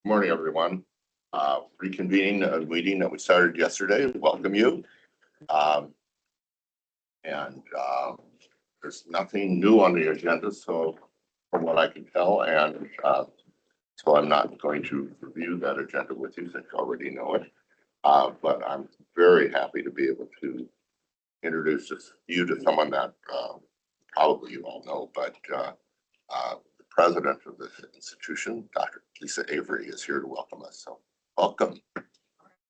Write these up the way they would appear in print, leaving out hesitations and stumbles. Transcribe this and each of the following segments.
Morning, everyone. Reconvening a meeting that we started yesterday. Welcome you. There's nothing new on the agenda, so from what I can tell, and so I'm not going to review that agenda with you since you already know it. But I'm very happy to be able to introduce you to someone that probably you all know, but the president of this institution, Dr. Lisa Avery, is here to welcome us. So welcome.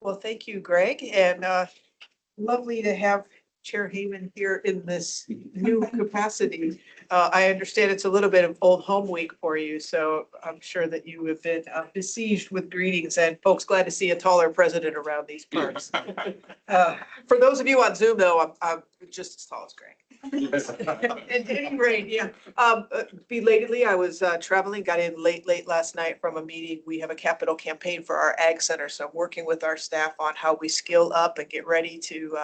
Well, thank you, Greg, and lovely to have Chair Heyman here in this new capacity. I understand it's a little bit of old home week for you, so I'm sure that you have been besieged with greetings, and folks, glad to see a taller president around these parts. For those of you on Zoom, though, I'm just as tall as Greg. At any rate, yeah. Belatedly, I was traveling, got in late last night from a meeting. We have a capital campaign for our ag center, so I'm working with our staff on how we skill up and get ready to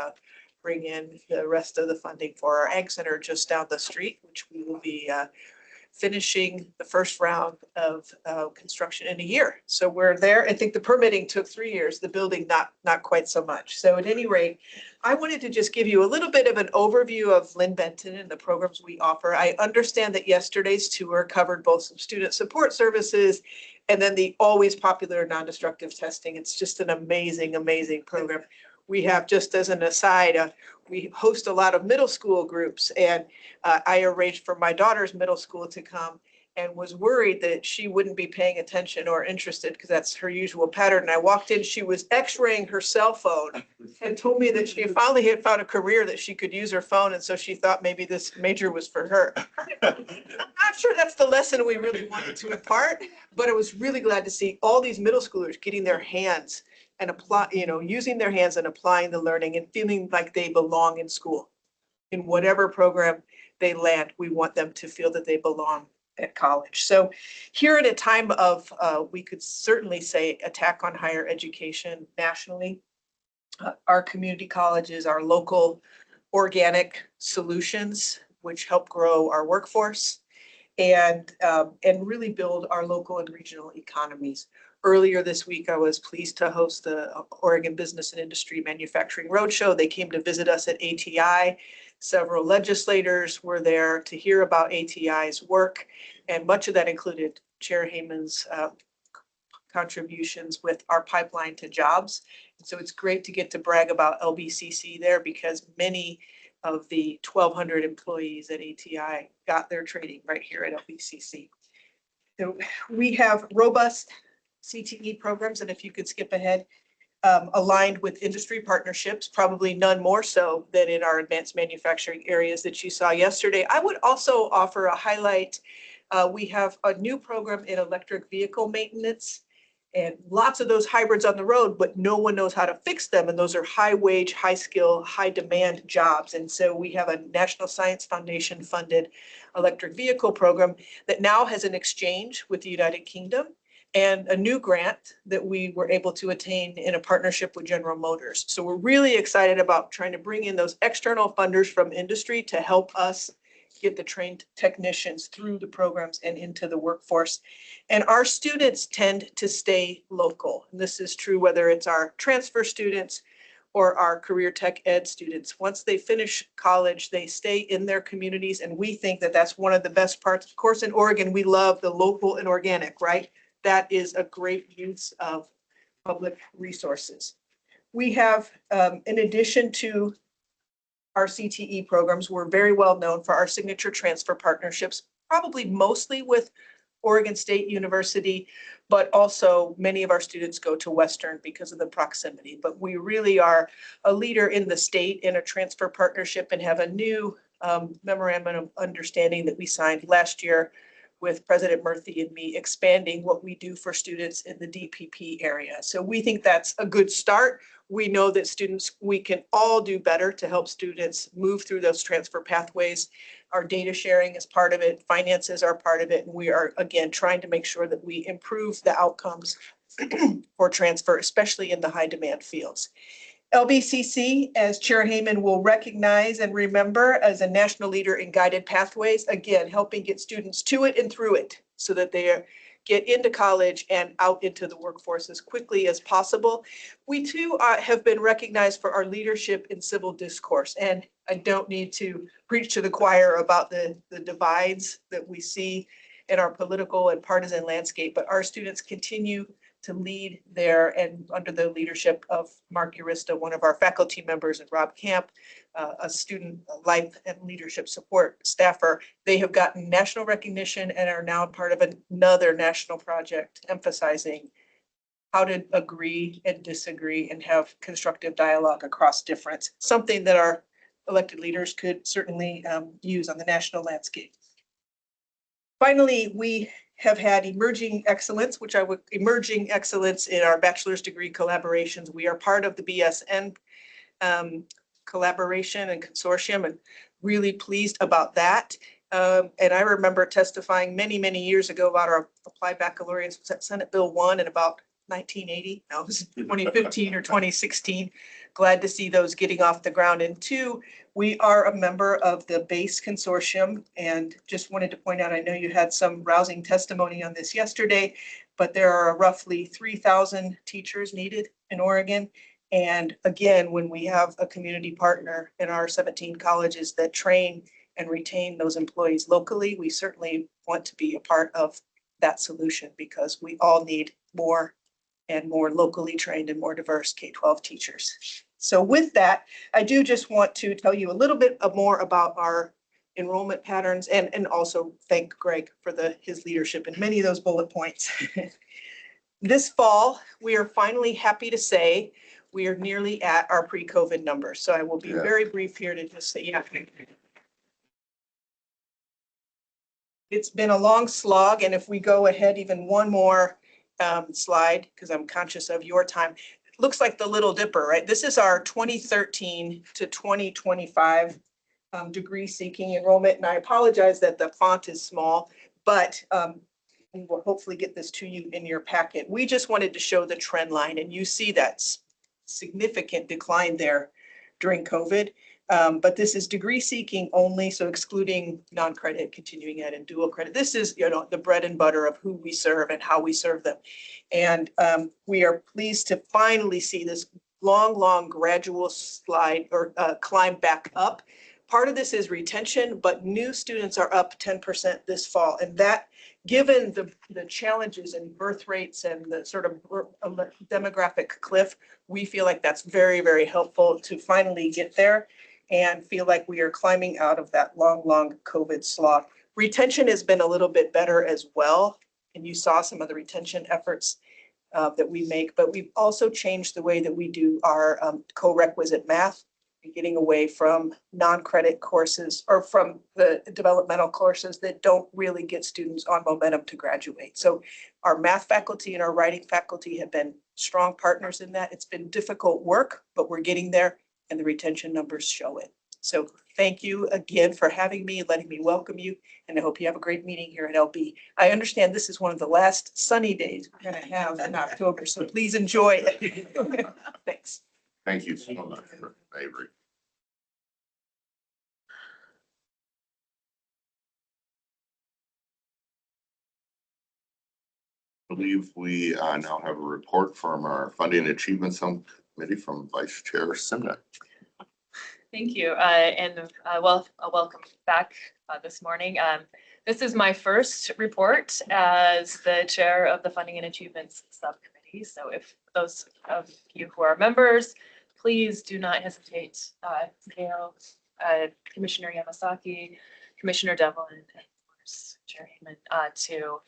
bring in the rest of the funding for our ag center just down the street, which we will be finishing the first round of construction in a year. So we're there. I think the permitting took 3 years, the building not quite so much. So at any rate, I wanted to just give you a little bit of an overview of Linn-Benton and the programs we offer. I understand that yesterday's tour covered both some student support services and then the always popular non-destructive testing. It's just an amazing, amazing program. We have, just as an aside, we host a lot of middle school groups, and I arranged for my daughter's middle school to come and was worried that she wouldn't be paying attention or interested because that's her usual pattern. And I walked in, she was x-raying her cell phone and told me that she finally had found a career that she could use her phone. And so she thought maybe this major was for her. I'm not sure that's the lesson we really wanted to impart, but I was really glad to see all these middle schoolers getting their hands and using their hands and applying the learning and feeling like they belong in school. In whatever program they land, we want them to feel that they belong at college. So here at a time of, we could certainly say, attack on higher education nationally, our community colleges, our local organic solutions, which help grow our workforce and really build our local and regional economies. Earlier this week, I was pleased to host the Oregon Business and Industry Manufacturing Roadshow. They came to visit us at ATI. Several legislators were there to hear about ATI's work, and much of that included Chair Heyman's contributions with our pipeline to jobs. And so it's great to get to brag about LBCC there because many of the 1,200 employees at ATI got their training right here at LBCC. So we have robust CTE programs, and if you could skip ahead, aligned with industry partnerships, probably none more so than in our advanced manufacturing areas that you saw yesterday. I would also offer a highlight. We have a new program in electric vehicle maintenance and lots of those hybrids on the road, but no one knows how to fix them. And those are high wage, high skill, high demand jobs. And so we have a National Science Foundation funded electric vehicle program that now has an exchange with the United Kingdom and a new grant that we were able to attain in a partnership with General Motors. So we're really excited about trying to bring in those external funders from industry to help us get the trained technicians through the programs and into the workforce. And our students tend to stay local. And this is true whether it's our transfer students or our career tech ed students. Once they finish college, they stay in their communities. And we think that that's one of the best parts. Of course, in Oregon, we love the local and organic, right? That is a great use of public resources. We have, in addition to our CTE programs, we're very well known for our signature transfer partnerships, probably mostly with Oregon State University, but also many of our students go to Western because of the proximity. But we really are a leader in the state in a transfer partnership and have a new memorandum of understanding that we signed last year with President Murphy and me, expanding what we do for students in the DPP area. So we think that's a good start. We know that students, we can all do better to help students move through those transfer pathways. Our data sharing is part of it, finances are part of it, and we are, again, trying to make sure that we improve the outcomes for transfer, especially in the high demand fields. LBCC, as Chair Heyman will recognize and remember, as a national leader in guided pathways, again, helping get students to it and through it so that they get into college and out into the workforce as quickly as possible. We too have been recognized for our leadership in civil discourse, and I don't need to preach to the choir about the divides that we see in our political and partisan landscape, but our students continue to lead there, and under the leadership of Mark Urista, one of our faculty members, and Rob Camp, a student life and leadership support staffer. They have gotten national recognition and are now part of another national project emphasizing how to agree and disagree and have constructive dialogue across difference, something that our elected leaders could certainly use on the national landscape. Finally, we have had emerging excellence in our bachelor's degree collaborations. We are part of the BSN collaboration and consortium, and really pleased about that. And I remember testifying many, many years ago about our applied baccalaureates. Was that Senate Bill 1 in about 1980? No, it was 2015 or 2016. Glad to see those getting off the ground. And 2, we are a member of the BASE consortium, and just wanted to point out, I know you had some rousing testimony on this yesterday, but there are roughly 3,000 teachers needed in Oregon. And again, when we have a community partner in our 17 colleges that train and retain those employees locally, we certainly want to be a part of that solution, because we all need more and more locally trained and more diverse K-12 teachers. So with that, I do just want to tell you a little bit more about our enrollment patterns, and also thank Greg for his leadership in many of those bullet points. This fall, we are finally happy to say we are nearly at our pre-COVID numbers. So I will be very brief here to just say, it's been a long slog. And if we go ahead even one more slide, because I'm conscious of your time, it looks like the Little Dipper, right? This is our 2013 to 2025 degree seeking enrollment. And I apologize that the font is small, but we will hopefully get this to you in your packet. We just wanted to show the trend line, and you see that significant decline there during COVID. But this is degree seeking only, so excluding non-credit, continuing ed, and dual credit. This is, the bread and butter of who we serve and how we serve them. And we are pleased to finally see this long gradual slide or climb back up. Part of this is retention, but new students are up 10% this fall. And that, given the challenges in birth rates and the sort of demographic cliff, we feel like that's very, very helpful to finally get there and feel like we are climbing out of that long COVID slog. Retention has been a little bit better as well. And you saw some of the retention efforts that we make, but we've also changed the way that we do our co-requisite math, getting away from non-credit courses or from the developmental courses that don't really get students on momentum to graduate. So our math faculty and our writing faculty have been strong partners in that. It's been difficult work, but we're getting there, and the retention numbers show it. So thank you again for having me, letting me welcome you, and I hope you have a great meeting here at LB. I understand this is one of the last sunny days we're going to have in October, so please enjoy it. Thanks. Thank you so much, Avery. I believe we now have a report from our Funding Achievement Subcommittee from Vice Chair Simnett. Thank you, welcome back this morning. This is my first report as the chair of the Funding and Achievements Subcommittee. So if those of you who are members, please do not hesitate, Gail, Commissioner Yamasaki, Commissioner Devlin, and of course Chair Heyman, to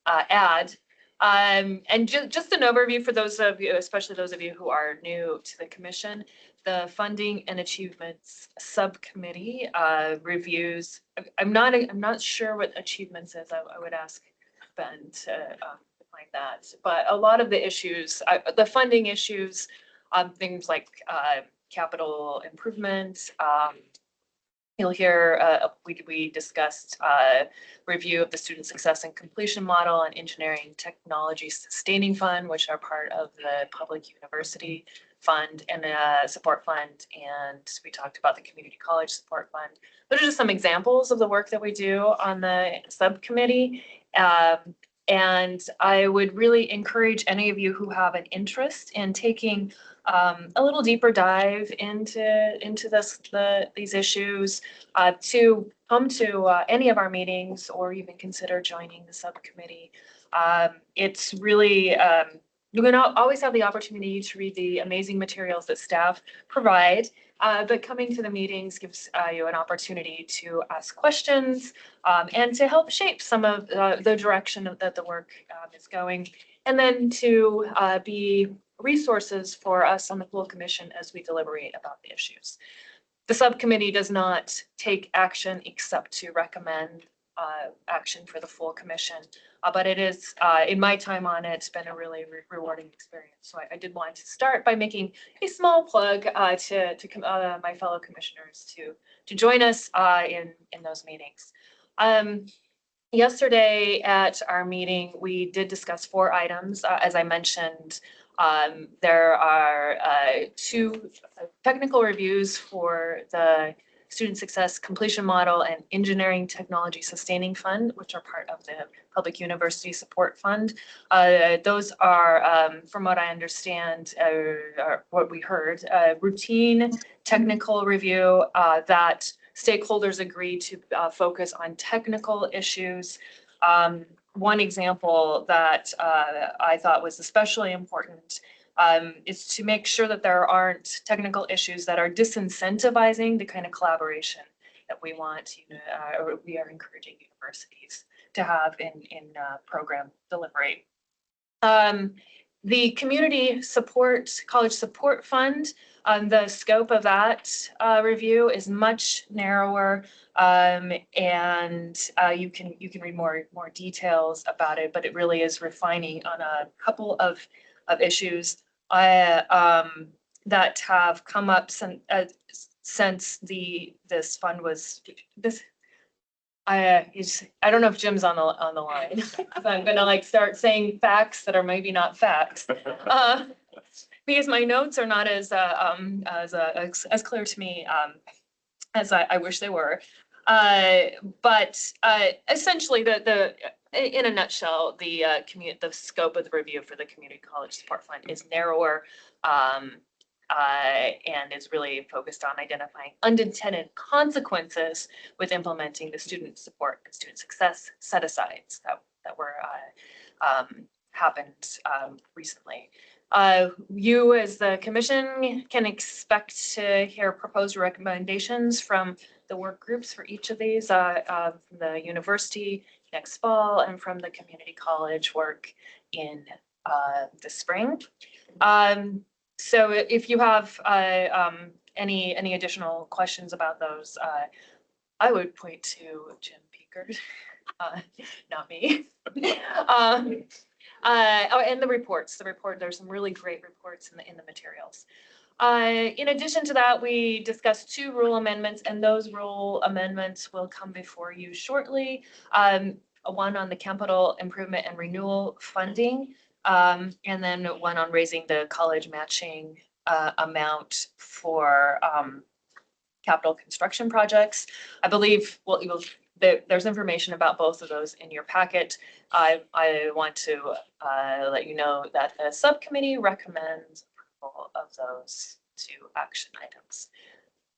add. And just an overview for those of you, especially those of you who are new to the commission. The Funding and Achievements Subcommittee reviews. I'm not sure what achievements is. I would ask Ben to define that. But a lot of the issues, the funding issues, things like capital improvement. You'll hear we discussed review of the Student Success and Completion Model and Engineering Technology Sustaining Fund, which are part of the Public University Fund and Support Fund. And we talked about the Community College Support Fund. Those are just some examples of the work that we do on the subcommittee. And I would really encourage any of you who have an interest in taking a little deeper dive into these issues to come to any of our meetings or even consider joining the subcommittee. It's really you can always have the opportunity to read the amazing materials that staff provide, but coming to the meetings gives you an opportunity to ask questions and to help shape some of the direction that the work is going, and then to be resources for us on the full commission as we deliberate about the issues. The subcommittee does not take action except to recommend action for the full commission. But it is, in my time on it, it's been a really rewarding experience. So I did want to start by making a small plug to my fellow commissioners to join us in those meetings. Yesterday at our meeting, we did discuss 4 items. As I mentioned, there are 2 technical reviews for the Student Success Completion Model and Engineering Technology Sustaining Fund, which are part of the Public University Support Fund. Those are, from what I understand, or what we heard, routine technical review that stakeholders agree to focus on technical issues. One example that I thought was especially important is to make sure that there aren't technical issues that are disincentivizing the kind of collaboration that we want, or we are encouraging universities to have in program delivery. The Community Support, College Support Fund, the scope of that review is much narrower, and you can read more details about it, but it really is refining on a couple of issues that have come up since this fund was this. I don't know if Jim's on the line. So I'm gonna start saying facts that are maybe not facts, because my notes are not as clear to me as I wish they were. But essentially, in a nutshell, the scope of the review for the Community College Support Fund is narrower. And is really focused on identifying unintended consequences with implementing the student support and student success set-asides that were happened recently. You as the commission can expect to hear proposed recommendations from the work groups for each of these, from the university next fall and from the community college work in the spring. So if you have any additional questions about those, I would point to Jim Peekert, not me. And the reports. There's some really great reports in the materials. In addition to that, we discussed 2 rule amendments, and those rule amendments will come before you shortly. One on the capital improvement and renewal funding, and then one on raising the college matching amount for capital construction projects. I believe there's information about both of those in your packet. I want to let you know that the subcommittee recommends approval of those 2 action items.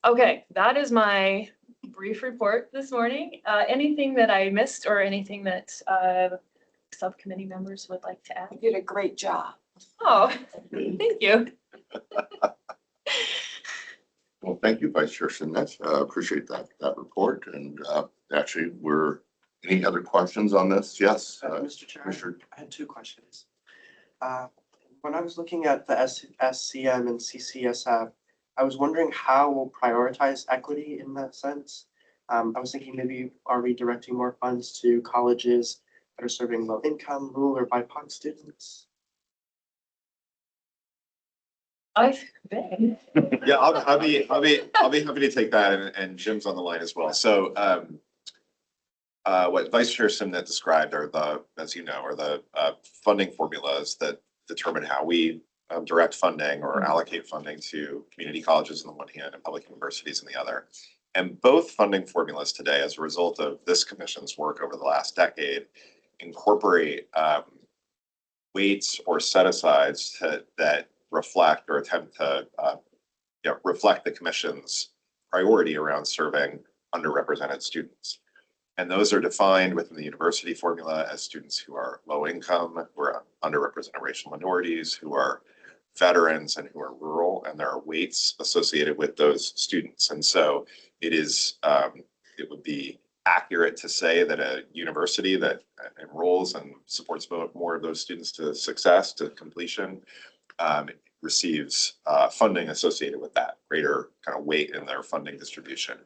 Okay, that is my brief report this morning. Anything that I missed or anything that subcommittee members would like to add? You did a great job. Oh, thank you. Well, thank you, Vice Chair Sinet. Appreciate that report. And actually, any other questions on this? Yes. Mr. Chair, Commissioner. I had 2 questions. When I was looking at the SCM and CCSF, I was wondering how we'll prioritize equity in that sense. I was thinking maybe are we directing more funds to colleges that are serving low income, rural, or BIPOC students? Yeah, I'll be happy to take that, and Jim's on the line as well. So what Vice Chair Simnet described are as you know, are the funding formulas that determine how we direct funding or allocate funding to community colleges on the one hand and public universities on the other. And both funding formulas today, as a result of this commission's work over the last decade, incorporate weights or set-asides that reflect or attempt to reflect the commission's priority around serving underrepresented students. And those are defined within the university formula as students who are low income, who are underrepresented racial minorities, who are veterans, and who are rural, and there are weights associated with those students. And so it would be accurate to say that a university that enrolls and supports more of those students to success, to completion, receives funding associated with that greater kind of weight in their funding distribution.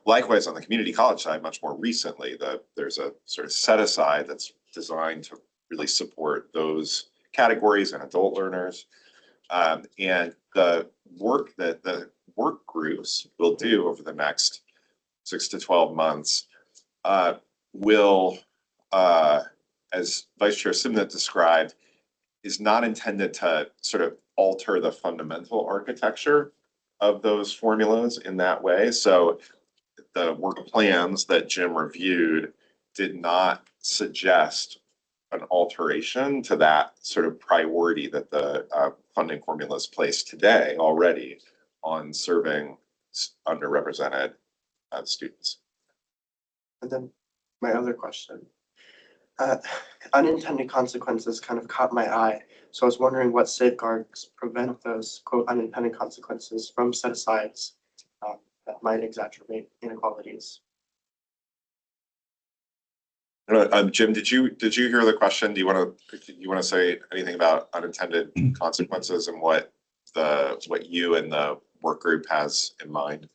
Likewise, on the community college side, much more recently, there's a sort of set aside that's designed to really support those categories and adult learners. And the work that the work groups will do over the next 6 to 12 months will, as Vice Chair Simnett described, is not intended to sort of alter the fundamental architecture of those formulas in that way. So the work plans that Jim reviewed did not suggest an alteration to that sort of priority that the funding formulas place today already on serving underrepresented students. And then my other question, unintended consequences kind of caught my eye. So I was wondering what safeguards prevent those quote unintended consequences from set-asides that might exacerbate inequalities. Jim, did you hear the question? Do you want to say anything about unintended consequences and what you and the work group has in mind?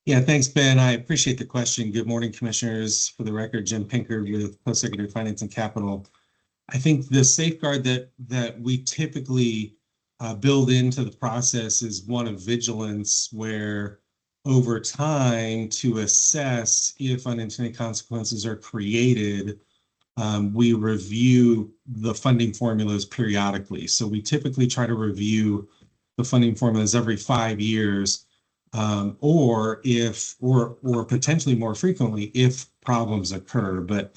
Yeah, thanks, Ben. I appreciate the question. Good morning, commissioners. For the record, Jim Pinkard with Post-Secondary Finance and Capital. I think the safeguard that we typically build into the process is one of vigilance, where over time, to assess if unintended consequences are created, we review the funding formulas periodically. So we typically try to review the funding formulas every 5 years, or potentially more frequently if problems occur. But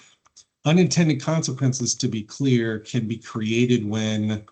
unintended consequences, to be clear, can be created when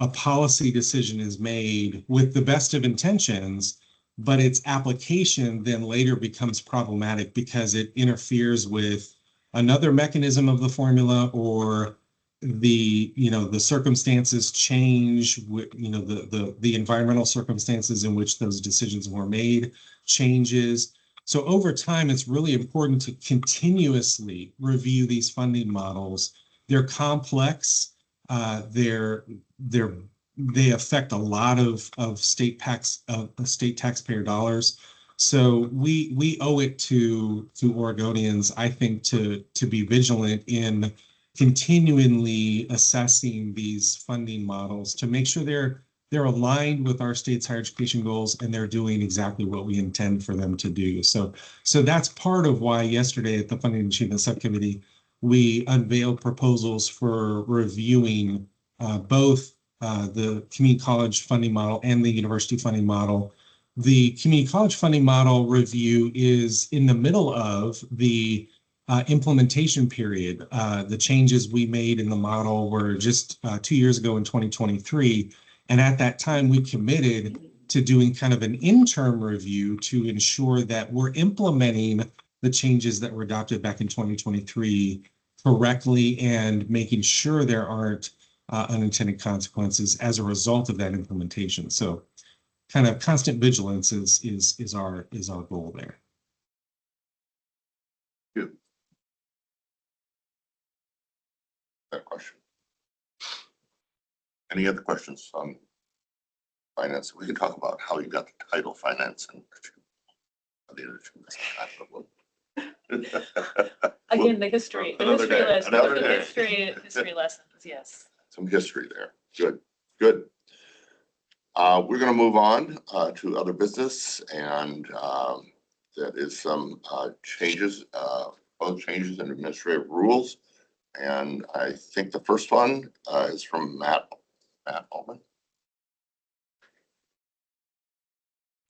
a policy decision is made with the best of intentions, but its application then later becomes problematic because it interferes with another mechanism of the formula, or the circumstances change, the environmental circumstances in which those decisions were made changes. So over time, it's really important to continuously review these funding models. They're complex. They affect a lot of state taxpayer dollars. So we owe it to Oregonians, I think, to be vigilant in continually assessing these funding models to make sure they're aligned with our state's higher education goals and they're doing exactly what we intend for them to do. So that's part of why yesterday at the Funding and Achievement Subcommittee, we unveiled proposals for reviewing both the community college funding model and the university funding model. The community college funding model review is in the middle of the implementation period. The changes we made in the model were just 2 years ago in 2023. And at that time, we committed to doing kind of an interim review to ensure that we're implementing the changes that were adopted back in 2023 correctly and making sure there aren't unintended consequences as a result of that implementation. So kind of constant vigilance is our goal there. Good. That question. Any other questions on finance? We can talk about how you got the title finance and the other two. Again, the history Another day, lesson, another the day. history lessons, yes. Some history there. Good. We're going to move on to other business, and that is some changes in administrative rules. And I think the first one is from Matt Allman.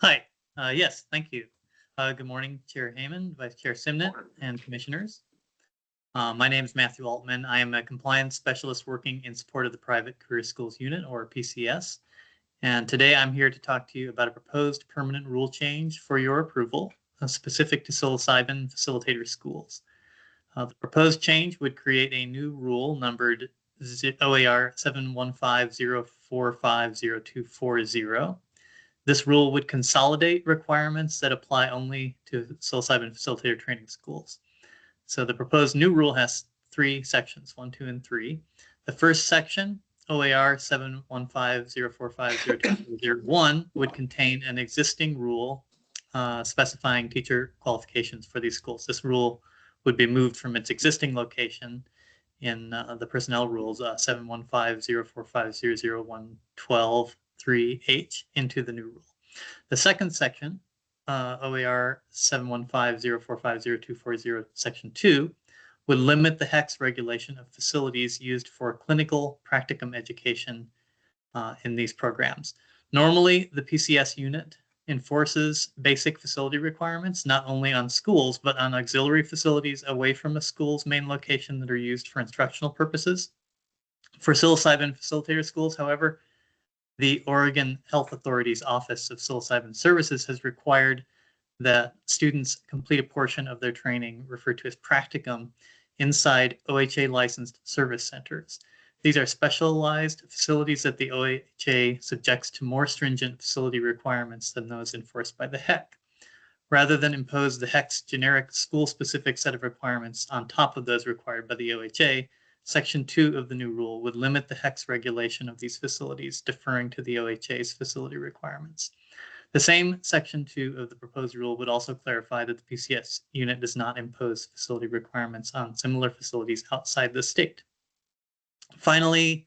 Hi, yes, thank you. Good morning, Chair Heyman, Vice Chair Simnett, and commissioners. My name is Matthew Altman. I am a compliance specialist working in support of the Private Career Schools Unit, or PCS. And today I'm here to talk to you about a proposed permanent rule change for your approval, specific to psilocybin facilitator schools. The proposed change would create a new rule numbered OAR 71504502440. This rule would consolidate requirements that apply only to psilocybin facilitator training schools. So the proposed new rule has 3 sections, 1, 2, and 3. The first section, OAR 71504502401, would contain an existing rule specifying teacher qualifications for these schools. This rule would be moved from its existing location in the personnel rules 71504500112-3H into the new rule. The second section, OAR 71504502440 section 2, would limit the HECS regulation of facilities used for clinical practicum education in these programs. Normally, the PCS unit enforces basic facility requirements, not only on schools, but on auxiliary facilities away from a school's main location that are used for instructional purposes. For psilocybin facilitator schools, however, the Oregon Health Authority's Office of Psilocybin Services has required that students complete a portion of their training referred to as practicum inside OHA licensed service centers. These are specialized facilities that the OHA subjects to more stringent facility requirements than those enforced by the HEC. Rather than impose the HEC's generic school-specific set of requirements on top of those required by the OHA, Section 2 of the new rule would limit the HEC's regulation of these facilities, deferring to the OHA's facility requirements. The same Section 2 of the proposed rule would also clarify that the PCS unit does not impose facility requirements on similar facilities outside the state. Finally,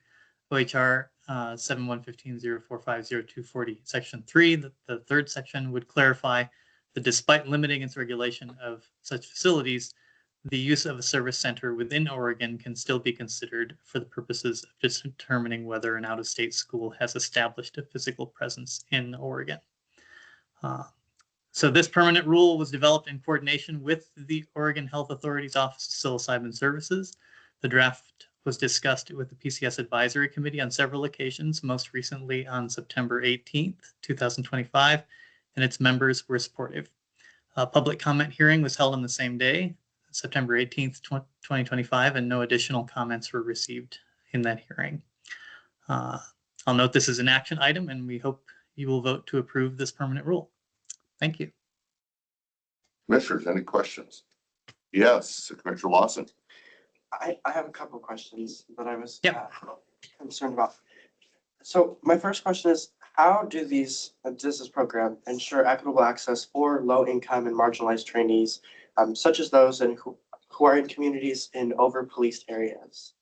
OHR 711504502440 Section 3, the third section, would clarify that despite limiting its regulation of such facilities, the use of a service center within Oregon can still be considered for the purposes of determining whether an out-of-state school has established a physical presence in Oregon. So this permanent rule was developed in coordination with the Oregon Health Authority's Office of Psilocybin Services. The draft was discussed with the PCS Advisory Committee on several occasions, most recently on September 18th, 2025, and its members were supportive. A public comment hearing was held on the same day, September 18th, 2025, and no additional comments were received in that hearing. I'll note this is an action item, and we hope you will vote to approve this permanent rule. Thank you. Commissioners, any questions? Yes, Commissioner Lawson. I have a couple of questions that I was Yep. concerned about. So my first question is, how do does this program ensure equitable access for low-income and marginalized trainees, such as those who are in communities in over-policed areas?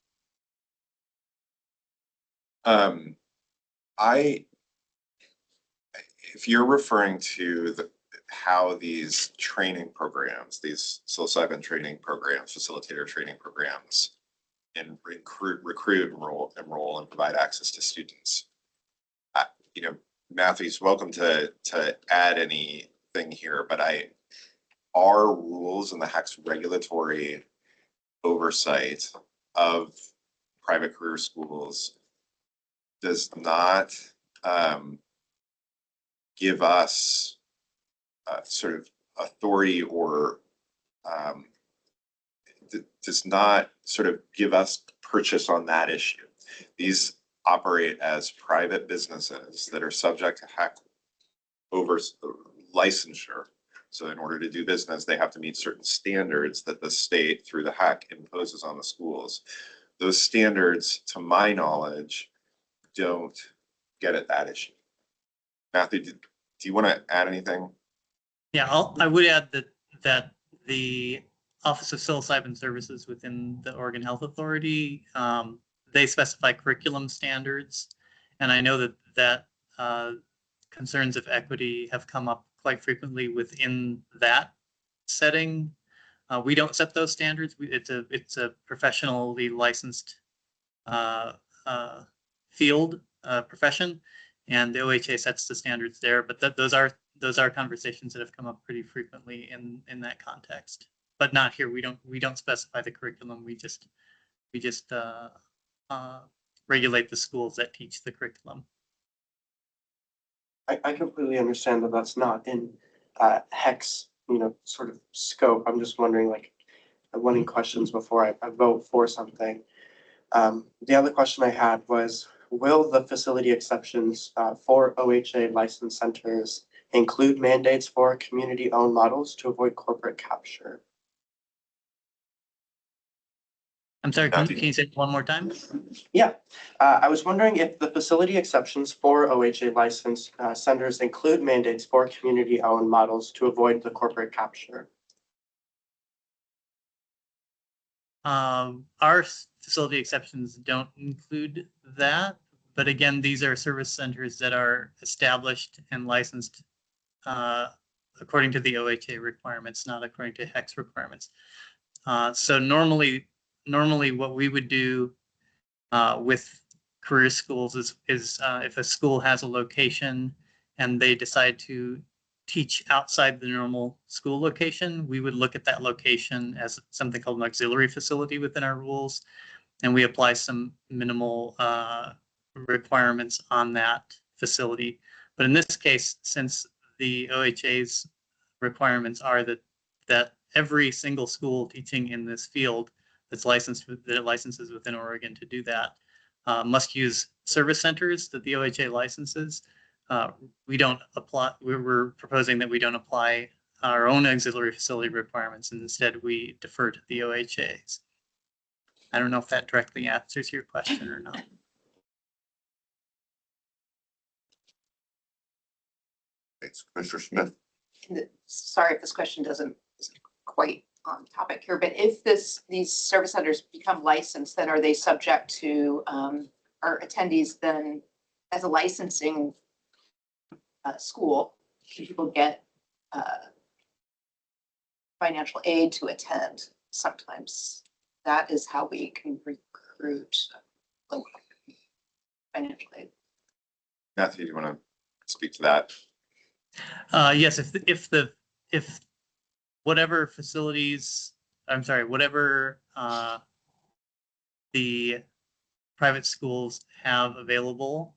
If you're referring to how these training programs, these psilocybin training programs, facilitator training programs, and recruit, enroll, and provide access to students, Matthew's welcome to add anything here, but our rules and the HEC's regulatory oversight of private career schools does not give us sort of authority or does not sort of give us purchase on that issue. These operate as private businesses that are subject to HEC over licensure. So in order to do business, they have to meet certain standards that the state through the HEC imposes on the schools. Those standards, to my knowledge, don't get at that issue. Matthew, do you want to add anything? Yeah, I would add that the Office of Psilocybin Services within the Oregon Health Authority, they specify curriculum standards, and I know that concerns of equity have come up quite frequently within that setting. We don't set those standards. It's a professionally licensed field profession, and the OHA sets the standards there. But those are conversations that have come up pretty frequently in that context. but not here. We don't specify the curriculum. We just regulate the schools that teach the curriculum. I completely understand that that's not in HEC's, sort of scope. I'm just wondering, like, wanting questions before I vote for something. The other question I had was, will the facility exceptions for OHA licensed centers include mandates for community-owned models to avoid corporate capture? I'm sorry, can you say it one more time? Yeah, I was wondering if the facility exceptions for OHA licensed centers include mandates for community-owned models to avoid the corporate capture. Our facility exceptions don't include that, but again, these are service centers that are established and licensed according to the OHA requirements, not according to HEC's requirements. So normally what we would do with career schools is if a school has a location and they decide to teach outside the normal school location, we would look at that location as something called an auxiliary facility within our rules, and we apply some minimal requirements on that facility. But in this case, since the OHA's requirements are that every single school teaching in this field that licenses within Oregon to do that must use service centers that the OHA licenses. We don't apply. We're proposing that we don't apply our own auxiliary facility requirements, and instead we defer to the OHA's. I don't know if that directly answers your question or not. Thanks, Commissioner Smith. Sorry if this question isn't quite on topic here, but if these service centers become licensed, then are they subject to our attendees then as a licensing school? Can people get financial aid to attend? Sometimes that is how we can recruit financial aid. Matthew, do you want to speak to that? Yes, if whatever facilities, I'm sorry, whatever the private schools have available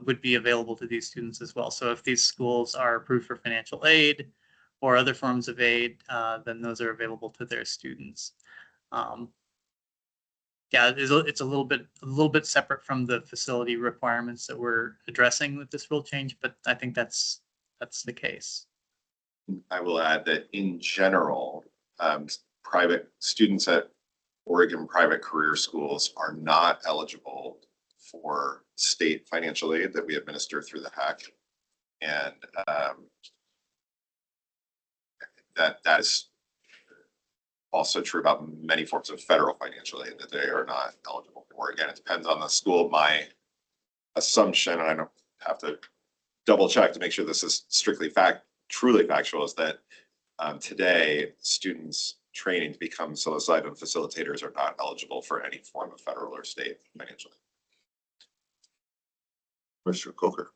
would be available to these students as well. So if these schools are approved for financial aid or other forms of aid, then those are available to their students. Yeah, it's a little bit separate from the facility requirements that we're addressing with this rule change, but I think that's the case. I will add that in general, private students at Oregon private career schools are not eligible for state financial aid that we administer through the HEC. And that is also true about many forms of federal financial aid that they are not eligible for. Again, it depends on the school. My assumption, and I don't have to double check to make sure this is strictly truly factual, is that today students training to become psilocybin facilitators are not eligible for any form of federal or state financial aid. Mr. Coker.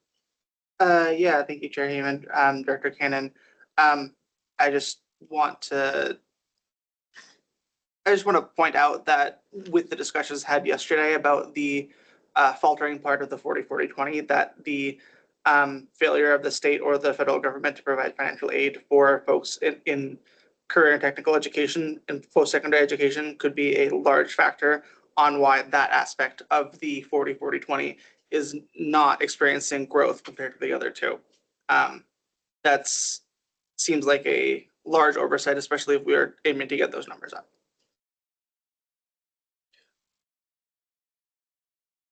Yeah, thank you, Chair Heyman. Director Cannon. I just want to point out that with the discussions had yesterday about the faltering part of the 40-40-20, that the failure of the state or the federal government to provide financial aid for folks in career and technical education and post-secondary education could be a large factor on why that aspect of the 40-40-20 is not experiencing growth compared to the other two. That's seems like a large oversight, especially if we are aiming to get those numbers up.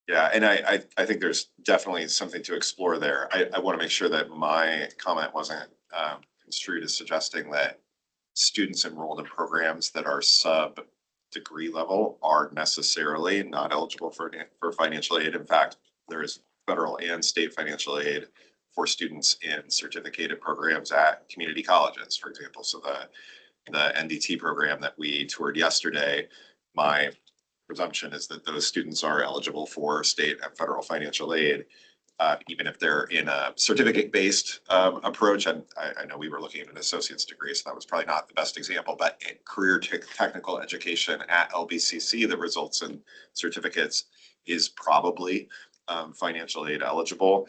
Yeah, and I think there's definitely something to explore there. I want to make sure that my comment wasn't construed as suggesting that students enrolled in programs that are sub-degree level are necessarily not eligible for financial aid. In fact, there is federal and state financial aid for students in certificated programs at community colleges, for example. So the NDT program that we toured yesterday, my presumption is that those students are eligible for state and federal financial aid. even if they're in a certificate-based approach. And I know we were looking at an associate's degree, so that was probably not the best example, but in career technical education at LBCC that results in certificates is probably financial aid eligible.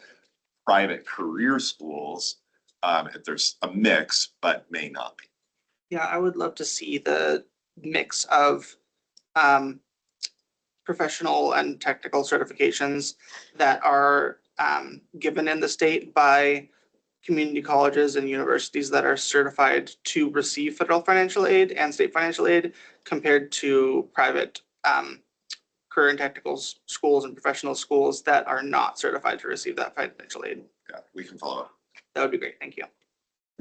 Private career schools, there's a mix, but may not be. Yeah, I would love to see the mix of professional and technical certifications that are given in the state by community colleges and universities that are certified to receive federal financial aid and state financial aid compared to private career and technical schools and professional schools that are not certified to receive that financial aid. Yeah, we can follow up. That would be great. Thank you.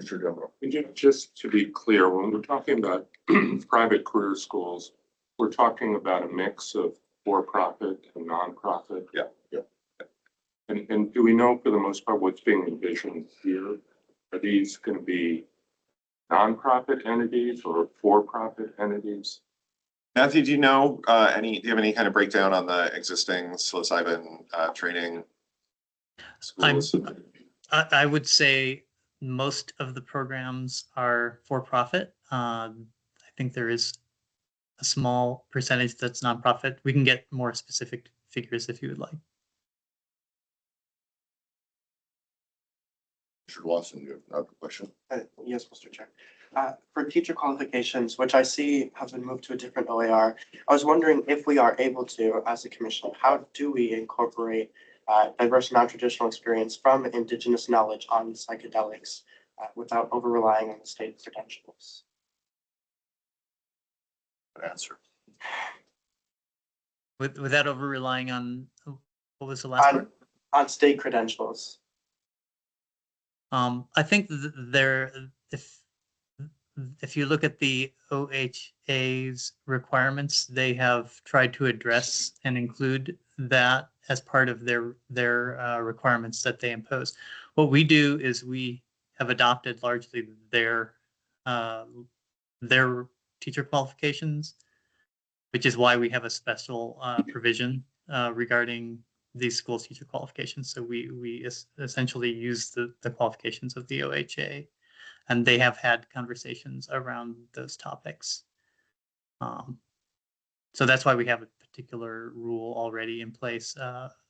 Mr. Dumbrell. Just to be clear, when we're talking about private career schools, we're talking about a mix of for-profit and nonprofit. Yeah. And do we know for the most part what's being envisioned here? Are these going to be nonprofit entities or for-profit entities? Matthew, do you know do you have any kind of breakdown on the existing psilocybin training schools? I would say most of the programs are for profit. I think there is a small percentage that's nonprofit. We can get more specific figures if you would like. Mr. Lawson, you have another question? Yes, Mr. Chair. For teacher qualifications, which I see have been moved to a different OAR, I was wondering if we are able to, as a commission, how do we incorporate diverse non-traditional experience from Indigenous knowledge on psychedelics without over-relying on the state credentials? Good answer. Without over relying on, what was the last part? On state credentials. I think if you look at the OHA's requirements, they have tried to address and include that as part of their requirements that they impose. What we do is we have adopted largely their teacher qualifications, which is why we have a special provision regarding these school teacher qualifications. So we essentially use the qualifications of the OHA, and they have had conversations around those topics. So that's why we have a particular rule already in place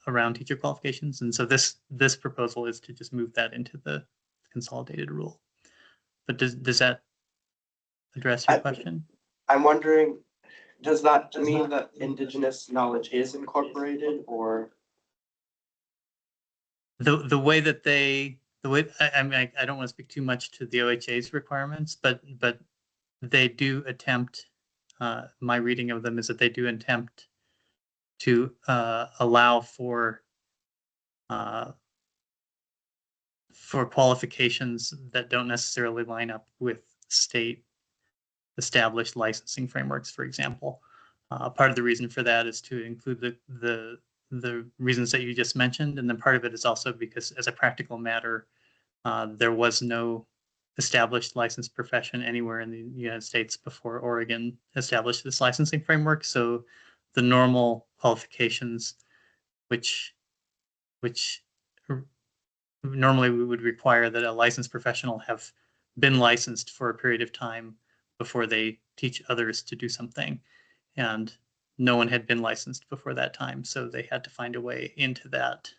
around teacher qualifications. And so this proposal is to just move that into the consolidated rule. But does that address your question? I'm wondering, does that mean that Indigenous knowledge is incorporated, or? The way that I mean, I don't want to speak too much to the OHA's requirements, but they do attempt, my reading of them is that they do attempt to allow for qualifications that don't necessarily line up with state established licensing frameworks, for example. Part of the reason for that is to include the reasons that you just mentioned, and then part of it is also because, as a practical matter, there was no established licensed profession anywhere in the United States before Oregon established this licensing framework. So the normal qualifications, which normally we would require that a licensed professional have been licensed for a period of time before they teach others to do something, and no one had been licensed before that time, so they had to find a way into that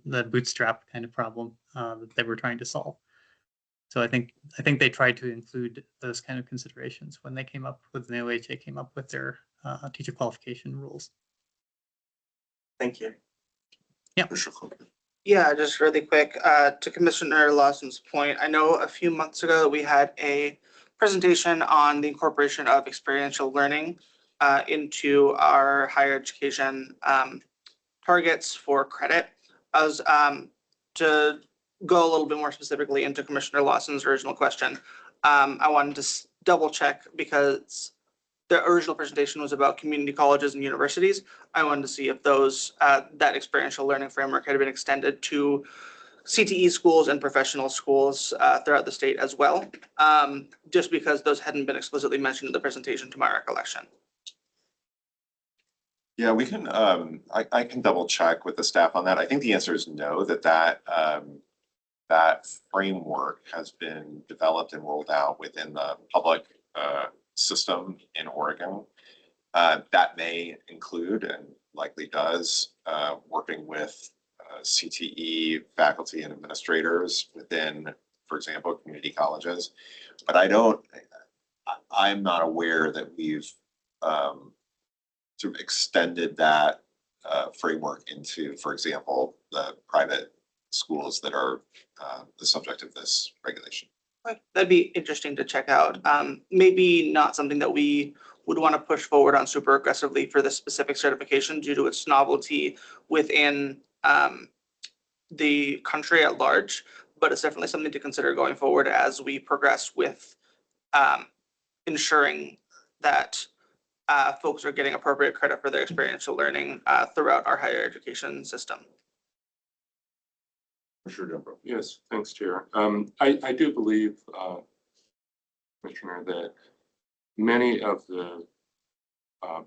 the bootstrap kind of problem that they were trying to solve. So I think they tried to include those kind of considerations when they came up with, the OHA came up with their teacher qualification rules. Thank you. Yeah. Yeah, just really quick, to Commissioner Lawson's point, I know a few months ago we had a presentation on the incorporation of experiential learning into our higher education targets for credit. As to go a little bit more specifically into Commissioner Lawson's original question, I wanted to double check, because the original presentation was about community colleges and universities. I wanted to see if those that experiential learning framework had been extended to CTE schools and professional schools throughout the state as well, just because those hadn't been explicitly mentioned in the presentation to my recollection. Yeah, we can, I can double check with the staff on that. I think the answer is no, that framework has been developed and rolled out within the public system in Oregon. That may include and likely does working with CTE faculty and administrators within, for example, community colleges. But I'm not aware that we've sort of extended that framework into, for example, the private schools that are the subject of this regulation. That'd be interesting to check out. Maybe not something that we would want to push forward on super aggressively for this specific certification due to its novelty within the country at large, but it's definitely something to consider going forward as we progress with ensuring that folks are getting appropriate credit for their experiential learning throughout our higher education system. Sure, Deborah. Yes, thanks, Chair. I do believe, Commissioner, that many of the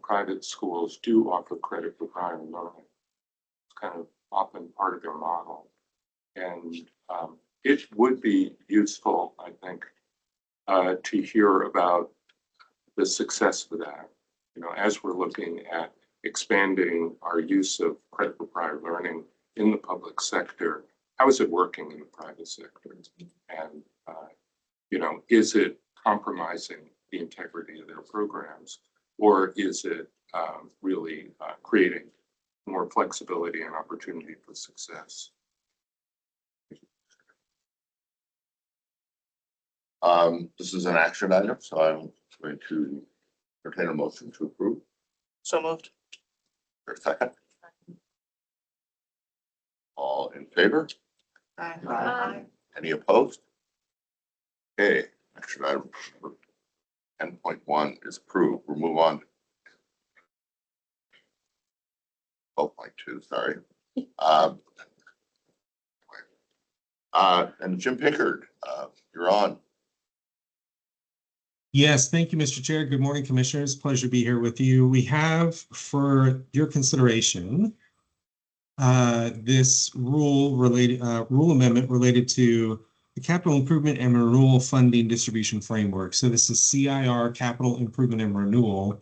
private schools do offer credit for prior learning. It's kind of often part of their model. And it would be useful, I think, to hear about the success of that. You know, as we're looking at expanding our use of credit for prior learning in the public sector, how is it working in the private sector? And, you know, is it compromising the integrity of their programs? Or is it really creating more flexibility and opportunity for success? This is an action item, so I'm going to entertain a motion to approve. So moved. For a second. All in favor? Any opposed? Okay, action item 10.1 is approved. We'll move on. 12.2, sorry. And Jim Pickard, you're on. Yes, thank you, Mr. Chair. Good morning, Commissioners. Pleasure to be here with you. We have for your consideration this rule amendment related to the capital improvement and renewal funding distribution framework. So this is CIR, capital improvement and renewal,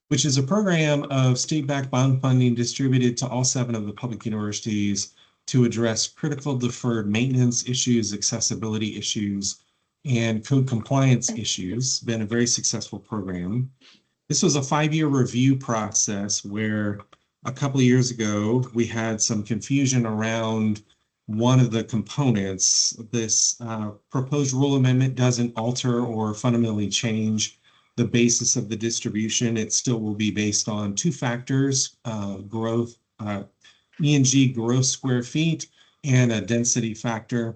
which is a program of state-backed bond funding distributed to all 7 of the public universities to address critical deferred maintenance issues, accessibility issues, and code compliance issues. Been a very successful program. This was a 5-year review process where a couple of years ago, we had some confusion around one of the components. This proposed rule amendment doesn't alter or fundamentally change the basis of the distribution. It still will be based on 2 factors, growth, E&G gross square feet, and a density factor.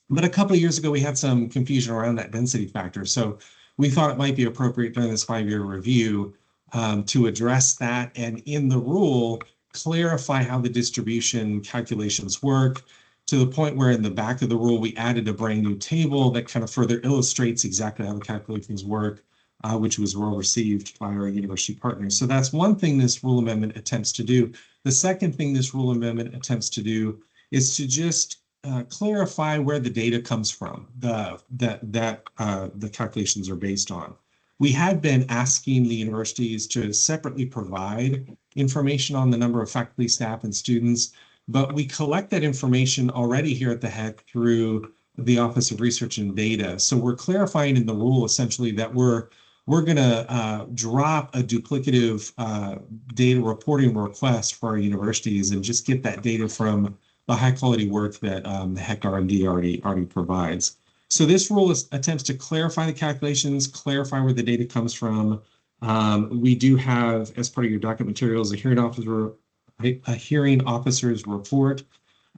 But a couple of years ago, we had some confusion around that density factor. So we thought it might be appropriate during this 5-year review to address that, and in the rule, clarify how the distribution calculations work, to the point where in the back of the rule, we added a brand new table that kind of further illustrates exactly how the calculations work, which was well received by our university partners. So that's one thing this rule amendment attempts to do. The second thing this rule amendment attempts to do is to just clarify where the data comes from, that the calculations are based on. We had been asking the universities to separately provide information on the number of faculty, staff, and students, but we collect that information already here at the HEC through the Office of Research and Data. So we're clarifying in the rule essentially that we're going to drop a duplicative data reporting request for our universities and just get that data from the high quality work that the HEC R&D already provides. So this rule attempts to clarify the calculations, clarify where the data comes from. We do have, as part of your docket materials, a hearing officer's report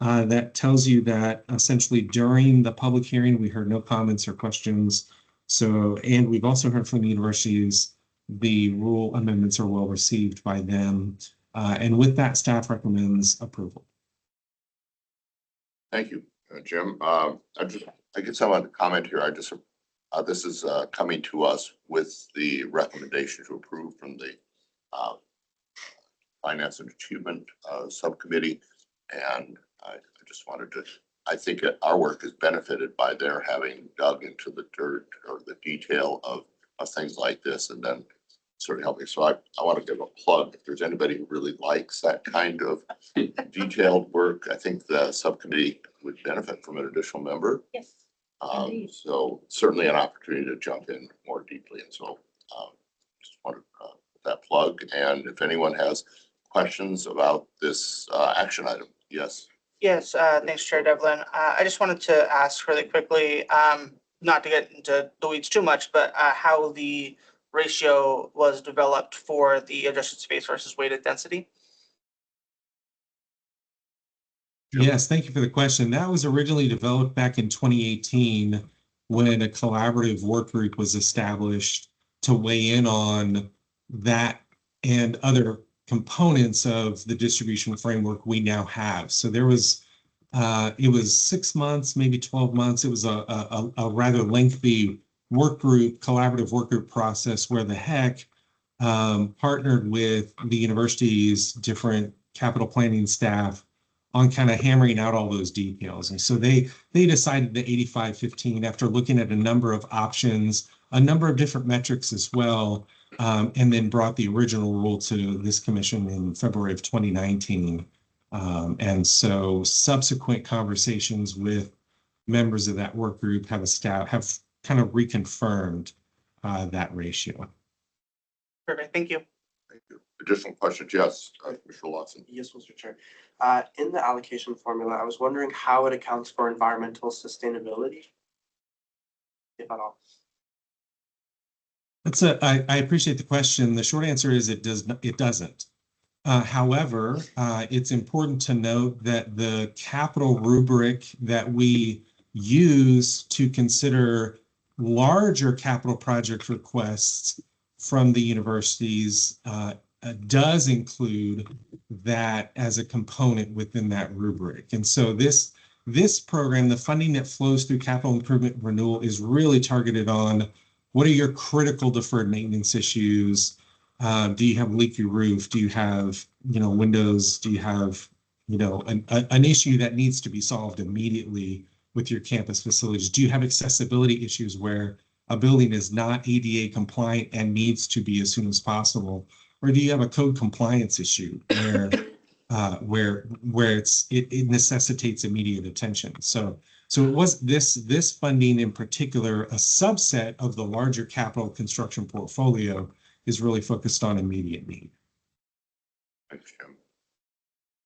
that tells you that essentially during the public hearing, we heard no comments or questions. So, and we've also heard from the universities, the rule amendments are well received by them. And with that, staff recommends approval. Thank you, Jim. I guess I want to comment here. This is coming to us with the recommendation to approve from the Finance and Achievement Subcommittee. And I just wanted to, I think that our work is benefited by their having dug into the dirt or the detail of things like this and then sort of helping. So I want to give a plug. If there's anybody who really likes that kind of detailed work, I think the subcommittee would benefit from an additional member. Yes. Indeed. So certainly an opportunity to jump in more deeply. And so just wanted to put that plug. And if anyone has questions about this action item, yes. Yes, thanks, Chair Devlin. I just wanted to ask really quickly, not to get into the weeds too much, but how the ratio was developed for the adjusted space versus weighted density? Yes, thank you for the question. That was originally developed back in 2018 when a collaborative work group was established to weigh in on that and other components of the distribution framework we now have. So there was, it was 6 months, maybe 12 months. It was a rather lengthy work group, collaborative work group process where the HEC partnered with the university's different capital planning staff on kind of hammering out all those details. And so they decided the 85-15 after looking at a number of options, a number of different metrics as well, and then brought the original rule to this commission in February of 2019. And so subsequent conversations with members of that work group have kind of reconfirmed that ratio. Perfect, thank you. Thank you. Additional questions? Yes, Commissioner Lawson. Yes, Mr. Chair. In the allocation formula, I was wondering how it accounts for environmental sustainability, if at all. I appreciate the question. The short answer is it doesn't. However, it's important to note that the capital rubric that we use to consider larger capital project requests from the universities does include that as a component within that rubric. And so this program, the funding that flows through capital improvement renewal, is really targeted on what are your critical deferred maintenance issues. Do you have a leaky roof? Do you have, windows? Do you have, an issue that needs to be solved immediately with your campus facilities? Do you have accessibility issues where a building is not ADA compliant and needs to be as soon as possible? Or do you have a code compliance issue where it necessitates immediate attention? So it was this funding in particular, a subset of the larger capital construction portfolio, is really focused on immediate need. Thanks, Jim.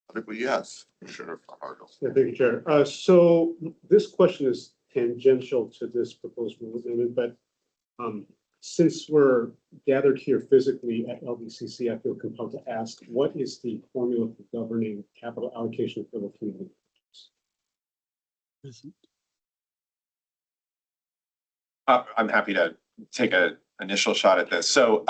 I think yes, Commissioner Fajardo. Yeah, thank you, Chair. So this question is tangential to this proposed rule amendment, but since we're gathered here physically at LBCC, I feel compelled to ask, what is the formula for governing capital allocation for the community? I'm happy to take an initial shot at this. So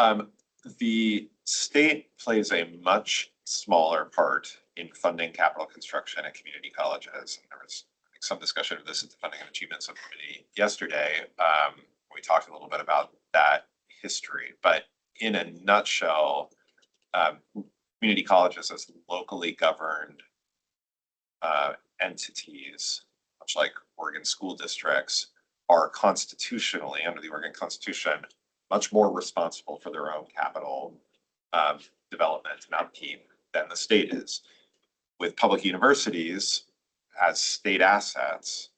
the state plays a much smaller part in funding capital construction at community colleges. And there was some discussion of this at the Funding and Achievement Subcommittee yesterday. We talked a little bit about that history, but in a nutshell, community colleges as locally governed entities, much like Oregon school districts, are constitutionally, under the Oregon Constitution, much more responsible for their own capital development and upkeep than the state is. With public universities as state assets,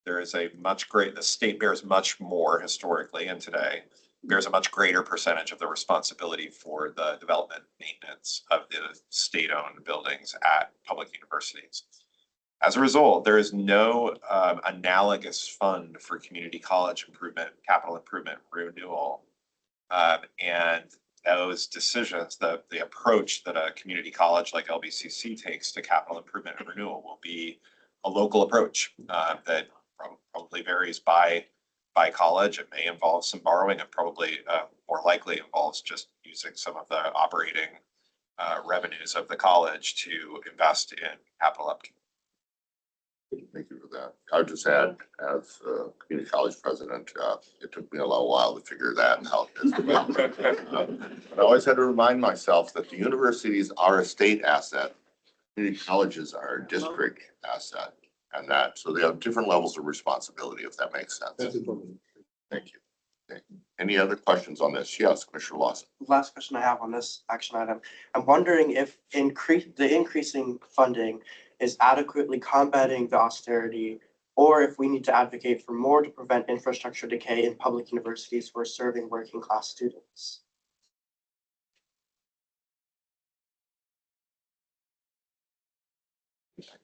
there is a much greater, the state bears much more historically and today, bears a much greater percentage of the responsibility for the development maintenance of the state-owned buildings at public universities. As a result, there is no analogous fund for community college improvement, capital improvement renewal. And those decisions, the approach that a community college like LBCC takes to capital improvement and renewal will be a local approach that probably varies by college. It may involve some borrowing, and probably more likely involves just using some of the operating revenues of the college to invest in capital upkeep. Thank you for that. I would just add, as community college president, it took me a little while to figure that out. But I always had to remind myself that the universities are a state asset. Community colleges are a district asset, and that, so they have different levels of responsibility, if that makes sense. That's important. Thank you. Okay. Any other questions on this? Yes, Commissioner Lawson. Last question I have on this action item. I'm wondering if the increasing funding is adequately combating the austerity, or if we need to advocate for more to prevent infrastructure decay in public universities who are serving working class students.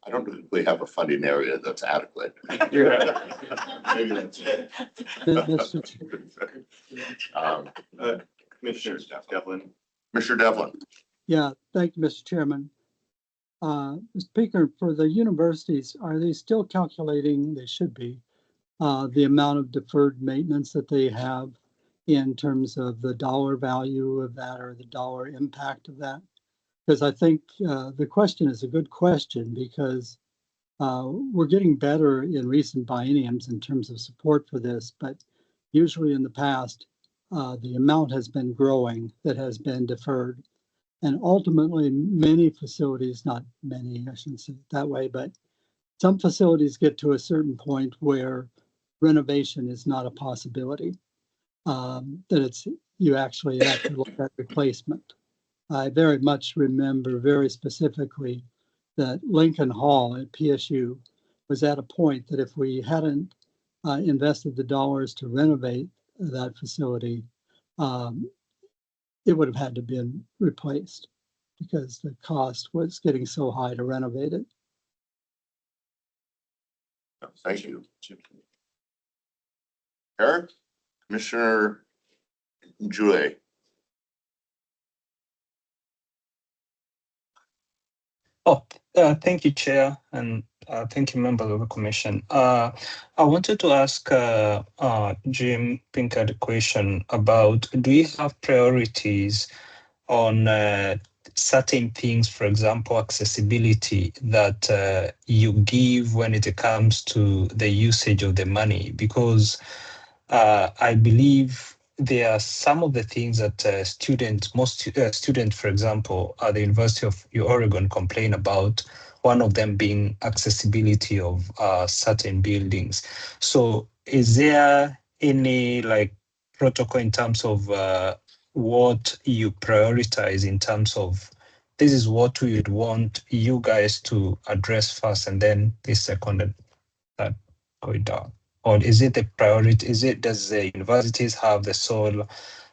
I don't think we have a funding area that's adequate. Maybe that's it. Commissioner Devlin. Commissioner Devlin. Yeah, thank you, Mr. Chairman. Mr. Speaker, for the universities, are they still calculating, they should be, the amount of deferred maintenance that they have in terms of the dollar value of that or the dollar impact of that? Because I think the question is a good question, because we're getting better in recent bienniums in terms of support for this, but usually in the past, the amount has been growing that has been deferred. And ultimately, many facilities, not many, I shouldn't say it that way, but some facilities get to a certain point where renovation is not a possibility. That you actually have to look at replacement. I very much remember very specifically that Lincoln Hall at PSU was at a point that if we hadn't invested the dollars to renovate that facility, it would have had to been replaced because the cost was getting so high to renovate it. Thank you. Eric, Commissioner Jouet. Thank you, Chair, and thank you, members of the Commission. I wanted to ask Jim Pinkard a question about, do we have priorities on certain things, for example, accessibility, that you give when it comes to the usage of the money? Because I believe there are some of the things that most students, for example, at the University of Oregon complain about, one of them being accessibility of certain buildings. So is there any protocol in terms of what you prioritize in terms of, this is what we would want you guys to address first and then the second and third going down? Or is it the priority? Does the universities have the sole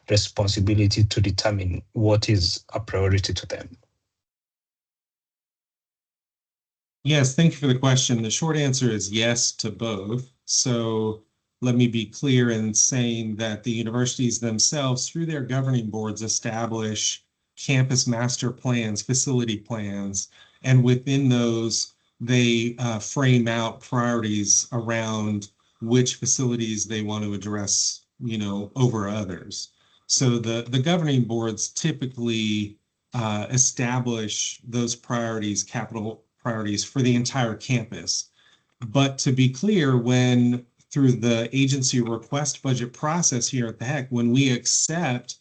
responsibility to determine what is a priority to them? Yes, thank you for the question. The short answer is yes to both. So let me be clear in saying that the universities themselves, through their governing boards, establish campus master plans, facility plans, and within those, they frame out priorities around which facilities they want to address, over others. So the governing boards typically establish those priorities, capital priorities for the entire campus. But to be clear, when through the agency request budget process here at the HEC, when we accept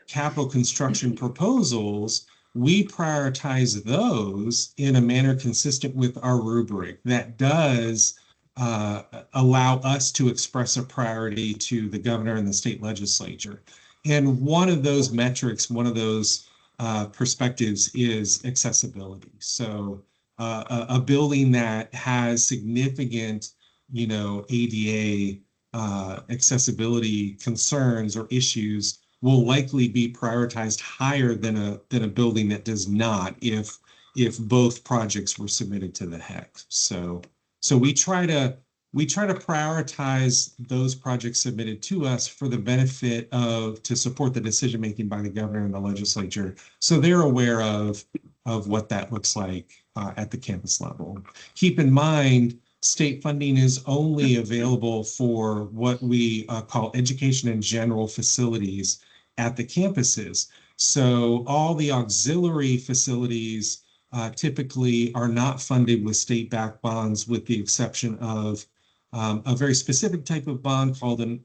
capital construction proposals, we prioritize those in a manner consistent with our rubric that does allow us to express a priority to the governor and the state legislature. And one of those metrics, one of those perspectives is accessibility. So a building that has significant, ADA accessibility concerns or issues will likely be prioritized higher than a building that does not, if both projects were submitted to the HEC. So we try to prioritize those projects submitted to us for the benefit to support the decision making by the governor and the legislature, so they're aware of what that looks like at the campus level. Keep in mind, state funding is only available for what we call education and general facilities at the campuses. So all the auxiliary facilities typically are not funded with state-backed bonds, with the exception of a very specific type of bond called an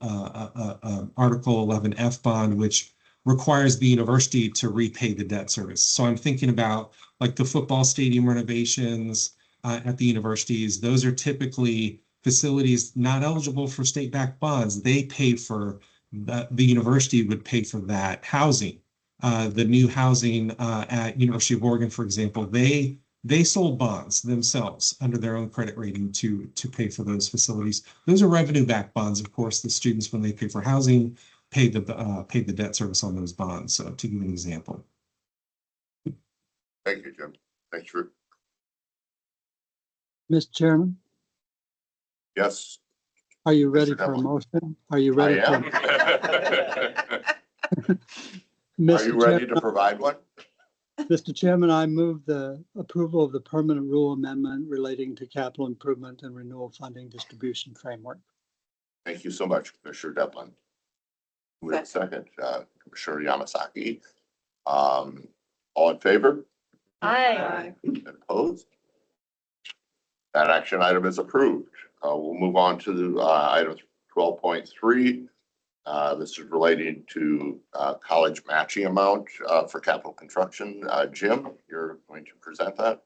Article 11F bond, which requires the university to repay the debt service. So I'm thinking about like the football stadium renovations at the universities. Those are typically facilities not eligible for state-backed bonds. They pay for the university would pay for that housing. The new housing at University of Oregon, for example, they sold bonds themselves under their own credit rating to pay for those facilities. Those are revenue-backed bonds. Of course, the students, when they pay for housing, pay the debt service on those bonds. So to give you an example. Thank you, Jim. Thanks for, Mr. Chairman, yes. are you ready Mr. for a Devlin. motion? Are you ready? I am. Are you ready to provide one? Mr. Chairman, I move the approval of the permanent rule amendment relating to capital improvement and renewal funding distribution framework. Thank you so much, Commissioner Devlin. We have a second, Commissioner Yamasaki. All in favor? Aye. Opposed? That action item is approved. We'll move on to the item 12.3. This is relating to college matching amount for capital construction. Jim, you're going to present that.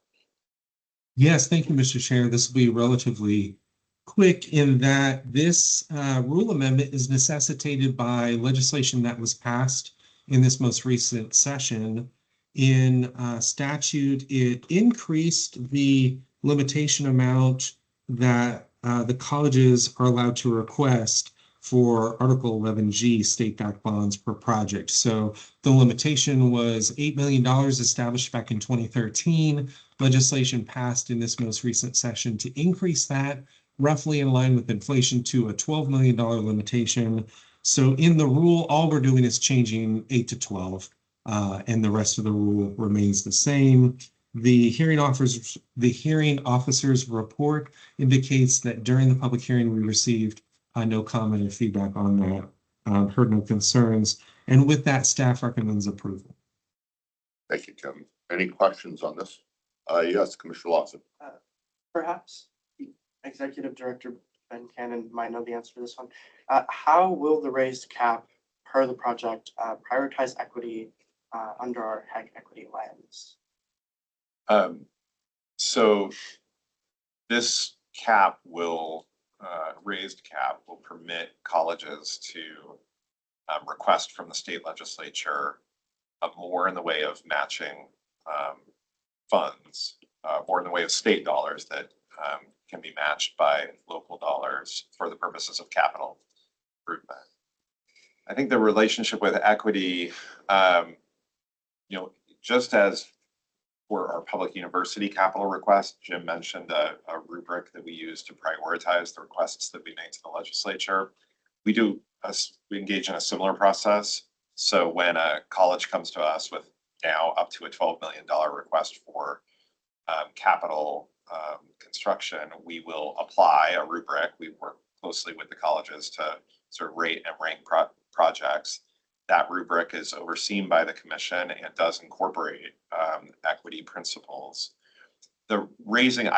Yes, thank you, Mr. Chair. This will be relatively quick in that this rule amendment is necessitated by legislation that was passed in this most recent session. In statute, it increased the limitation amount that the colleges are allowed to request for Article 11G state-backed bonds per project. So the limitation was $8 million established back in 2013. Legislation passed in this most recent session to increase that roughly in line with inflation to a $12 million limitation. So in the rule, all we're doing is changing 8 to 12, and the rest of the rule remains the same. The hearing officer's report indicates that during the public hearing, we received no comment or feedback on that, heard no concerns. And with that, staff recommends approval. Thank you, Jim. Any questions on this? Yes, Commissioner Lawson. Perhaps the Executive Director Ben Cannon might know the answer to this one. How will the raised cap per the project prioritize equity under our HEC equity lens? So this cap will, raised cap will permit colleges to request from the state legislature more in the way of matching funds, or in the way of state dollars that can be matched by local dollars for the purposes of capital improvement. I think the relationship with equity, just as for our public university capital request, Jim mentioned a rubric that we use to prioritize the requests that we make to the legislature. We engage in a similar process. So when a college comes to us with now up to a $12 million request for capital construction, we will apply a rubric. We work closely with the colleges to sort of rate and rank projects. That rubric is overseen by the commission and does incorporate equity principles. The raising,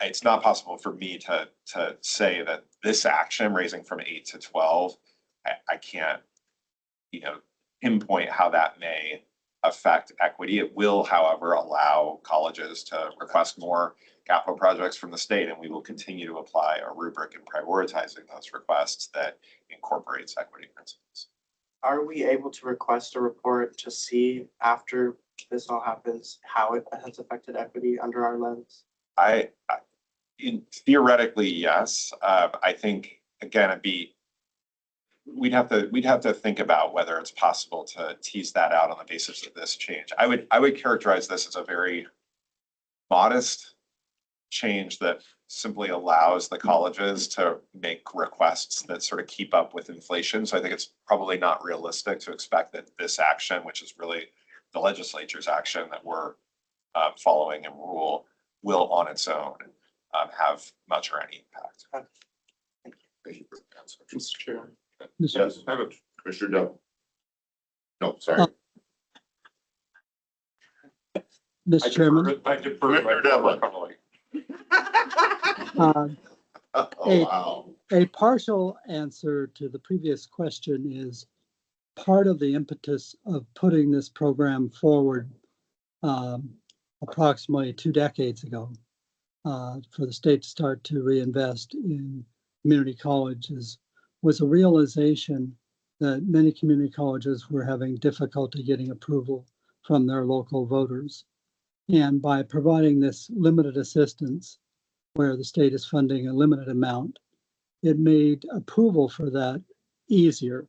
it's not possible for me to say that this action, raising from 8 to 12, I can't, pinpoint how that may affect equity. It will, however, allow colleges to request more capital projects from the state, and we will continue to apply a rubric in prioritizing those requests that incorporates equity principles. Are we able to request a report to see after this all happens, how it has affected equity under our lens? Theoretically, yes. I think, again, we'd have to think about whether it's possible to tease that out on the basis of this change. I would characterize this as a very modest change that simply allows the colleges to make requests that sort of keep up with inflation. So I think it's probably not realistic to expect that this action, which is really the legislature's action that we're following in rule, will on its own have much or any impact. Thank you for the answer. Mr. Chair. Yes, I have a Commissioner Dell. No, sorry. Mr. Chairman, I defer my former colleague. uh, Oh, Hey. wow. a partial answer to the previous question is part of the impetus of putting this program forward approximately 2 decades ago for the state to start to reinvest in community colleges was a realization that many community colleges were having difficulty getting approval from their local voters. And by providing this limited assistance, where the state is funding a limited amount, it made approval for that easier,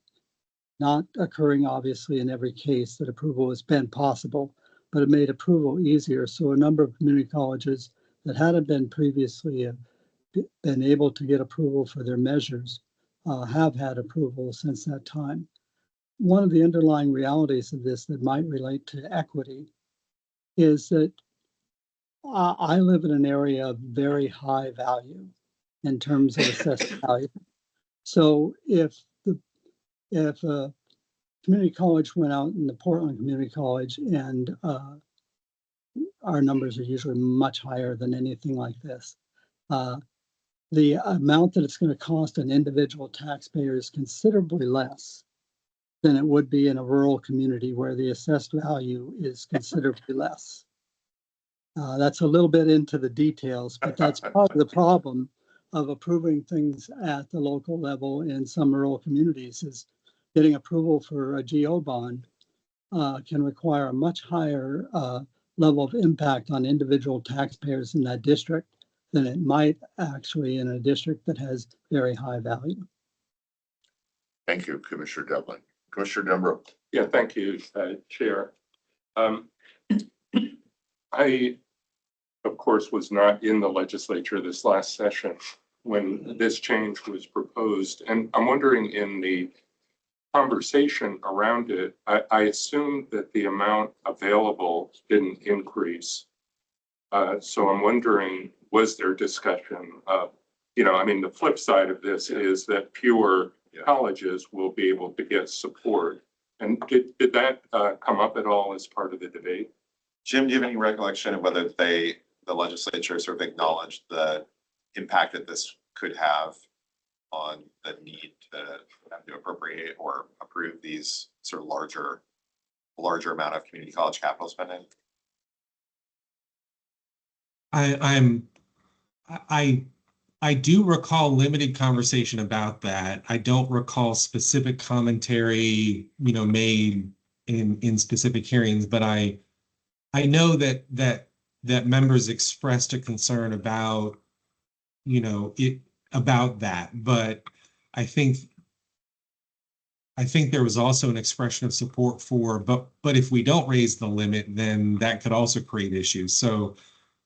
not occurring obviously in every case that approval has been possible, but it made approval easier. So a number of community colleges that hadn't been previously been able to get approval for their measures have had approval since that time. One of the underlying realities of this that might relate to equity is that I live in an area of very high value in terms of assessed value. So if a community college went out in the Portland Community College and our numbers are usually much higher than anything like this. The amount that it's going to cost an individual taxpayer is considerably less than it would be in a rural community where the assessed value is considerably less. That's a little bit into the details, but that's part of the problem of approving things at the local level in some rural communities is getting approval for a GO bond can require a much higher level of impact on individual taxpayers in that district than it might actually in a district that has very high value. Thank you, Commissioner Devlin. Commissioner Demrow. Yeah, thank you, Chair. I, of course, was not in the legislature this last session when this change was proposed. And I'm wondering in the conversation around it, I assumed that the amount available didn't increase. So I'm wondering, was there discussion of, I mean, the flip side of this is that fewer colleges will be able to get support. And did that come up at all as part of the debate? Jim, do you have any recollection of whether the legislature sort of acknowledged the impact that this could have on the need to appropriate or approve these sort of larger amount of community college capital spending? I do recall limited conversation about that. I don't recall specific commentary, made in specific hearings, but I know that members expressed a concern about, about that. But I think there was also an expression of support for, but if we don't raise the limit, then that could also create issues. So,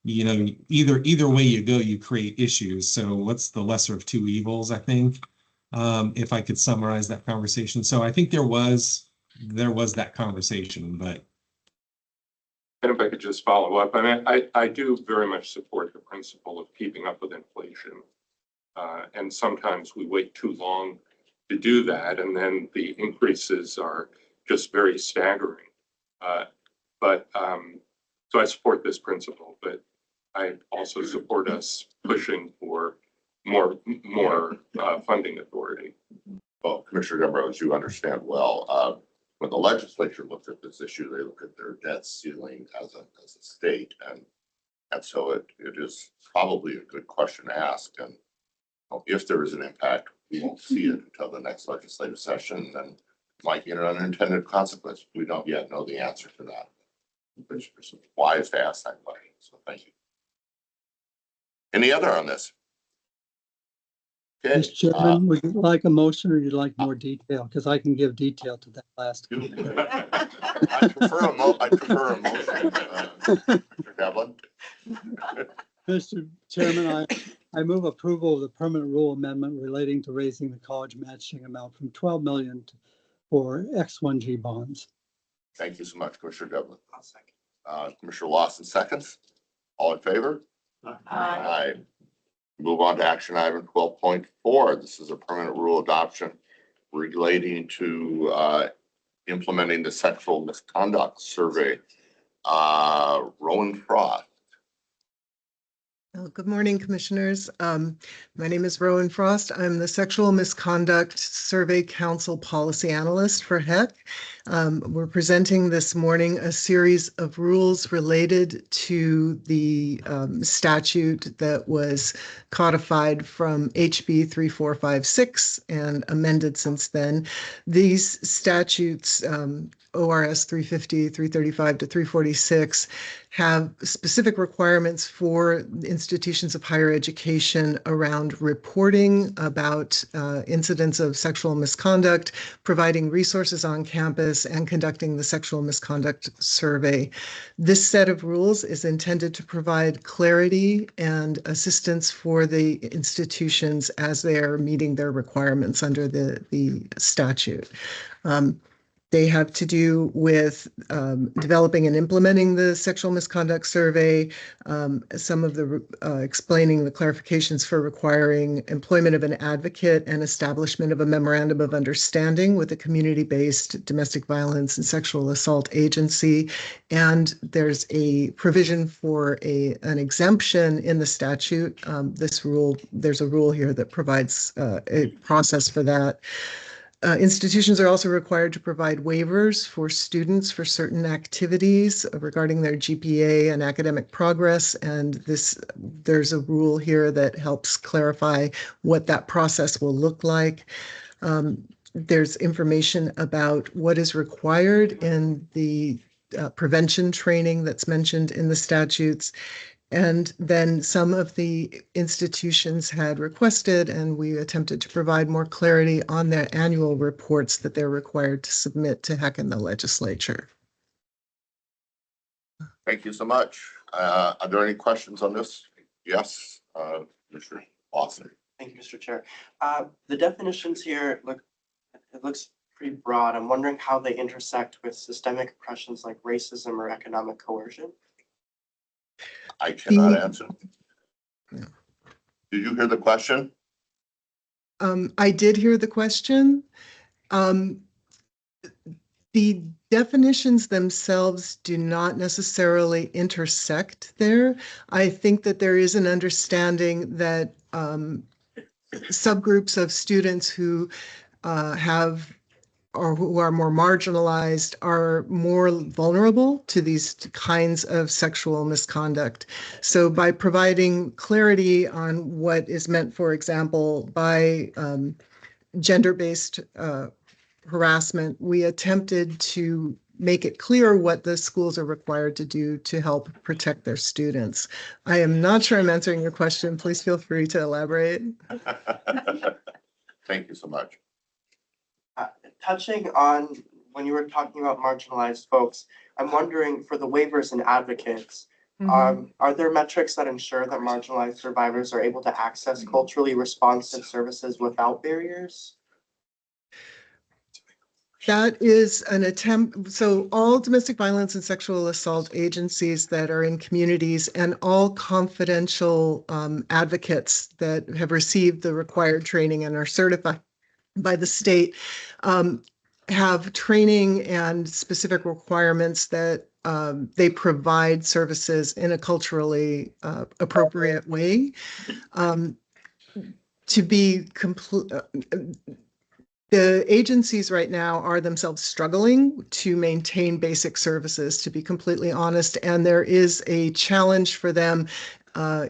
either way you go, you create issues. So what's the lesser of two evils, I think, if I could summarize that conversation. So I think there was that conversation, but. And if I could just follow up, I mean, I do very much support the principle of keeping up with inflation. And sometimes we wait too long to do that, and then the increases are just very staggering. So I support this principle, but I also support us pushing for more funding authority. Well, Commissioner Demrow, as you understand well, when the legislature looks at this issue, they look at their debt ceiling as a state, and so it is probably a good question to ask. And if there is an impact, we won't see it until the next legislative session, and might get an unintended consequence. We don't yet know the answer to that. It's wise to ask that question. So thank you. Any other on this? Okay. Mr. Chairman, would you like a motion or you'd like more detail? Because I can give detail to that last. I prefer a motion, Mr. Devlin. Mr. Chairman, I move approval of the permanent rule amendment relating to raising the college matching amount from 12 million for X1G bonds. Thank you so much, Commissioner Devlin. I'll second. Commissioner Lawson seconds. All in favor? Aye. Move on to action item 12.4. This is a permanent rule adoption relating to implementing the sexual misconduct survey Rowan Frost. Good morning, Commissioners. My name is Rowan Frost. I'm the Sexual Misconduct Survey Council Policy Analyst for HEC. We're presenting this morning a series of rules related to the statute that was codified from HB 3456 and amended since then. These statutes, ORS 350, 335 to 346, have specific requirements for institutions of higher education around reporting about incidents of sexual misconduct, providing resources on campus, and conducting the sexual misconduct survey. This set of rules is intended to provide clarity and assistance for the institutions as they are meeting their requirements under the statute. They have to do with developing and implementing the sexual misconduct survey, some of the explaining the clarifications for requiring employment of an advocate and establishment of a memorandum of understanding with a community-based domestic violence and sexual assault agency. And there's a provision for an exemption in the statute. There's a rule here that provides a process for that. Institutions are also required to provide waivers for students for certain activities regarding their GPA and academic progress. And there's a rule here that helps clarify what that process will look like. There's information about what is required in the prevention training that's mentioned in the statutes. And then some of the institutions had requested, and we attempted to provide more clarity on their annual reports that they're required to submit to HEC and the legislature. Thank you so much. Are there any questions on this? Yes, Mr. Lawson. Thank you, Mr. Chair. The definitions here looks pretty broad. I'm wondering how they intersect with systemic oppressions like racism or economic coercion. I cannot answer. Did you hear the question? I did hear the question. The definitions themselves do not necessarily intersect there. I think that there is an understanding that subgroups of students who have or who are more marginalized are more vulnerable to these kinds of sexual misconduct. So by providing clarity on what is meant, for example, by gender-based harassment, we attempted to make it clear what the schools are required to do to help protect their students. I am not sure I'm answering your question. Please feel free to elaborate. Thank you so much. Touching on when you were talking about marginalized folks, I'm wondering for the waivers and advocates, are there metrics that ensure that marginalized survivors are able to access culturally responsive services without barriers? That is an attempt. So all domestic violence and sexual assault agencies that are in communities and all confidential advocates that have received the required training and are certified by the state have training and specific requirements that they provide services in a culturally appropriate way. To be complete, the agencies right now are themselves struggling to maintain basic services, to be completely honest, and there is a challenge for them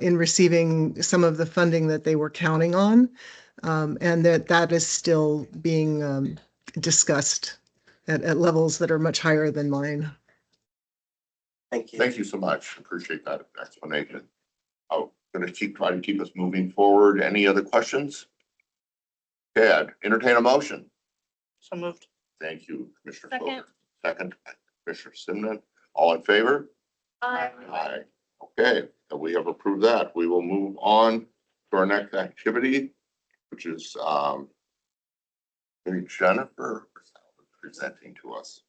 in receiving some of the funding that they were counting on. And that is still being discussed at levels that are much higher than mine. Thank you. Thank you so much. Appreciate that explanation. I'm going to try to keep us moving forward. Any other questions? Okay, I'd entertain a motion. So moved. Thank you, Commissioner. Second. Second, Commissioner Simnett. All in favor? Aye. Aye. Okay, so we have approved that. We will move on to our next activity, which is Jennifer presenting to us.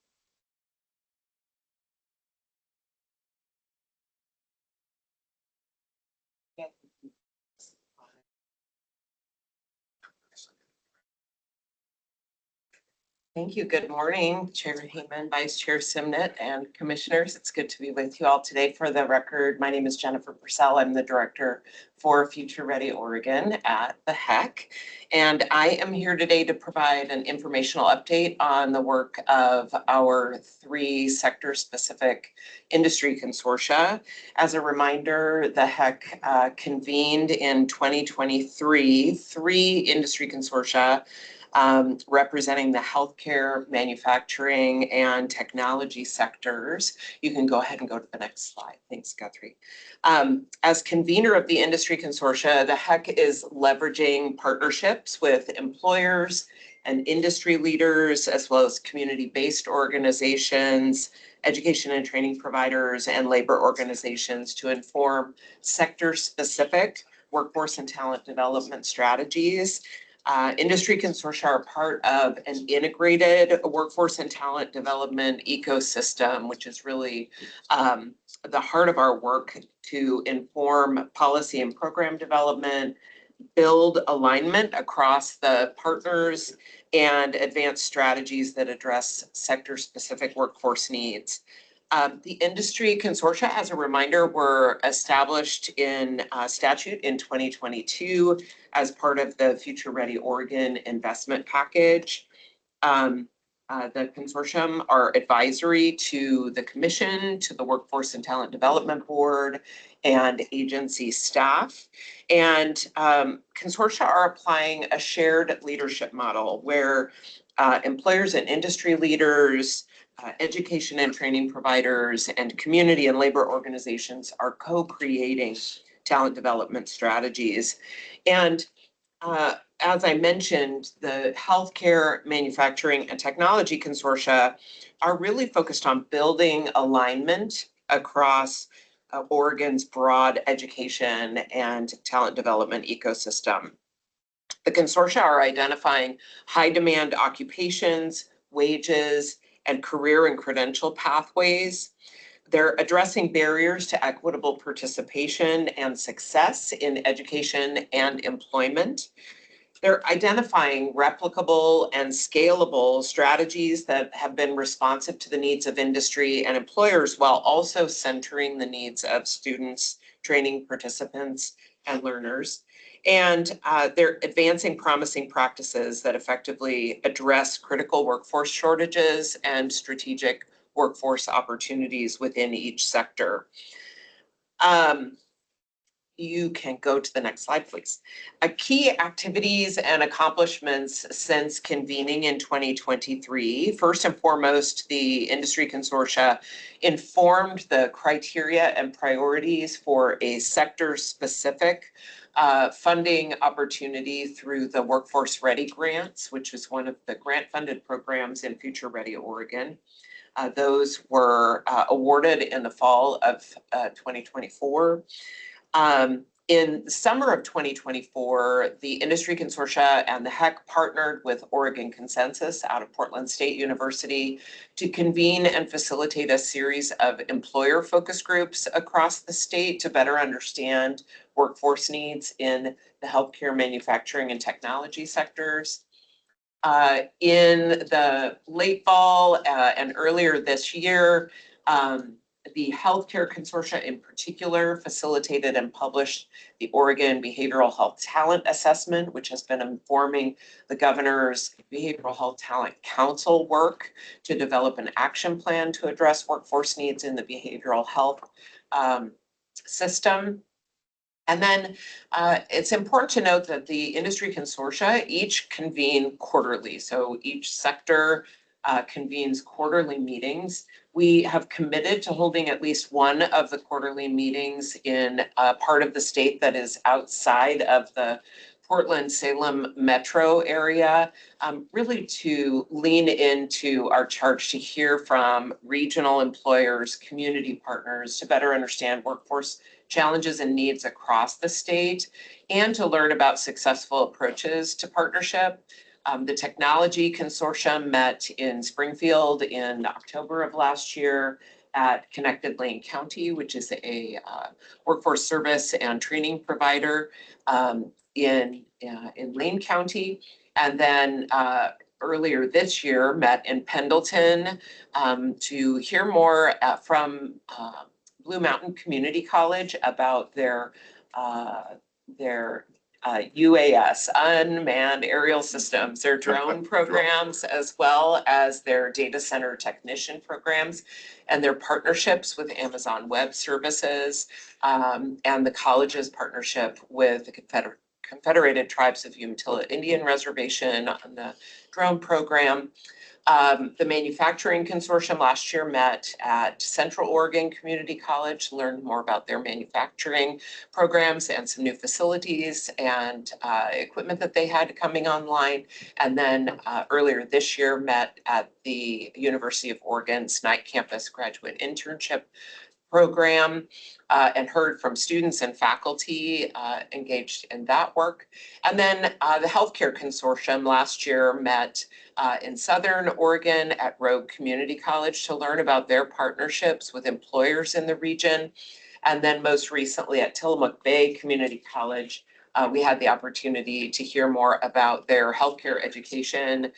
Thank you. Good morning, Chair Heyman, Vice Chair Simnett, and Commissioners. It's good to be with you all today. For the record, my name is Jennifer Purcell. I'm the Director for Future Ready Oregon at the HEC. And I am here today to provide an informational update on the work of our 3 sector-specific industry consortia. As a reminder, the HEC convened in 2023 3 industry consortia representing the healthcare, manufacturing, and technology sectors. You can go ahead and go to the next slide. Thanks, Guthrie. As convener of the industry consortia, the HEC is leveraging partnerships with employers and industry leaders, as well as community-based organizations, education and training providers, and labor organizations to inform sector-specific workforce and talent development strategies. Industry consortia are part of an integrated workforce and talent development ecosystem, which is really the heart of our work to inform policy and program development, build alignment across the partners, and advance strategies that address sector-specific workforce needs. The industry consortia, as a reminder, were established in statute in 2022 as part of the Future Ready Oregon investment package. The consortium are advisory to the commission, to the Workforce and Talent Development Board, and agency staff. And consortia are applying a shared leadership model where employers and industry leaders, education and training providers, and community and labor organizations are co-creating talent development strategies. And as I mentioned, the healthcare, manufacturing, and technology consortia are really focused on building alignment across Oregon's broad education and talent development ecosystem. The consortia are identifying high demand occupations, wages, and career and credential pathways. They're addressing barriers to equitable participation and success in education and employment. They're identifying replicable and scalable strategies that have been responsive to the needs of industry and employers, while also centering the needs of students, training participants, and learners. And they're advancing promising practices that effectively address critical workforce shortages and strategic workforce opportunities within each sector. You can go to the next slide, please. Key activities and accomplishments since convening in 2023. First and foremost, the industry consortia informed the criteria and priorities for a sector-specific funding opportunity through the Workforce Ready grants, which is one of the grant-funded programs in Future Ready Oregon. Those were awarded in the fall of 2024. In the summer of 2024, the industry consortia and the HEC partnered with Oregon Consensus out of Portland State University to convene and facilitate a series of employer focus groups across the state to better understand workforce needs in the healthcare, manufacturing, and technology sectors. In the late fall and earlier this year, the healthcare consortia in particular facilitated and published the Oregon Behavioral Health Talent Assessment, which has been informing the governor's Behavioral Health Talent Council work to develop an action plan to address workforce needs in the behavioral health system. And then it's important to note that the industry consortia each convene quarterly. So each sector convenes quarterly meetings. We have committed to holding at least one of the quarterly meetings in a part of the state that is outside of the Portland-Salem metro area, really to lean into our charge to hear from regional employers, community partners, to better understand workforce challenges and needs across the state, and to learn about successful approaches to partnership. The technology consortium met in Springfield in October of last year at Connected Lane County, which is a workforce service and training provider in Lane County. And then earlier this year met in Pendleton to hear more from Blue Mountain Community College about their UAS, unmanned aerial systems, their drone programs, as well as their data center technician programs, and their partnerships with Amazon Web Services, and the college's partnership with the Confederated Tribes of Umatilla Indian Reservation on the drone program. The Manufacturing Consortium last year met at Central Oregon Community College, learned more about their manufacturing programs and some new facilities and equipment that they had coming online. And then earlier this year met at the University of Oregon's Night Campus Graduate Internship Program and heard from students and faculty engaged in that work. And then the Healthcare Consortium last year met in Southern Oregon at Rogue Community College to learn about their partnerships with employers in the region. And then most recently at Tillamook Bay Community College, we had the opportunity to hear more about their healthcare education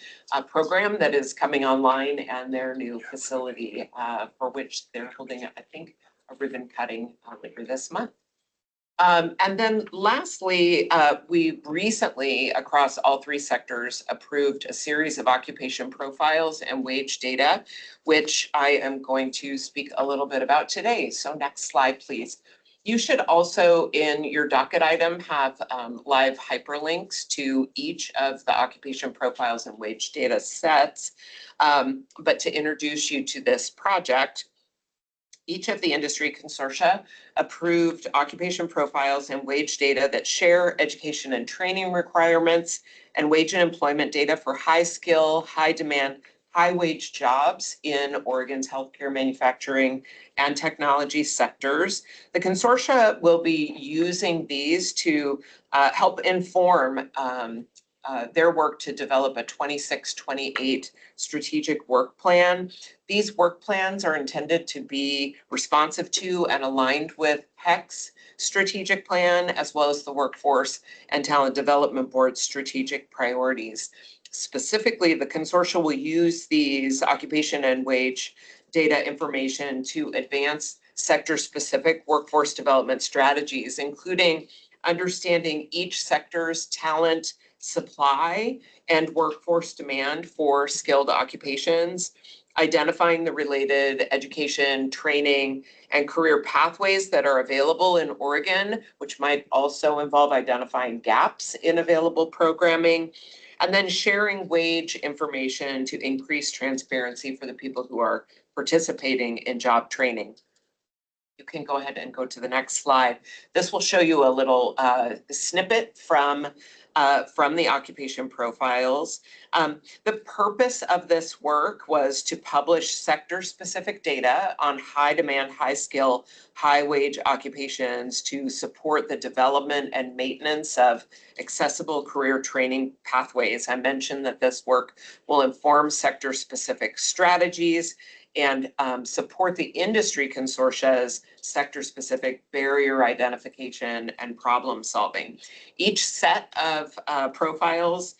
program that is coming online and their new facility for which they're holding, I think, a ribbon cutting later this month. And then lastly, we recently, across all three sectors, approved a series of occupation profiles and wage data, which I am going to speak a little bit about today. So next slide, please. You should also, in your docket item, have live hyperlinks to each of the occupation profiles and wage data sets. But to introduce you to this project, each of the industry consortia approved occupation profiles and wage data that share education and training requirements and wage and employment data for high skill, high demand, high wage jobs in Oregon's healthcare, manufacturing, and technology sectors. The consortia will be using these to help inform their work to develop a 26-28 strategic work plan. These work plans are intended to be responsive to and aligned with HEC's strategic plan, as well as the Workforce and Talent Development Board's strategic priorities. Specifically, the consortia will use these occupation and wage data information to advance sector-specific workforce development strategies, including understanding each sector's talent supply and workforce demand for skilled occupations, identifying the related education, training, and career pathways that are available in Oregon, which might also involve identifying gaps in available programming, and then sharing wage information to increase transparency for the people who are participating in job training. You can go ahead and go to the next slide. This will show you a little snippet from the occupation profiles. The purpose of this work was to publish sector-specific data on high demand, high skill, high wage occupations to support the development and maintenance of accessible career training pathways. I mentioned that this work will inform sector-specific strategies and support the industry consortia's sector-specific barrier identification and problem solving. Each set of profiles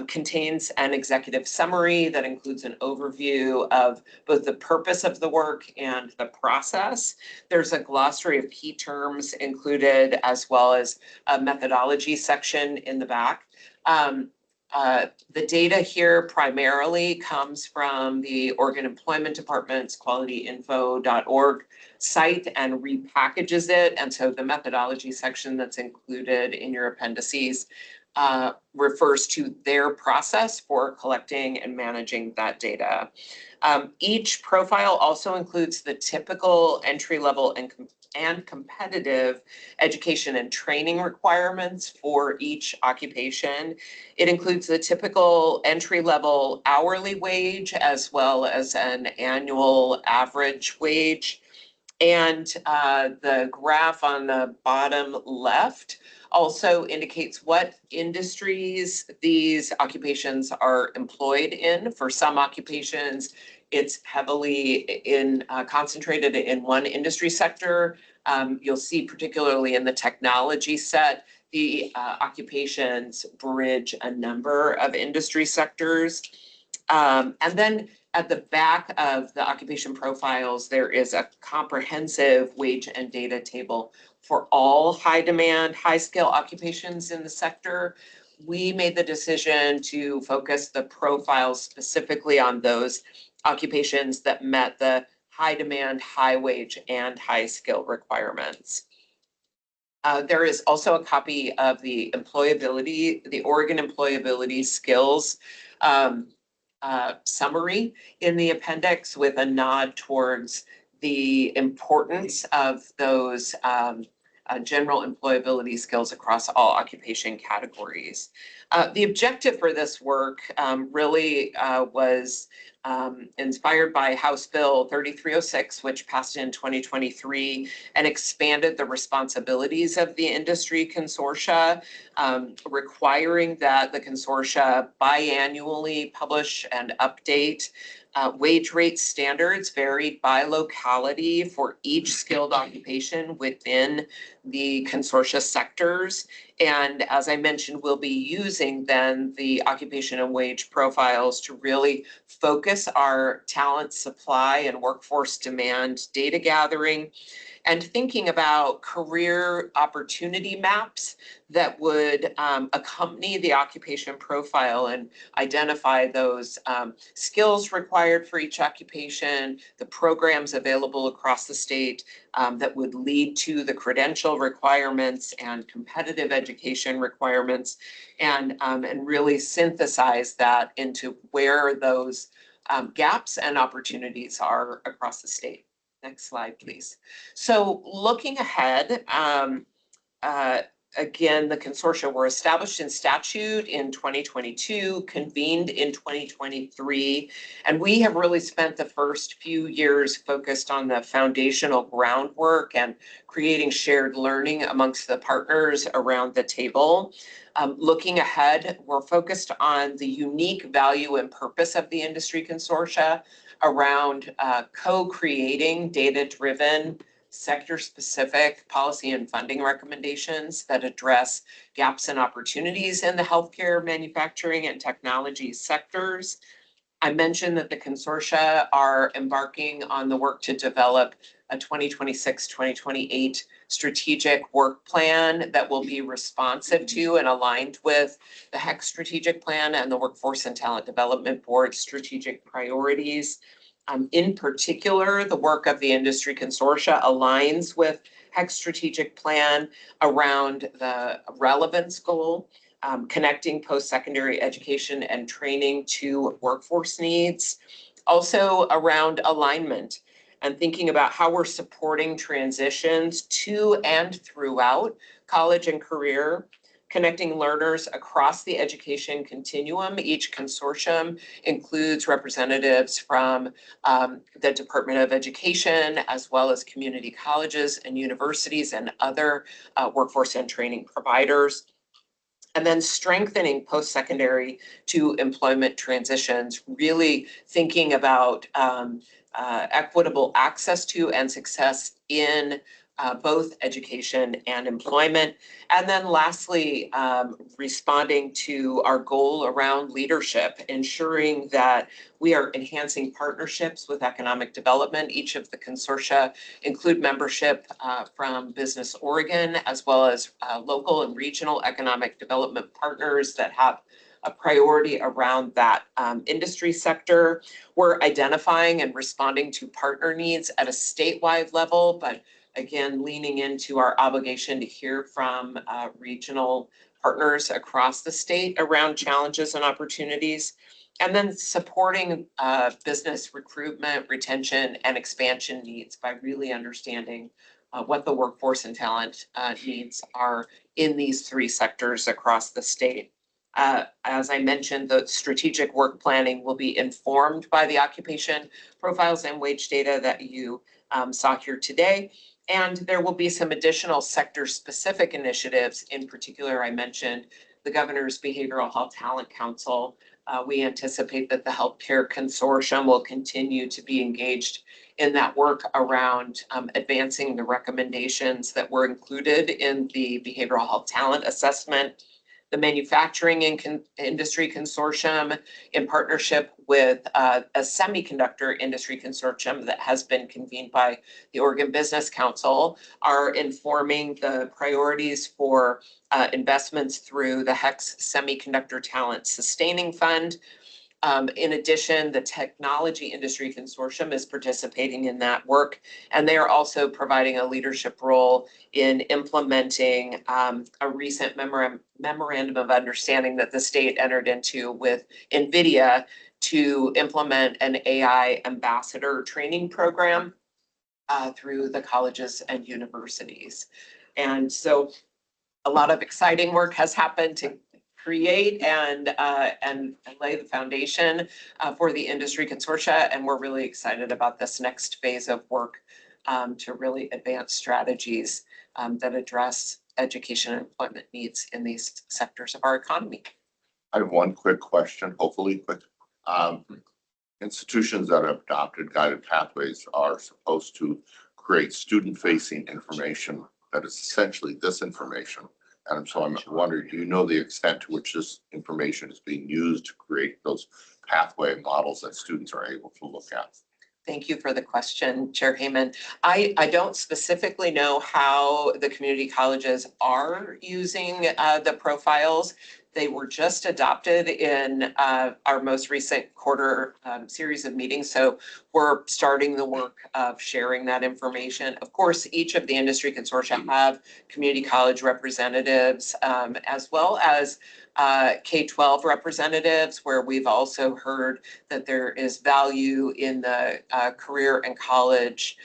contains an executive summary that includes an overview of both the purpose of the work and the process. There's a glossary of key terms included, as well as a methodology section in the back. The data here primarily comes from the Oregon Employment Department's qualityinfo.org site and repackages it. And so the methodology section that's included in your appendices refers to their process for collecting and managing that data. Each profile also includes the typical entry-level and competitive education and training requirements for each occupation. It includes the typical entry-level hourly wage as well as an annual average wage. And the graph on the bottom left also indicates what industries these occupations are employed in. For some occupations, it's heavily concentrated in one industry sector. You'll see particularly in the technology set, the occupations bridge a number of industry sectors. And then at the back of the occupation profiles, there is a comprehensive wage and data table for all high demand, high skill occupations in the sector. We made the decision to focus the profiles specifically on those occupations that met the high demand, high wage, and high skill requirements. There is also a copy of the Oregon employability skills summary in the appendix with a nod towards the importance of those general employability skills across all occupation categories. The objective for this work really was inspired by House Bill 3306, which passed in 2023 and expanded the responsibilities of the industry consortia, requiring that the consortia biannually publish and update wage rate standards varied by locality for each skilled occupation within the consortia sectors. And as I mentioned, we'll be using then the occupation and wage profiles to really focus our talent supply and workforce demand data gathering and thinking about career opportunity maps that would accompany the occupation profile and identify those skills required for each occupation, the programs available across the state that would lead to the credential requirements and competitive education requirements, and really synthesize that into where those gaps and opportunities are across the state. Next slide, please. So looking ahead, again, the consortia were established in statute in 2022, convened in 2023, and we have really spent the first few years focused on the foundational groundwork and creating shared learning amongst the partners around the table. Looking ahead, we're focused on the unique value and purpose of the industry consortia around co-creating data-driven, sector-specific policy and funding recommendations that address gaps and opportunities in the healthcare, manufacturing, and technology sectors. I mentioned that the consortia are embarking on the work to develop a 2026-2028 strategic work plan that will be responsive to and aligned with the HEC strategic plan and the Workforce and Talent Development Board strategic priorities. In particular, the work of the industry consortia aligns with HEC strategic plan around the relevance goal, connecting post-secondary education and training to workforce needs. Also around alignment and thinking about how we're supporting transitions to and throughout college and career, connecting learners across the education continuum. Each consortium includes representatives from the Department of Education, as well as community colleges and universities and other workforce and training providers. And then strengthening post-secondary to employment transitions, really thinking about equitable access to and success in both education and employment. And then lastly, responding to our goal around leadership, ensuring that we are enhancing partnerships with economic development. Each of the consortia include membership from Business Oregon, as well as local and regional economic development partners that have a priority around that industry sector. We're identifying and responding to partner needs at a statewide level, but again, leaning into our obligation to hear from regional partners across the state around challenges and opportunities, and then supporting business recruitment, retention, and expansion needs by really understanding what the workforce and talent needs are in these three sectors across the state. As I mentioned, the strategic work planning will be informed by the occupation profiles and wage data that you saw here today. And there will be some additional sector-specific initiatives. In particular, I mentioned the Governor's Behavioral Health Talent Council. We anticipate that the Healthcare Consortium will continue to be engaged in that work around advancing the recommendations that were included in the Behavioral Health Talent Assessment. the Manufacturing and Industry Consortium in partnership with a semiconductor industry consortium that has been convened by the Oregon Business Council, are informing the priorities for investments through the HECS Semiconductor Talent Sustaining Fund. In addition, the Technology Industry Consortium is participating in that work, and they are also providing a leadership role in implementing a recent memorandum of understanding that the state entered into with NVIDIA to implement an AI ambassador training program through the colleges and universities. And so a lot of exciting work has happened to create and lay the foundation for the industry consortia. And we're really excited about this next phase of work to really advance strategies that address education and employment needs in these sectors of our economy. I have one quick question, hopefully quick. Institutions that have adopted guided pathways are supposed to create student-facing information that is essentially this information. And so I'm wondering, do you know the extent to which this information is being used to create those pathway models that students are able to look at? Thank you for the question, Chair Heyman. I don't specifically know how the community colleges are using the profiles. They were just adopted in our most recent quarter series of meetings. So we're starting the work of sharing that information. Of course, each of the industry consortia have community college representatives, as well as K-12 representatives, where we've also heard that there is value in the career and college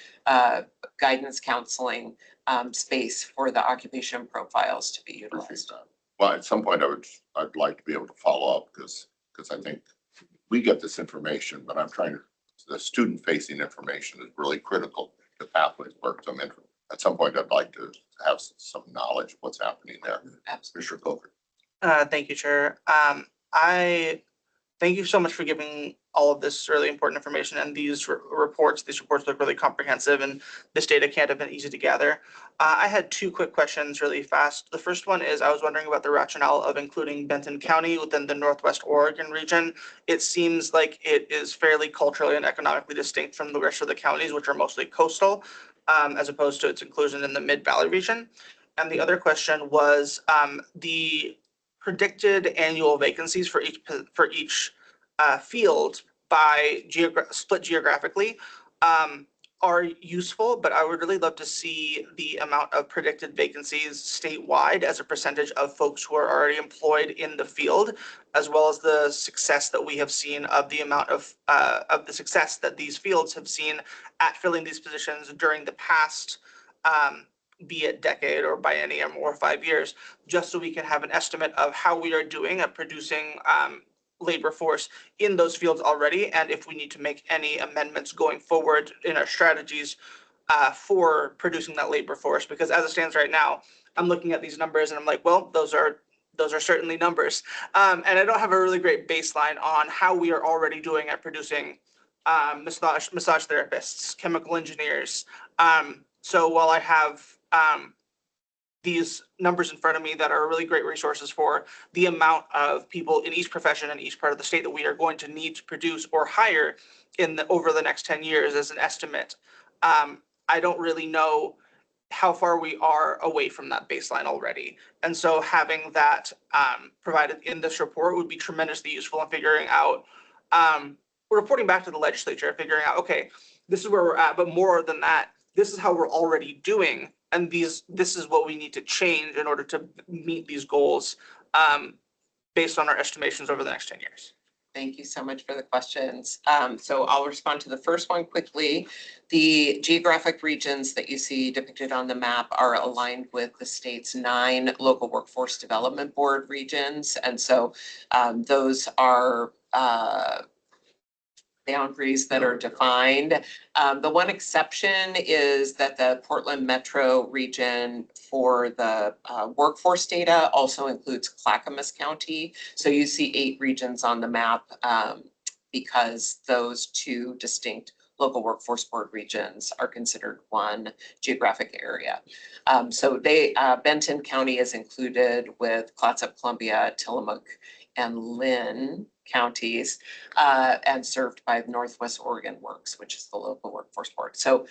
guidance counseling space for the occupation profiles to be utilized. Well, at some point I'd like to be able to follow up because I think we get this information, but the student facing information is really critical to pathways work. So at some point I'd like to have some knowledge of what's happening there. Mr. Coker. Thank you, Chair. I thank you so much for giving all of this really important information and these reports. These reports look really comprehensive and this data can't have been easy to gather. I had two quick questions really fast. The first one is I was wondering about the rationale of including Benton County within the Northwest Oregon region. It seems like it is fairly culturally and economically distinct from the rest of the counties, which are mostly coastal, as opposed to its inclusion in the Mid-Valley region. And the other question was the predicted annual vacancies for each field by split geographically are useful, but I would really love to see the amount of predicted vacancies statewide as a percentage of folks who are already employed in the field, as well as the success that we have seen of the amount of the success that these fields have seen at filling these positions during the past be it decade or biennium or 5 years, just so we can have an estimate of how we are doing at producing labor force in those fields already, and if we need to make any amendments going forward in our strategies for producing that labor force. Because as it stands right now, I'm looking at these numbers and I'm like, well, those are certainly numbers, and I don't have a really great baseline on how we are already doing at producing massage therapists, chemical engineers. So while I have these numbers in front of me that are really great resources for the amount of people in each profession and each part of the state that we are going to need to produce or hire over the next 10 years as an estimate, I don't really know how far we are away from that baseline already. And so having that provided in this report would be tremendously useful in figuring out, reporting back to the legislature, figuring out, okay, this is where we're at, but more than that, this is how we're already doing. And this is what we need to change in order to meet these goals based on our estimations over the next 10 years. Thank you so much for the questions. So I'll respond to the first one quickly. The geographic regions that you see depicted on the map are aligned with the state's 9 local workforce development board regions. And so those are boundaries that are defined. The one exception is that the Portland Metro region for the workforce data also includes Clackamas County. So you see 8 regions on the map because those 2 distinct local workforce board regions are considered one geographic area. So Benton County is included with Clatsop, Columbia, Tillamook, and Linn counties, and served by Northwest Oregon Works, which is the local workforce board. So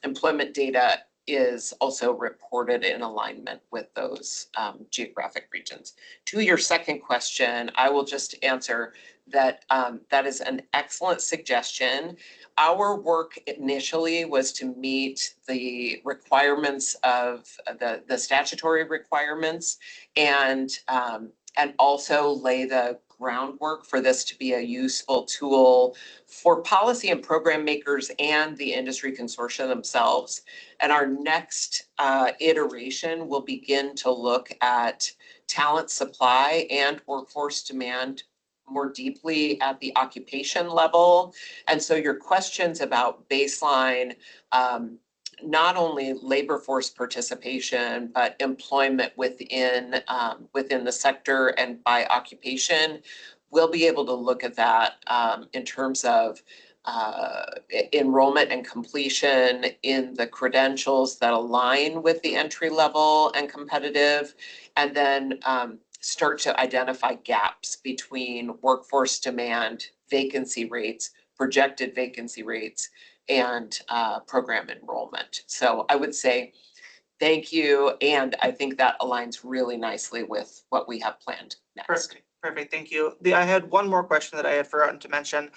employment data is also reported in alignment with those geographic regions. To your second question, I will just answer that that is an excellent suggestion. Our work initially was to meet the requirements of the statutory requirements and also lay the groundwork for this to be a useful tool for policy and program makers and the industry consortia themselves. And our next iteration will begin to look at talent supply and workforce demand more deeply at the occupation level. And so your questions about baseline, not only labor force participation, but employment within the sector and by occupation, we'll be able to look at that in terms of enrollment and completion in the credentials that align with the entry level and competitive, and then start to identify gaps between workforce demand, vacancy rates, projected vacancy rates, and program enrollment. So I would say thank you, and I think that aligns really nicely with what we have planned next. Perfect, thank you. I had one more question that I had forgotten to mention.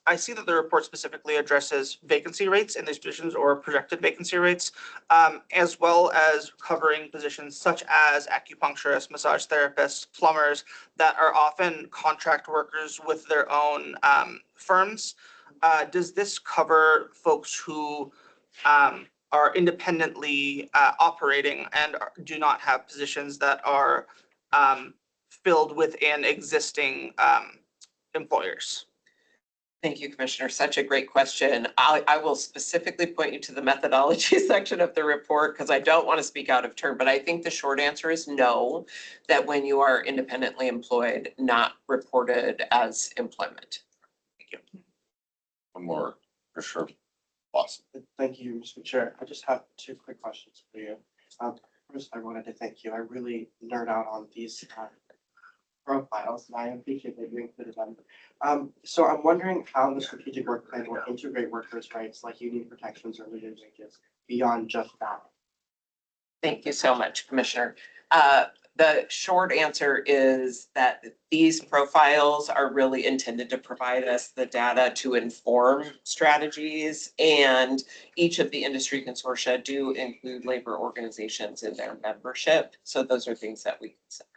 I see that the report specifically addresses vacancy rates in these positions or projected vacancy rates, as well as covering positions such as acupuncturists, massage therapists, plumbers that are often contract workers with their own firms. Does this cover folks who are independently operating and do not have positions that are filled within existing employers? Thank you, Commissioner. Such a great question. I will specifically point you to the methodology section of the report because I don't want to speak out of turn, but I think the short answer is no, that when you are independently employed, not reported as employment. Thank you. One more, for sure. Awesome. Thank you, Mr. Chair. I just have two quick questions for you. First, I wanted to thank you. I really nerd out on these profiles, and I appreciate that you included them. So I'm wondering how the strategic work plan will integrate workers' rights like union protections or living wages beyond just that. Thank you so much, Commissioner. The short answer is that these profiles are really intended to provide us the data to inform strategies, and each of the industry consortia do include labor organizations in their membership. So those are things that we consider.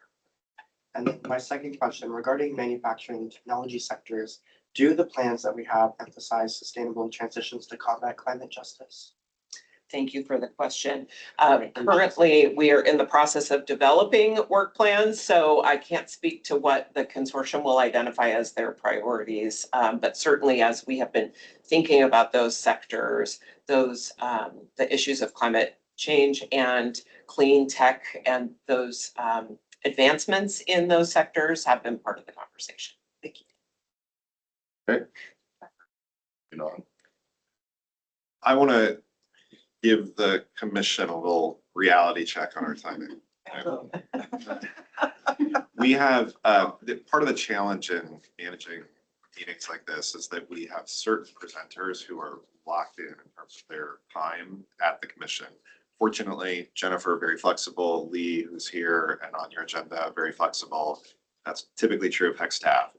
And my second question regarding manufacturing and technology sectors, do the plans that we have emphasize sustainable transitions to combat climate justice? Thank you for the question. Currently, we are in the process of developing work plans, so I can't speak to what the consortium will identify as their priorities. But certainly, as we have been thinking about those sectors, those the issues of climate change and clean tech and those advancements in those sectors have been part of the conversation. Thank you. Okay. You know, I want to give the commission a little reality check on our timing. We have, part of the challenge in managing meetings like this is that we have certain presenters who are locked in terms of their time at the commission. Fortunately, Jennifer, very flexible, Lee, who's here and on your agenda, very flexible. That's typically true of HEC staff.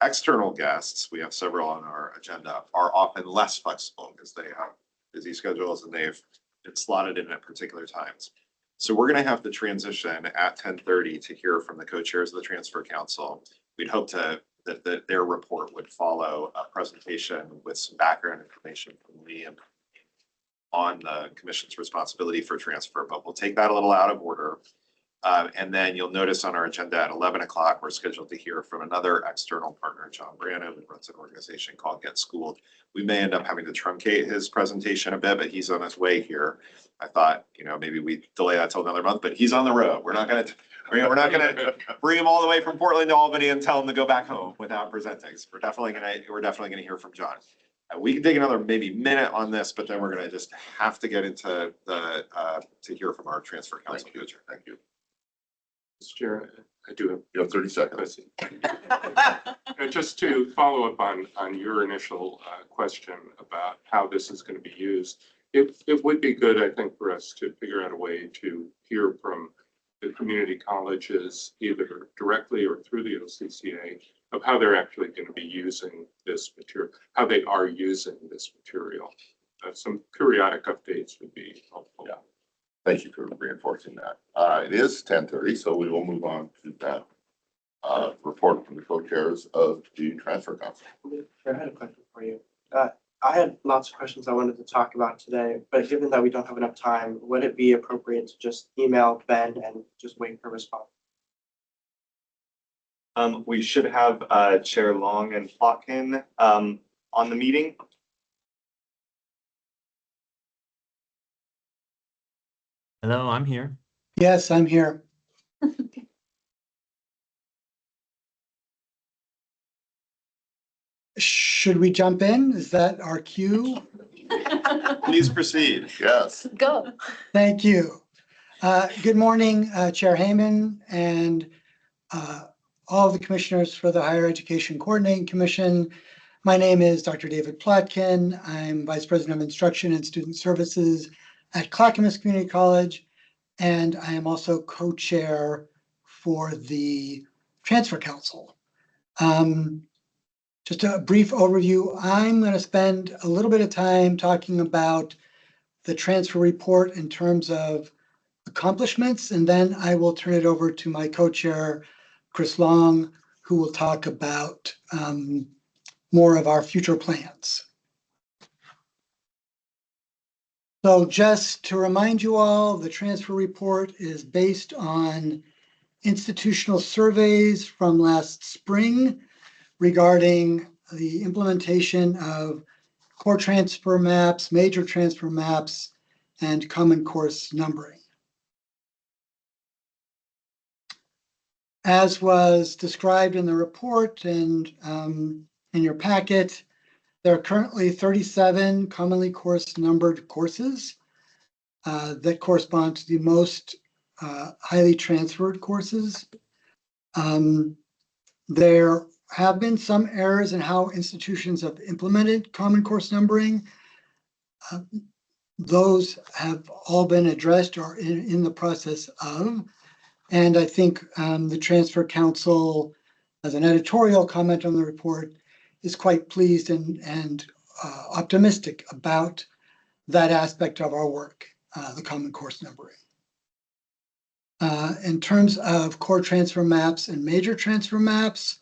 External guests, we have several on our agenda, are often less flexible because they have busy schedules and they've been slotted in at particular times. So we're going to have to transition at 10:30 to hear from the co-chairs of the Transfer Council. We'd hope that their report would follow a presentation with some background information from Lee and on the commission's responsibility for transfer, but we'll take that a little out of order. And then you'll notice on our agenda at 11 o'clock, we're scheduled to hear from another external partner, John Brano, who runs an organization called Get Schooled. We may end up having to truncate his presentation a bit, but he's on his way here. I thought, maybe we delay that till another month, but he's on the road. We're not going to bring him all the way from Portland to Albany and tell him to go back home without presenting. So we're definitely going to hear from John. We can take another maybe minute on this, but then we're gonna just have to get into the, to hear from our transfer council. Thank you. Mr. Chair, I do have. You have 30 seconds. Just to follow up on your initial question about how this is going to be used, it would be good, I think, for us to figure out a way to hear from the community colleges, either directly or through the OCCA, of how they're actually going to be using this material, how they are using this material. Some periodic updates would be helpful. Yeah. Thank you for reinforcing that. It is 10:30, so we will move on to that report from the co-chairs of the transfer council. I had a question for you. I had lots of questions I wanted to talk about today, but given that we don't have enough time, would it be appropriate to just email Ben and just wait for a response? We should have Chair Long and Plotkin on the meeting. Hello, I'm here. Yes, I'm here. Should we jump in? Is that our cue? Please proceed. Yes. Go. Thank you. Good morning, Chair Heyman and all of the commissioners for the Higher Education Coordinating Commission. My name is Dr. David Plotkin. I'm Vice President of Instruction and Student Services at Clackamas Community College, and I am also co-chair for the Transfer Council. Just a brief overview. I'm going to spend a little bit of time talking about the transfer report in terms of accomplishments, and then I will turn it over to my co-chair, Chris Long, who will talk about more of our future plans. So just to remind you all, the transfer report is based on institutional surveys from last spring regarding the implementation of core transfer maps, major transfer maps, and common course numbering. As was described in the report and in your packet, there are currently 37 commonly course numbered courses that correspond to the most highly transferred courses. There have been some errors in how institutions have implemented common course numbering. Those have all been addressed or in the process of. And I think the Transfer Council, as an editorial comment on the report, is quite pleased and optimistic about that aspect of our work, the common course numbering. In terms of core transfer maps and major transfer maps,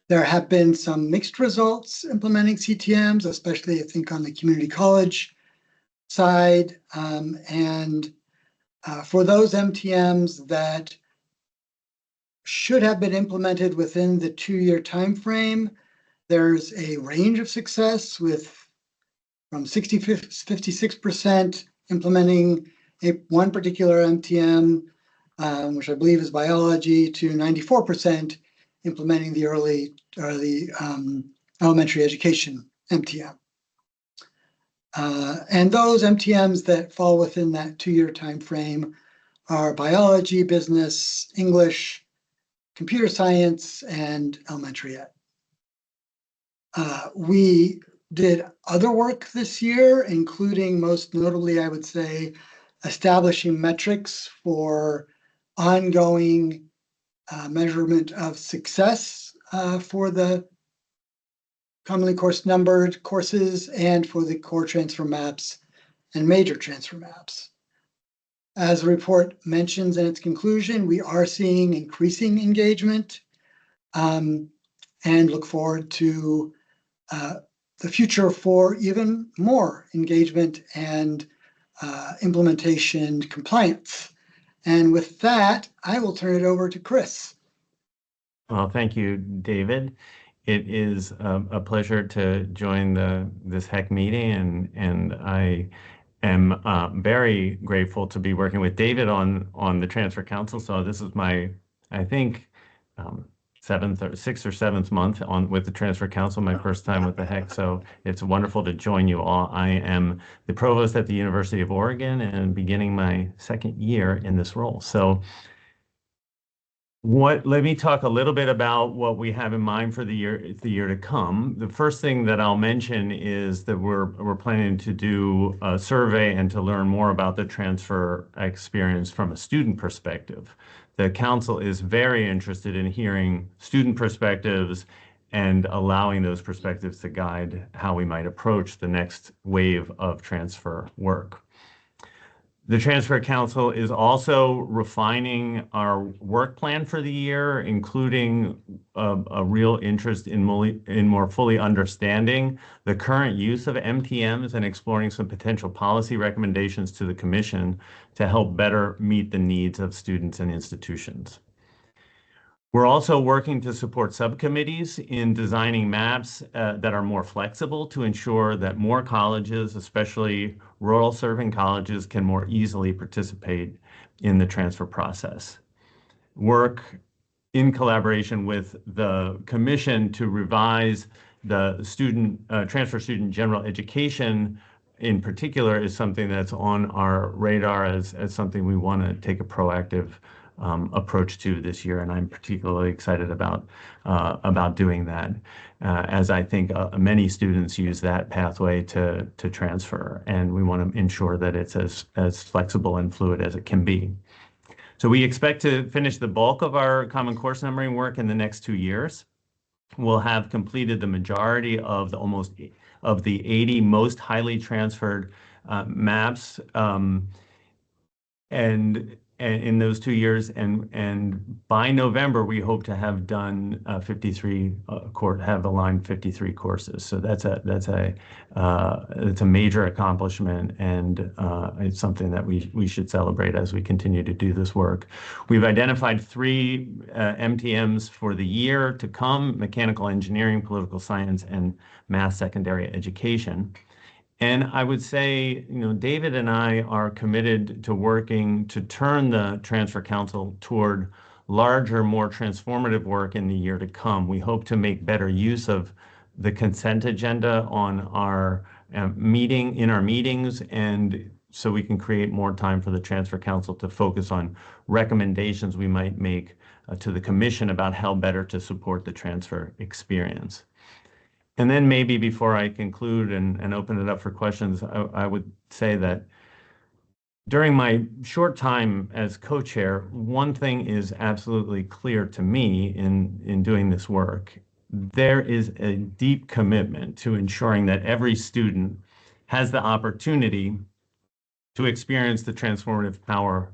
there have been some mixed results implementing CTMs, especially I think on the community college side. For those MTMs that should have been implemented within the 2-year time frame, there's a range of success with from 56% implementing one particular MTM, which I believe is biology, to 94% implementing the early elementary education MTM. And those MTMs that fall within that 2-year time frame are biology, business, English, computer science, and elementary ed. We did other work this year, including most notably, I would say, establishing metrics for ongoing measurement of success for the commonly course numbered courses and for the core transfer maps and major transfer maps. As the report mentions in its conclusion, we are seeing increasing engagement and look forward to the future for even more engagement and implementation compliance. And with that, I will turn it over to Chris. Well, thank you, David. It is a pleasure to join this HEC meeting, and I am very grateful to be working with David on the Transfer Council. So this is my, I think, sixth or seventh month on with the Transfer Council, my first time with the HEC. So it's wonderful to join you all. I am the provost at the University of Oregon and beginning my second year in this role. So let me talk a little bit about what we have in mind for the year to come. The first thing that I'll mention is that we're planning to do a survey and to learn more about the transfer experience from a student perspective. The council is very interested in hearing student perspectives and allowing those perspectives to guide how we might approach the next wave of transfer work. The Transfer Council is also refining our work plan for the year, including a real interest in more fully understanding the current use of MTMs and exploring some potential policy recommendations to the Commission to help better meet the needs of students and institutions. We're also working to support subcommittees in designing maps that are more flexible to ensure that more colleges, especially rural serving colleges, can more easily participate in the transfer process. Work in collaboration with the Commission to revise the transfer student general education in particular is something that's on our radar as something we want to take a proactive approach to this year, and I'm particularly excited about doing that, as I think many students use that pathway to transfer, and we want to ensure that it's as flexible and fluid as it can be. So we expect to finish the bulk of our Common Core numbering work in the next 2 years. We'll have completed the majority of the 80 most highly transferred maps, and in those 2 years, and by November we hope to have done 53 have aligned 53 courses. So that's a major accomplishment, and it's something that we should celebrate as we continue to do this work. We've identified 3 MTMs for the year to come: mechanical engineering, political science, and math secondary education. And I would say, David and I are committed to working to turn the Transfer Council toward larger, more transformative work in the year to come. We hope to make better use of the consent agenda on our meetings, and so we can create more time for the Transfer Council to focus on recommendations we might make to the Commission about how better to support the transfer experience. And then maybe before I conclude and open it up for questions, I would say that during my short time as co-chair, one thing is absolutely clear to me in doing this work. There is a deep commitment to ensuring that every student has the opportunity to experience the transformative power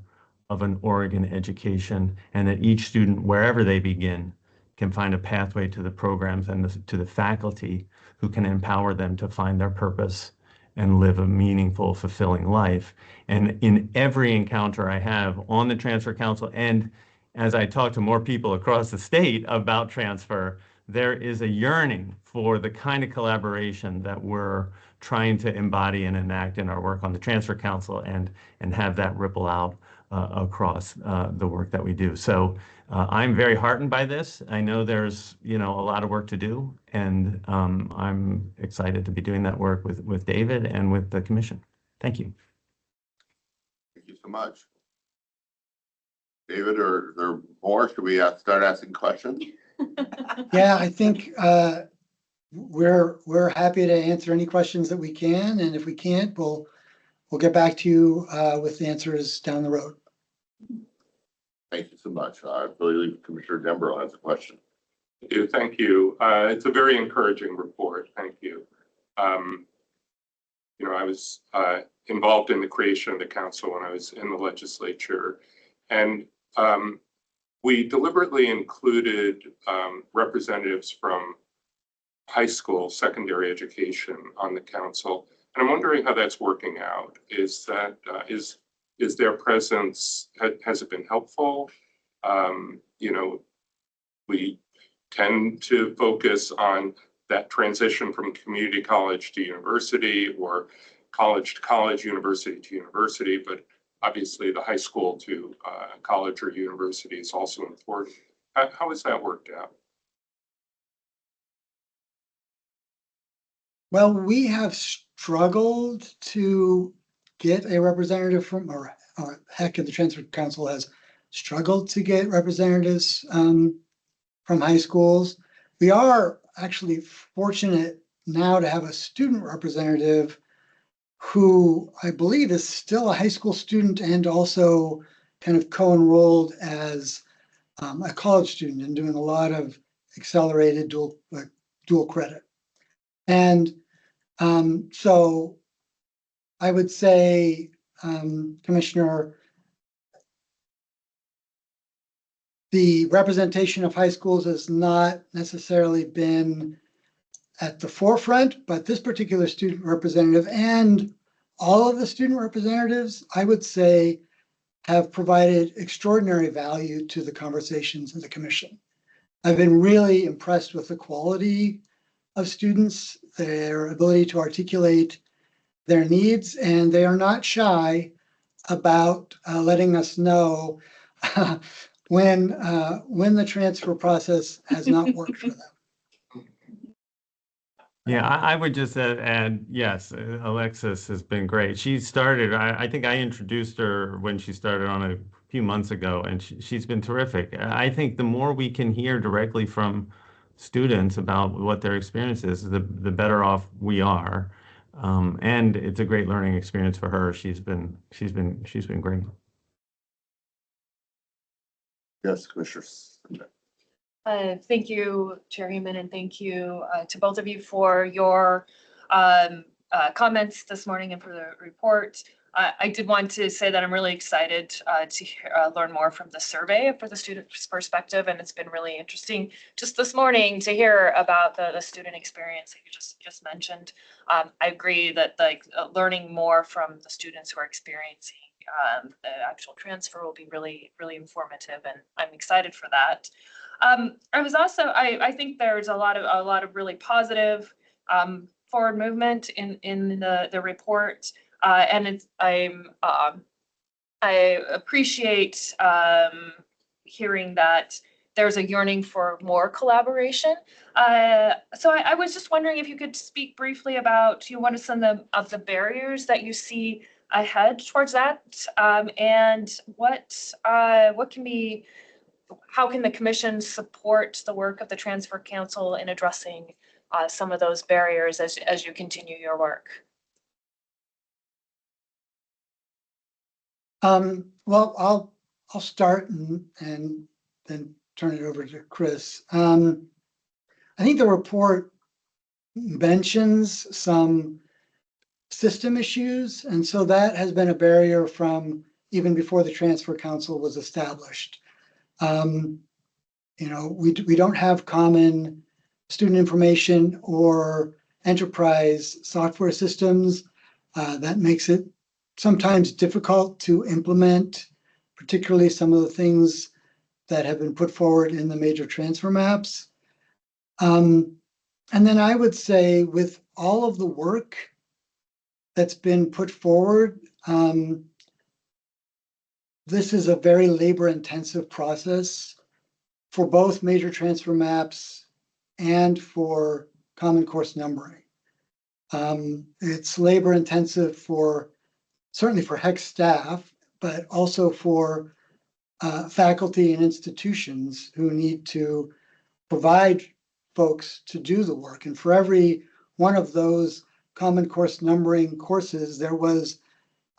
of an Oregon education, and that each student, wherever they begin, can find a pathway to the programs and to the faculty who can empower them to find their purpose and live a meaningful, fulfilling life. And in every encounter I have on the Transfer Council, and as I talk to more people across the state about transfer, there is a yearning for the kind of collaboration that we're trying to embody and enact in our work on the Transfer Council, and have that ripple out across the work that we do. So I'm very heartened by this. I know there's a lot of work to do, and I'm excited to be doing that work with David and with the Commission. Thank you. Thank you so much. David, are there more? Should we start asking questions? Yeah, I think we're happy to answer any questions that we can, and if we can't, we'll get back to you with the answers down the road. Thank you so much. I believe Commissioner Dembro has a question. Thank you. It's a very encouraging report. Thank you. I was involved in the creation of the council when I was in the legislature, and we deliberately included representatives from high school, secondary education on the council. And I'm wondering how that's working out. Is their presence, has it been helpful? We tend to focus on that transition from community college to university, or college to college, university to university, but obviously the high school to college or university is also important. How has that worked out? Well, we have struggled to get a representative from, or heck, the transfer council has struggled to get representatives from high schools. We are actually fortunate now to have a student representative who I believe is still a high school student and also kind of co-enrolled as a college student and doing a lot of accelerated dual credit. And so I would say, Commissioner, the representation of high schools has not necessarily been at the forefront, but this particular student representative and all of the student representatives, I would say, have provided extraordinary value to the conversations in the commission. I've been really impressed with the quality of students, their ability to articulate their needs, and they are not shy about letting us know when the transfer process has not worked for them. Yeah, I would just add, yes, Alexis has been great. She started, I think I introduced her when she started on a few months ago, and she's been terrific. I think the more we can hear directly from students about what their experience is, the better off we are. And it's a great learning experience for her. She's been great. Yes, Commissioner. Thank you, Chair Heeman, and thank you to both of you for your comments this morning and for the report. I did want to say that I'm really excited to learn more from the survey for the student's perspective, and it's been really interesting just this morning to hear about the student experience that you just mentioned. I agree that learning more from the students who are experiencing the actual transfer will be really, really informative, and I'm excited for that. I was also, I think there's a lot of really positive forward movement in the report, and I appreciate hearing that there's a yearning for more collaboration. So I was just wondering if you could speak briefly about what are some of the barriers that you see ahead towards that, and what can be, how can the commission support the work of the Transfer Council in addressing some of those barriers as you continue your work? Well, I'll start and then turn it over to Chris. I think the report mentions some system issues, and so that has been a barrier from even before the Transfer Council was established. We don't have common student information or enterprise software systems. That makes it sometimes difficult to implement, particularly some of the things that have been put forward in the major transfer maps. And then I would say with all of the work that's been put forward, this is a very labor-intensive process for both major transfer maps and for common course numbering. It's labor-intensive certainly for HEC staff, but also for faculty and institutions who need to provide folks to do the work. And for every one of those common course numbering courses, there was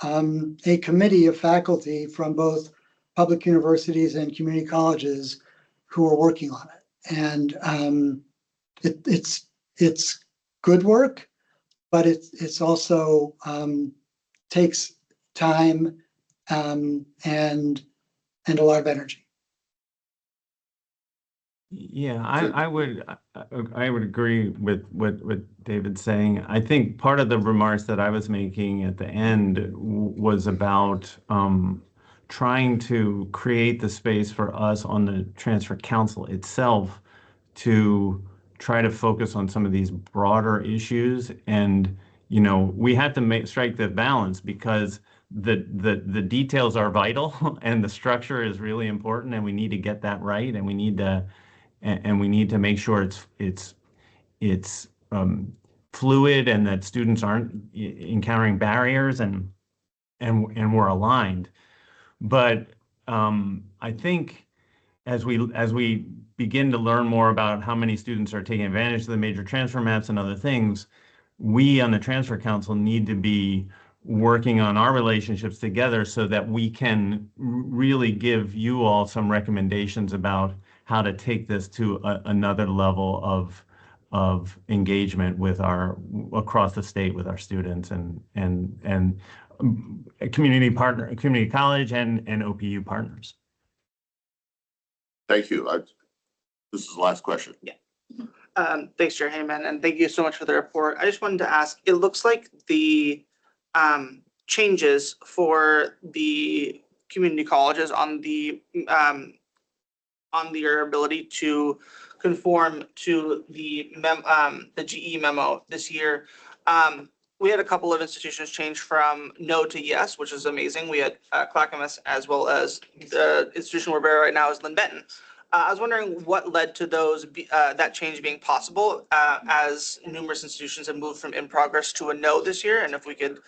a committee of faculty from both public universities and community colleges who are working on it. And it's good work, but it's also takes time and a lot of energy. Yeah, I would agree with what David's saying. I think part of the remarks that I was making at the end was about trying to create the space for us on the Transfer Council itself to try to focus on some of these broader issues. And, we had to strike the balance because the details are vital and the structure is really important, and we need to get that right, and we need to make sure it's fluid and that students aren't encountering barriers and we're aligned. But I think as we begin to learn more about how many students are taking advantage of the major transfer maps and other things, we on the Transfer Council need to be working on our relationships together so that we can really give you all some recommendations about how to take this to another level of engagement with across the state with our students and community college and OPU partners. Thank you. This is the last question. Yeah. Thanks, Chair Heyman, and thank you so much for the report. I just wanted to ask, it looks like the changes for the community colleges on your ability to conform to the GE memo this year. We had a couple of institutions change from no to yes, which is amazing. We had Clackamas as well as the institution we're right now is Linn-Benton. I was wondering what led to that change being possible as numerous institutions have moved from in progress to a no this year, and if we could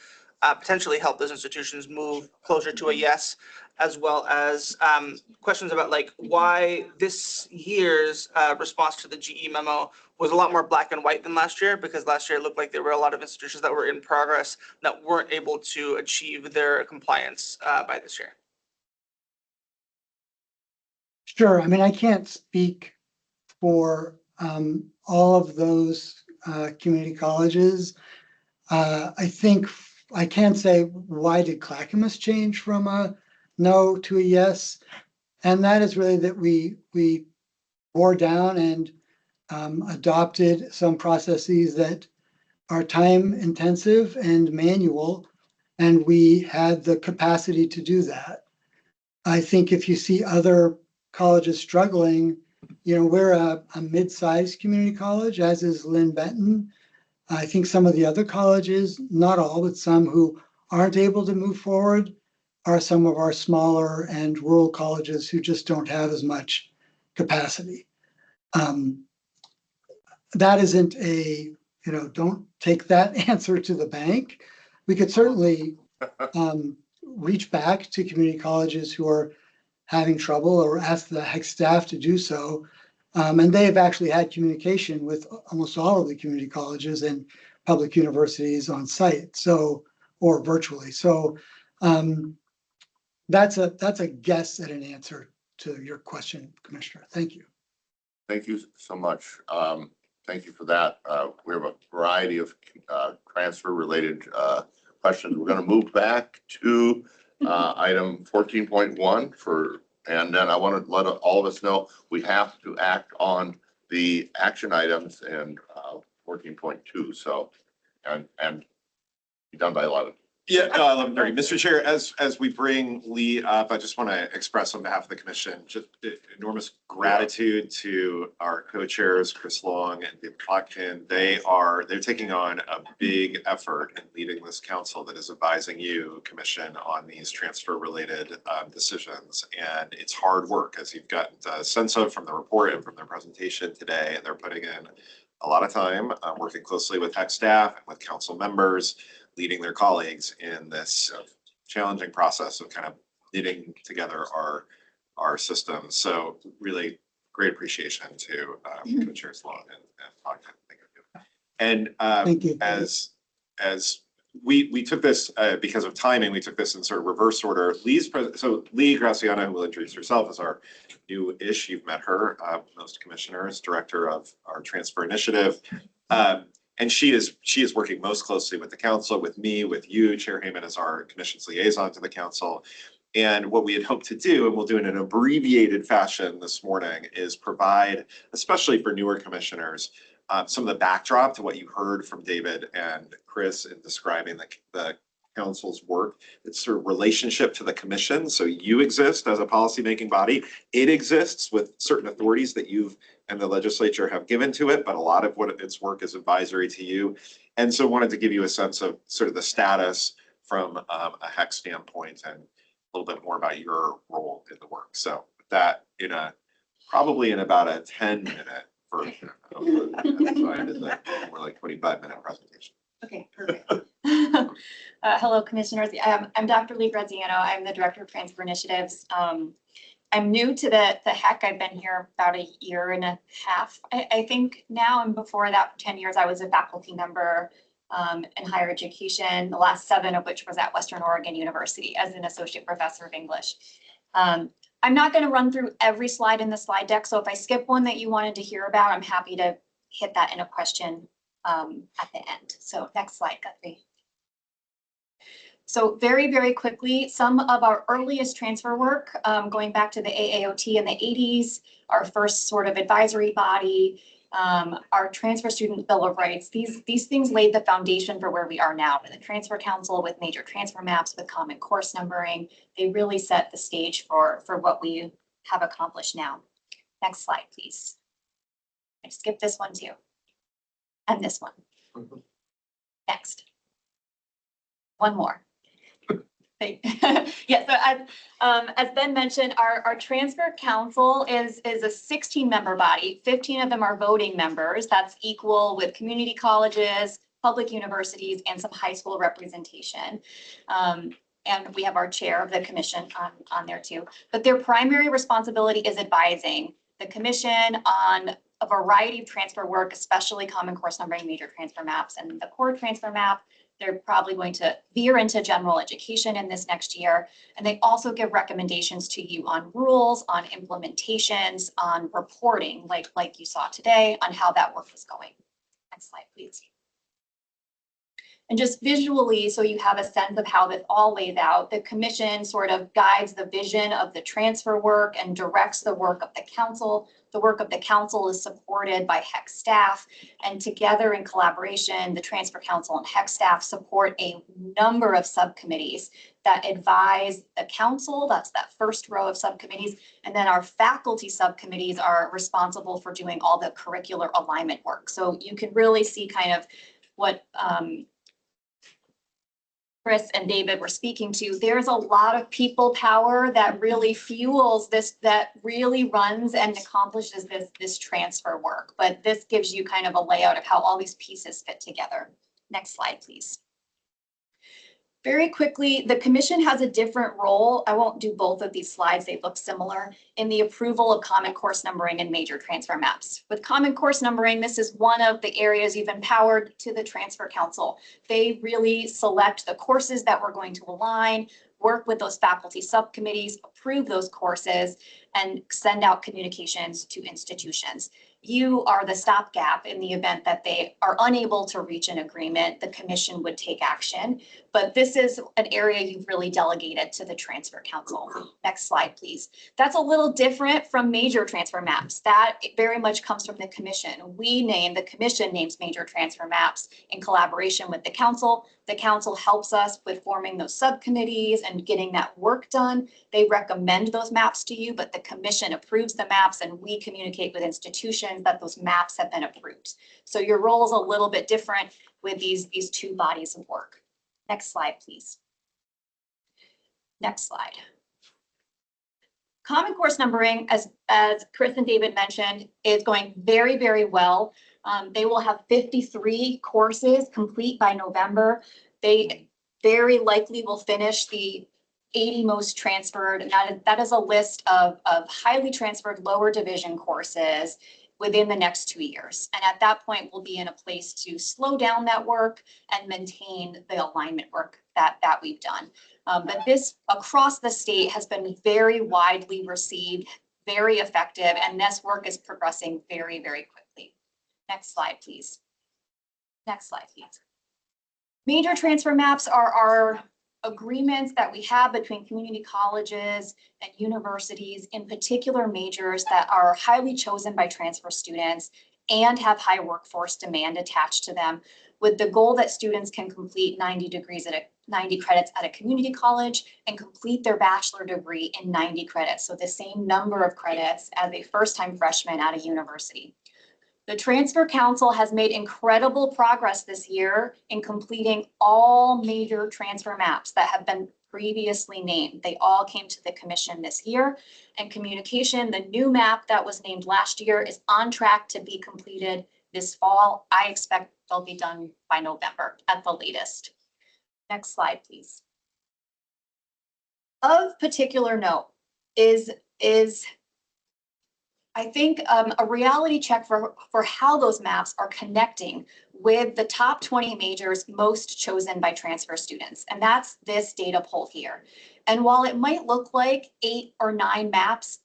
potentially help those institutions move closer to a yes, as well as questions about like why this year's response to the GE memo was a lot more black and white than last year, because last year it looked like there were a lot of institutions that were in progress that weren't able to achieve their compliance by this year. Sure. I mean, I can't speak for all of those community colleges. I think I can say, why did Clackamas change from a no to a yes? And that is really that we bore down and adopted some processes that are time intensive and manual, and we had the capacity to do that. I think if you see other colleges struggling, we're a mid-sized community college, as is Linn-Benton. I think some of the other colleges, not all, but some who aren't able to move forward are some of our smaller and rural colleges who just don't have as much capacity. That isn't don't take that answer to the bank. We could certainly reach back to community colleges who are having trouble or ask the HEC staff to do so. And they have actually had communication with almost all of the community colleges and public universities on site, or virtually. So that's a guess at an answer to your question, Commissioner. Thank you. Thank you so much. Thank you for that. We have a variety of transfer related questions. We're going to move back to item 14.1 and then I want to let all of us know we have to act on the action items in 14.2. So, and be done by 11. Yeah, no, 11:30. Mr. Chair, as we bring Lee up, I just want to express on behalf of the commission just enormous gratitude to our co-chairs, Chris Long and David Plotkin. They're taking on a big effort in leading this council that is advising you, commission, on these transfer-related decisions. And it's hard work, as you've gotten a sense of from the report and from their presentation today. And they're putting in a lot of time working closely with HEC staff and with council members, leading their colleagues in this challenging process of kind of knitting together our systems. So really great appreciation to Co-Chairs Long and Plotkin. And Thank you. As we took this because of timing, we took this in sort of reverse order. So Lee Graciano, who will introduce herself, is our new-ish, you've met her, most commissioners, director of our transfer initiative. And she is working most closely with the council, with me, with you, Chair Heyman, as our commission's liaison to the council. And what we had hoped to do, and we'll do in an abbreviated fashion this morning, is provide, especially for newer commissioners, some of the backdrop to what you heard from David and Chris in describing the council's work. It's sort of relationship to the commission. So you exist as a policymaking body. It exists with certain authorities that you've and the legislature have given to it, but a lot of what its work is advisory to you. And so wanted to give you a sense of sort of the status from a HEC standpoint and a little bit more about your role in the work. So with that, probably in about a 10-minute version. So I did that more like 25-minute presentation. Okay, perfect. Hello, commissioners. I'm Dr. Lee Graziano. I'm the Director of Transfer Initiatives. I'm new to the HEC. I've been here about a year and a half, I think now, and before that, 10 years, I was a faculty member in higher education, the last 7 of which was at Western Oregon University as an associate professor of English. I'm not going to run through every slide in the slide deck, so if I skip one that you wanted to hear about, I'm happy to hit that in a question at the end. So next slide, Guthrie. So very, very quickly, some of our earliest transfer work, going back to the AAOT in the 80s, our first sort of advisory body, our Transfer Student Bill of Rights, these things laid the foundation for where we are now with the Transfer Council, with major transfer maps, with common course numbering. They really set the stage for what we have accomplished now. Next slide, please. I skipped this one too. And this one. Next. One more. Yeah, so as Ben mentioned, our transfer council is a 16-member body. 15 of them are voting members. That's equal with community colleges, public universities, and some high school representation. And we have our chair of the commission on there too. But their primary responsibility is advising the commission on a variety of transfer work, especially common course numbering, major transfer maps, and the core transfer map. They're probably going to veer into general education in this next year. And they also give recommendations to you on rules, on implementations, on reporting, like you saw today, on how that work is going. Next slide, please. And just visually, so you have a sense of how this all lays out, the commission sort of guides the vision of the transfer work and directs the work of the council. The work of the council is supported by HEC staff, and together in collaboration, the Transfer Council and HEC staff support a number of subcommittees that advise the council. That's that first row of subcommittees. And then our faculty subcommittees are responsible for doing all the curricular alignment work. So you can really see kind of what Chris and David were speaking to. There's a lot of people power that really fuels this, that really runs and accomplishes this transfer work. But this gives you kind of a layout of how all these pieces fit together. Next slide, please. Very quickly, the commission has a different role. I won't do both of these slides, they look similar, in the approval of common course numbering and major transfer maps. With common course numbering, this is one of the areas you've empowered to the Transfer Council. They really select the courses that we're going to align, work with those faculty subcommittees, approve those courses, and send out communications to institutions. You are the stopgap in the event that they are unable to reach an agreement. The commission would take action, but this is an area you've really delegated to the Transfer Council. Next slide, please. That's a little different from major transfer maps. That very much comes from the commission. The commission names major transfer maps in collaboration with the council. The council helps us with forming those subcommittees and getting that work done. They recommend those maps to you, but the commission approves the maps and we communicate with institutions that those maps have been approved. So your role is a little bit different with these two bodies of work. Next slide, please. Next slide. Common course numbering, as Chris and David mentioned, is going very, very well. They will have 53 courses complete by November. They very likely will finish the 80 most transferred, and that is a list of highly transferred lower division courses within the next 2 years. And at that point, we'll be in a place to slow down that work and maintain the alignment work that we've done. But this across the state has been very widely received, very effective, and this work is progressing very, very quickly. Next slide, please. Next slide, please. Major transfer maps are agreements that we have between community colleges and universities, in particular majors that are highly chosen by transfer students and have high workforce demand attached to them, with the goal that students can complete 90 credits at a community college and complete their bachelor degree in 90 credits. So the same number of credits as a first-time freshman at a university. The Transfer Council has made incredible progress this year in completing all major transfer maps that have been previously named. They all came to the commission this year. And communication, the new map that was named last year, is on track to be completed this fall. I expect they'll be done by November at the latest. Next slide, please. Of particular note is I think a reality check for how those maps are connecting with the top 20 majors most chosen by transfer students. And that's this data pull here. And while it might look like 8 or 9 maps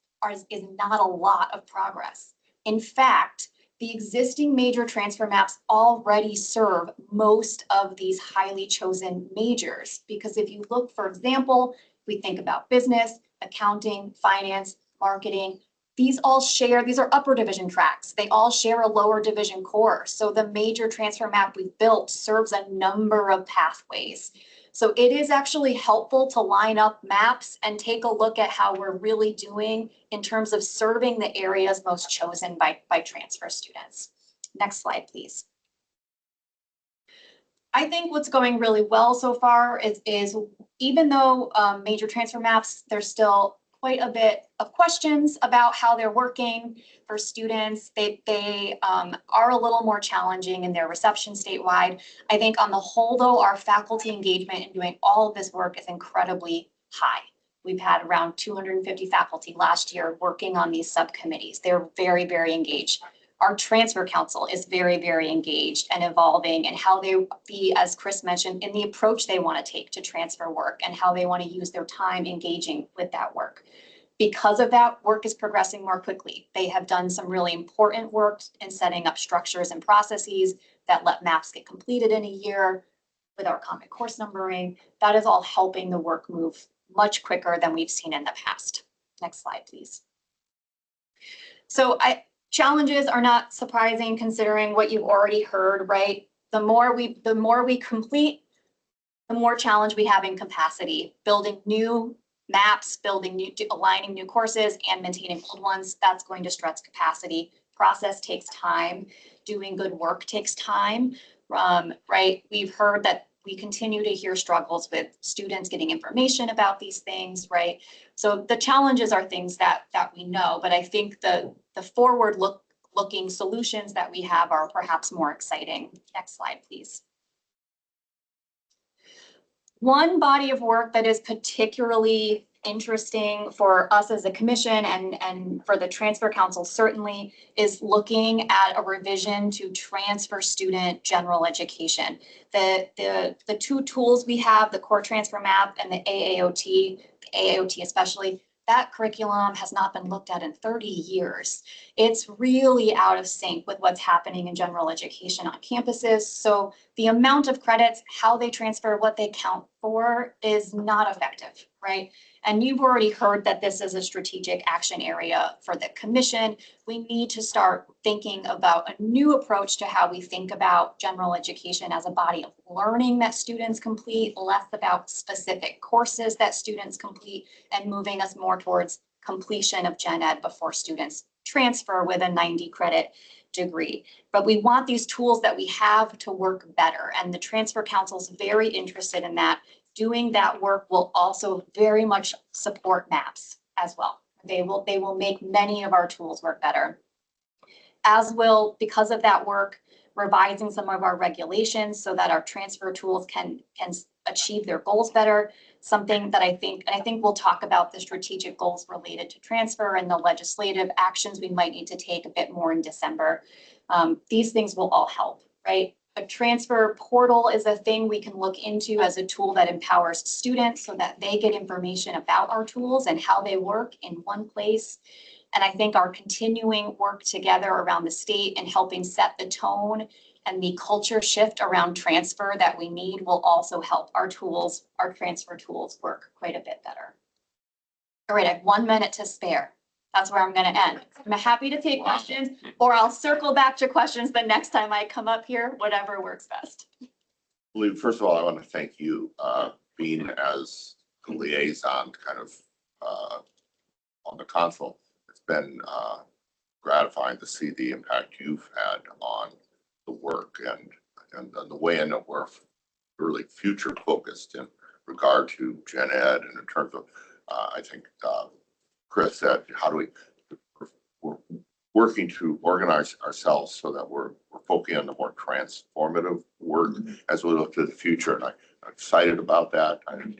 is not a lot of progress. In fact, the existing major transfer maps already serve most of these highly chosen majors. Because if you look, for example, we think about business, accounting, finance, marketing, these are upper division tracks. They all share a lower division core. So the major transfer map we've built serves a number of pathways. So it is actually helpful to line up maps and take a look at how we're really doing in terms of serving the areas most chosen by transfer students. Next slide, please. I think what's going really well so far is even though major transfer maps, there's still quite a bit of questions about how they're working for students. They are a little more challenging in their reception statewide. I think on the whole, though, our faculty engagement in doing all of this work is incredibly high. We've had around 250 faculty last year working on these subcommittees. They're very, very engaged. Our transfer council is very, very engaged and evolving, and how they be, as Chris mentioned, in the approach they want to take to transfer work and how they want to use their time engaging with that work. Because of that, work is progressing more quickly. They have done some really important work in setting up structures and processes that let maps get completed in a year with our common course numbering. That is all helping the work move much quicker than we've seen in the past. Next slide, please. So challenges are not surprising considering what you've already heard, right? The more we complete, the more challenge we have in capacity. Building new maps, aligning new courses and maintaining old ones, that's going to stretch capacity. Process takes time. Doing good work takes time, right? We've heard that we continue to hear struggles with students getting information about these things, right? So the challenges are things that we know, but I think the forward-looking solutions that we have are perhaps more exciting. Next slide, please. One body of work that is particularly interesting for us as a commission and for the transfer council certainly is looking at a revision to transfer student general education. The two tools we have, the core transfer map and the AAOT especially, that curriculum has not been looked at in 30 years. It's really out of sync with what's happening in general education on campuses. So the amount of credits, how they transfer, what they count for is not effective, right? And you've already heard that this is a strategic action area for the commission. We need to start thinking about a new approach to how we think about general education as a body of learning that students complete, less about specific courses that students complete, and moving us more towards completion of gen ed before students transfer with a 90 credit degree. But we want these tools that we have to work better, and the transfer council is very interested in that. Doing that work will also very much support maps as well. They will make many of our tools work better. As will, because of that work, revising some of our regulations so that our transfer tools can achieve their goals better. Something that I think we'll talk about the strategic goals related to transfer and the legislative actions we might need to take a bit more in December. These things will all help, right? A transfer portal is a thing we can look into as a tool that empowers students so that they get information about our tools and how they work in one place. And I think our continuing work together around the state and helping set the tone and the culture shift around transfer that we need will also help our tools, our transfer tools, work quite a bit better. All right, I have 1 minute to spare. That's where I'm going to end. I'm happy to take questions, or I'll circle back to questions the next time I come up here, whatever works best. First of all, I want to thank you being as the liaison kind of on the council. It's been gratifying to see the impact you've had on the work and the way in that we're really future focused in regard to gen ed and in terms of, I think, Chris said, how do we're working to organize ourselves so that we're focusing on the more transformative work as we look to the future. And I'm excited about that. And,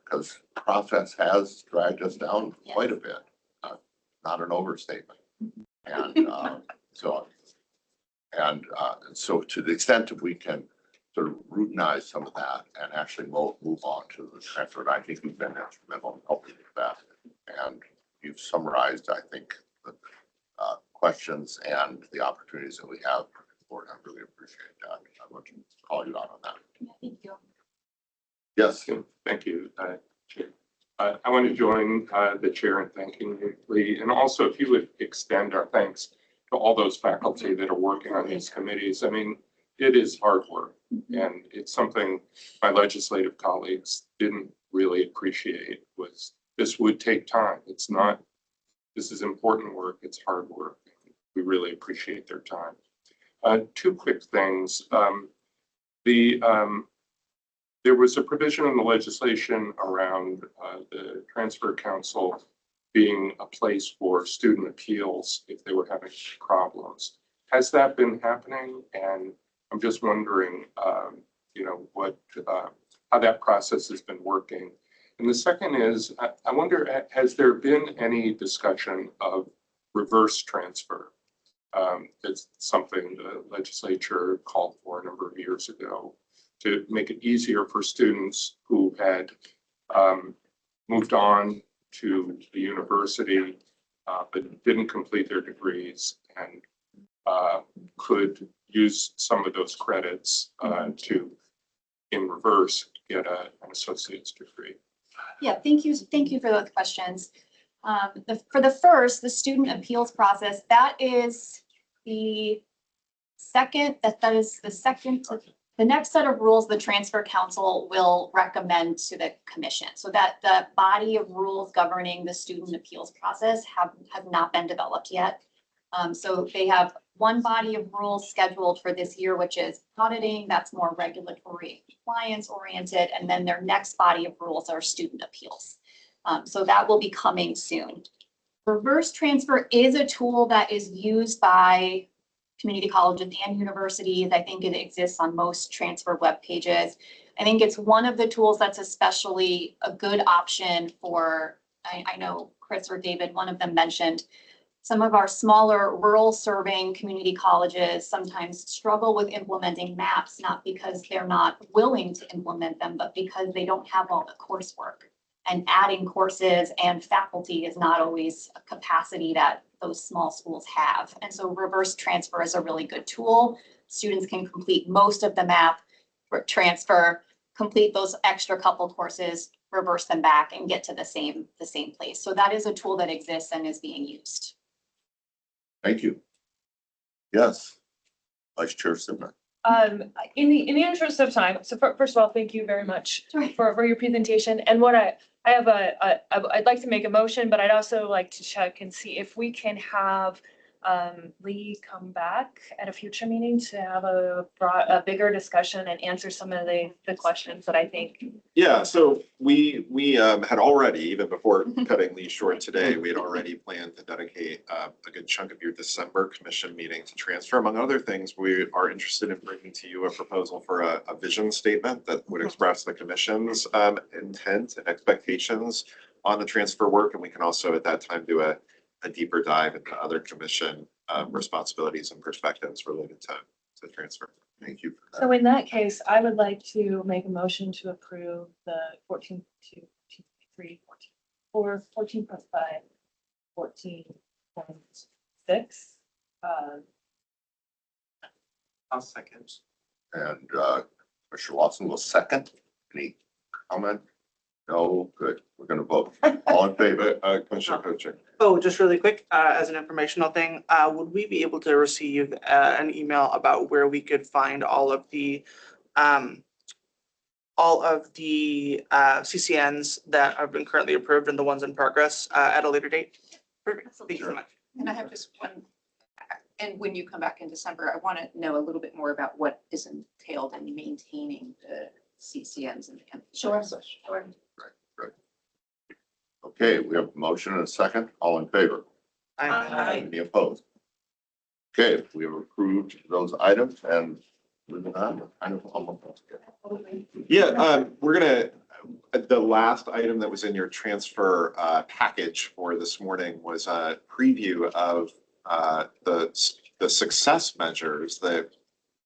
because process has dragged us down quite a bit, not an overstatement. And so to the extent that we can sort of routinize some of that and actually move on to the transfer, and I think you've been instrumental in helping with that. And you've summarized, I think, the questions and the opportunities that we have. Lord, I really appreciate that. I want to call you out on that. Thank you. Yes. Thank you, Chair. I want to join the chair in thanking you, Lee, and also if you would extend our thanks to all those faculty that are working on these committees. I mean, it is hard work, and it's something my legislative colleagues didn't really appreciate. Was this would take time. It's not. This is important work. It's hard work. We really appreciate their time. Two quick things. There was a provision in the legislation around the transfer council being a place for student appeals if they were having problems. Has that been happening? And I'm just wondering, how that process has been working. And the second is, I wonder, has there been any discussion of reverse transfer? It's something the legislature called for a number of years ago to make it easier for students who had moved on to the university but didn't complete their degrees and could use some of those credits to, in reverse, get an associate's degree. Yeah, thank you. Thank you for those questions. For the first, the student appeals process, that is the second, the next set of rules the transfer council will recommend to the commission. So that the body of rules governing the student appeals process have not been developed yet. So they have one body of rules scheduled for this year, which is auditing, that's more regulatory compliance oriented. And then their next body of rules are student appeals. So that will be coming soon. Reverse transfer is a tool that is used by community colleges and universities. I think it exists on most transfer web pages. I think it's one of the tools that's especially a good option for, I know Chris or David, one of them mentioned, some of our smaller rural serving community colleges sometimes struggle with implementing maps, not because they're not willing to implement them, but because they don't have all the coursework. And adding courses and faculty is not always a capacity that those small schools have. And so reverse transfer is a really good tool. Students can complete most of the map, transfer, complete those extra couple courses, reverse them back and get to the same place. So that is a tool that exists and is being used. Thank you. Yes, Vice Chair Simner. In the interest of time, so first of all, thank you very much for your presentation. And what I'd like to make a motion, but I'd also like to check and see if we can have Lee come back at a future meeting to have a bigger discussion and answer some of the questions that I think. Yeah, so we had already, even before cutting Lee short today, we had already planned to dedicate a good chunk of your December commission meeting to transfer. Among other things, we are interested in bringing to you a proposal for a vision statement that would express the commission's intent and expectations on the transfer work. And we can also at that time do a deeper dive into other commission responsibilities and perspectives related to transfer. Thank you. So in that case, I would like to make a motion to approve the 14.2, 14.3, 14.4, 14.5, 14.6. I'll second. And Commissioner Watson will second. Any comment? No, good. We're going to vote. All in favor? Commissioner Coaching. Oh, just really quick, as an informational thing, would we be able to receive an email about where we could find all of the CCNs that have been currently approved and the ones in progress at a later date? Perfect. Thank you so much. And I have just one, and when you come back in December, I want to know a little bit more about what is entailed in maintaining the CCNs and Sure. Okay, we have a motion and a second. All in favor? Aye. Any opposed? Okay, we have approved those items and moving on. I know almost. Yeah, we're gonna, the last item that was in your transfer package for this morning was a preview of the success measures that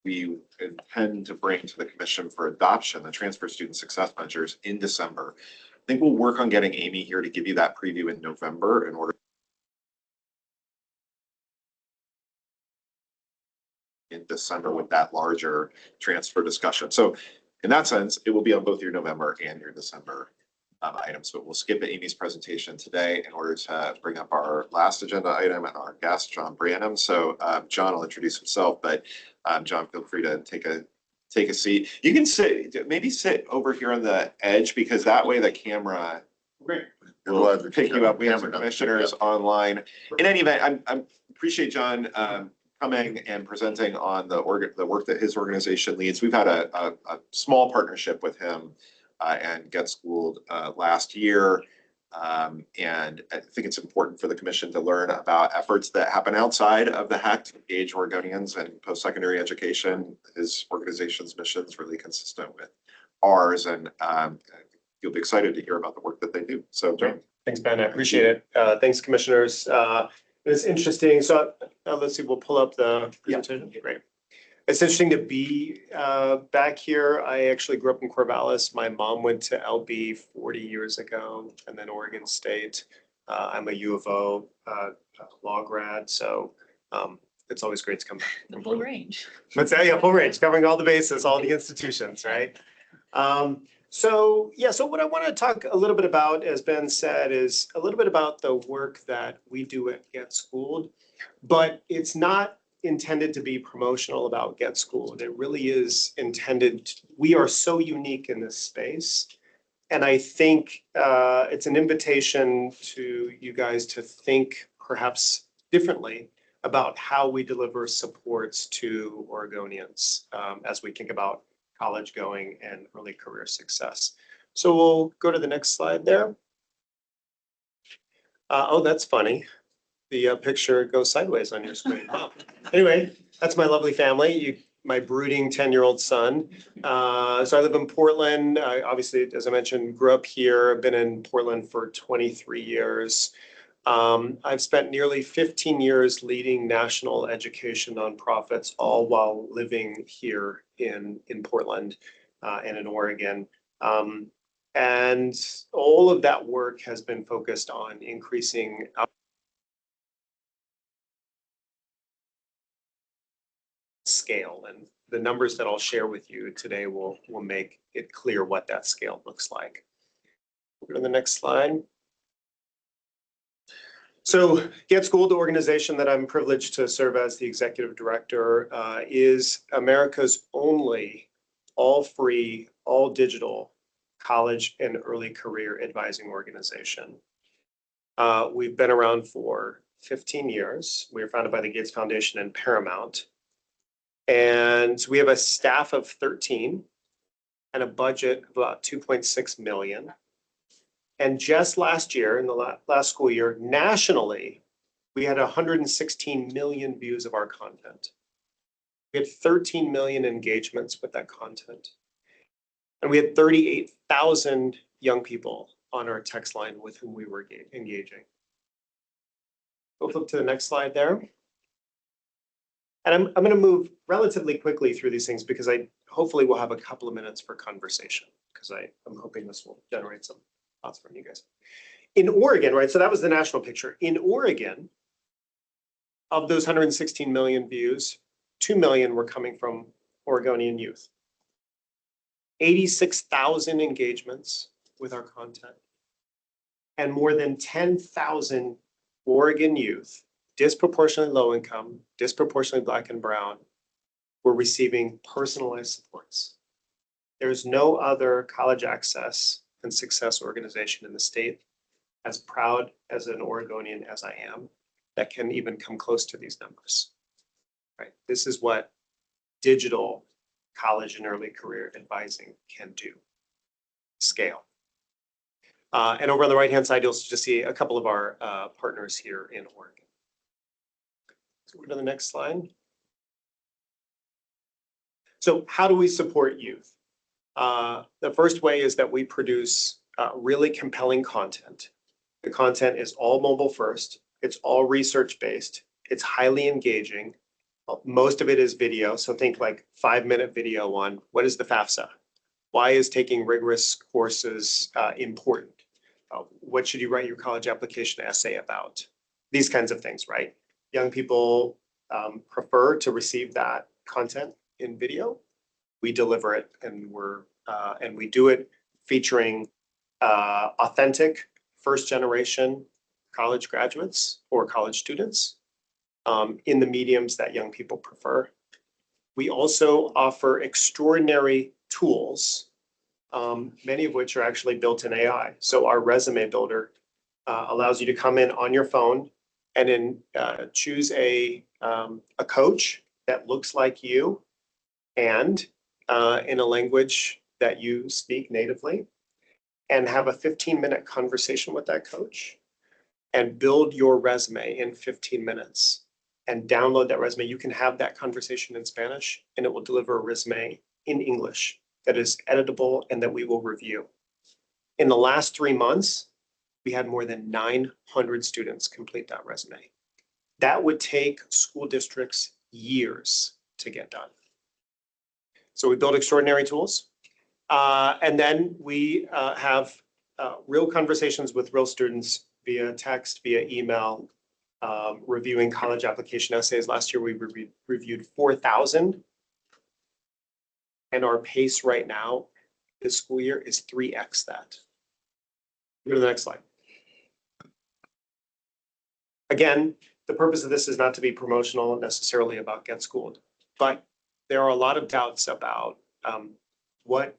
we intend to bring to the commission for adoption, the transfer student success measures in December. I think we'll work on getting Amy here to give you that preview in November in order in December with that larger transfer discussion. So in that sense, it will be on both your November and your December items, but we'll skip Amy's presentation today in order to bring up our last agenda item and our guest, John Branham. So John will introduce himself, but John, feel free to take a seat. You can maybe sit over here on the edge because that way the camera will pick you up. We have some commissioners online. In any event, I appreciate John coming and presenting on the work that his organization leads. We've had a small partnership with him and Get Schooled last year. And I think it's important for the commission to learn about efforts that happen outside of the HEC to engage Oregonians in post-secondary education. His organization's mission is really consistent with ours, and you'll be excited to hear about the work that they do. So, John. Thanks, Ben. I appreciate it. Thanks, commissioners. It's interesting. So let's see, we'll pull up the presentation. Yeah. Great. It's interesting to be back here. I actually grew up in Corvallis. My mom went to LB 40 years ago and then Oregon State. I'm a U of O law grad. So it's always great to come back. The full range. But yeah, full range, covering all the bases, all the institutions, right? So what I want to talk a little bit about, as Ben said, is a little bit about the work that we do at Get Schooled, but it's not intended to be promotional about Get Schooled. It really is intended, we are so unique in this space. And I think it's an invitation to you guys to think perhaps differently about how we deliver supports to Oregonians as we think about college going and early career success. So we'll go to the next slide there. Oh, that's funny. The picture goes sideways on your screen. Wow. Anyway, that's my lovely family, my brooding 10-year-old son. So I live in Portland. Obviously, as I mentioned, grew up here. I've been in Portland for 23 years. I've spent nearly 15 years leading national education nonprofits, all while living here in Portland and in Oregon. And all of that work has been focused on increasing scale, and the numbers that I'll share with you today will make it clear what that scale looks like. Go to the next slide. So Get Schooled, the organization that I'm privileged to serve as the executive director, is America's only all-free, all-digital college and early career advising organization. We've been around for 15 years. We were founded by the Gates Foundation and Paramount. And we have a staff of 13 and a budget of about 2.6 million. And just last year, in the last school year, nationally, we had 116 million views of our content. We had 13 million engagements with that content. And we had 38,000 young people on our text line with whom we were engaging. We'll flip to the next slide there. And I'm going to move relatively quickly through these things because I hopefully will have a couple of minutes for conversation because I'm hoping this will generate some thoughts from you guys. In Oregon, right, so that was the national picture. In Oregon, of those 116 million views, 2 million were coming from Oregonian youth. 86,000 engagements with our content. And more than 10,000 Oregon youth, disproportionately low income, disproportionately Black and brown, were receiving personalized supports. There's no other college access and success organization in the state, as proud as an Oregonian as I am, that can even come close to these numbers. Right? This is what digital college and early career advising can do. scale. And over on the right-hand side, you'll just see a couple of our partners here in Oregon. So go to the next slide. So how do we support youth? The first way is that we produce really compelling content. The content is all mobile first. It's all research-based. It's highly engaging. Most of it is video. So think like 5-minute video on what is the FAFSA? Why is taking rigorous courses important? What should you write your college application essay about? These kinds of things, right? Young people prefer to receive that content in video. We deliver it, and we do it featuring authentic first-generation college graduates or college students in the mediums that young people prefer. We also offer extraordinary tools, many of which are actually built in AI. So our resume builder allows you to come in on your phone and then choose a coach that looks like you and in a language that you speak natively, and have a 15-minute conversation with that coach and build your resume in 15 minutes and download that resume. You can have that conversation in Spanish, and it will deliver a resume in English that is editable and that we will review. In the last 3 months, we had more than 900 students complete that resume. That would take school districts years to get done. So we build extraordinary tools. And then we have real conversations with real students via text, via email, reviewing college application essays. Last year, we reviewed 4,000. And our pace right now, this school year, is 3x that. Go to the next slide. Again, the purpose of this is not to be promotional necessarily about Get Schooled, but there are a lot of doubts about what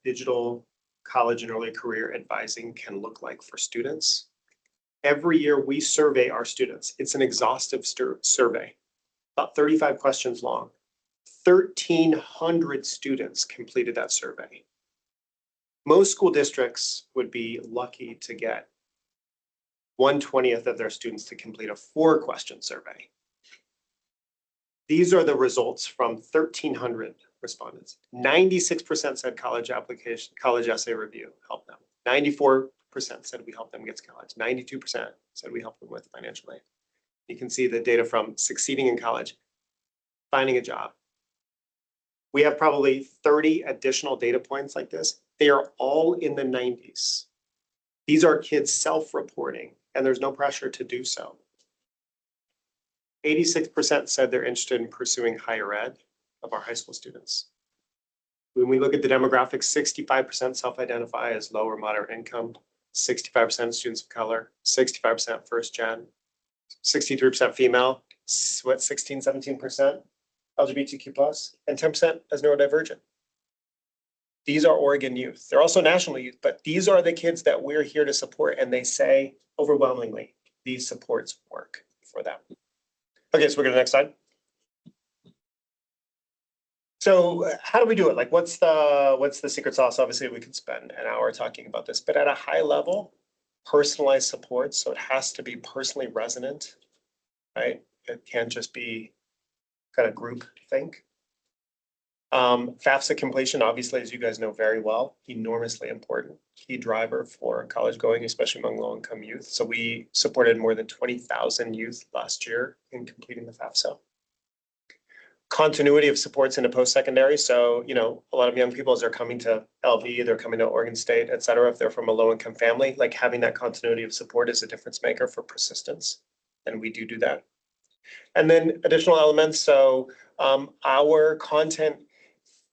digital college and early career advising can look like for students. Every year we survey our students. It's an exhaustive survey, about 35 questions long. 1,300 students completed that survey. Most school districts would be lucky to get 1/20th of their students to complete a 4-question survey. These are the results from 1,300 respondents. 96% said college essay review helped them. 94% said we helped them get to college. 92% said we helped them with financial aid. You can see the data from succeeding in college, finding a job. We have probably 30 additional data points like this. They are all in the 90s. These are kids self-reporting, and there's no pressure to do so. 86% said they're interested in pursuing higher ed of our high school students. When we look at the demographics, 65% self-identify as low or moderate income, 65% students of color, 65% first gen, 63% female, 17% LGBTQ+, and 10% as neurodivergent. These are Oregon youth. They're also national youth, but these are the kids that we're here to support, and they say overwhelmingly these supports work for them. Okay, so we're going to the next slide. So how do we do it? Like, what's the secret sauce? Obviously, we could spend an hour talking about this, but at a high level, personalized support. So it has to be personally resonant, right? It can't just be kind of group think. FAFSA completion, obviously, as you guys know very well, enormously important, key driver for college going, especially among low-income youth. So we supported more than 20,000 youth last year in completing the FAFSA. Continuity of supports into post-secondary. So, a lot of young people, as they're coming to LV, they're coming to Oregon State, et cetera, if they're from a low-income family, like having that continuity of support is a difference maker for persistence. And we do that. And then additional elements. So our content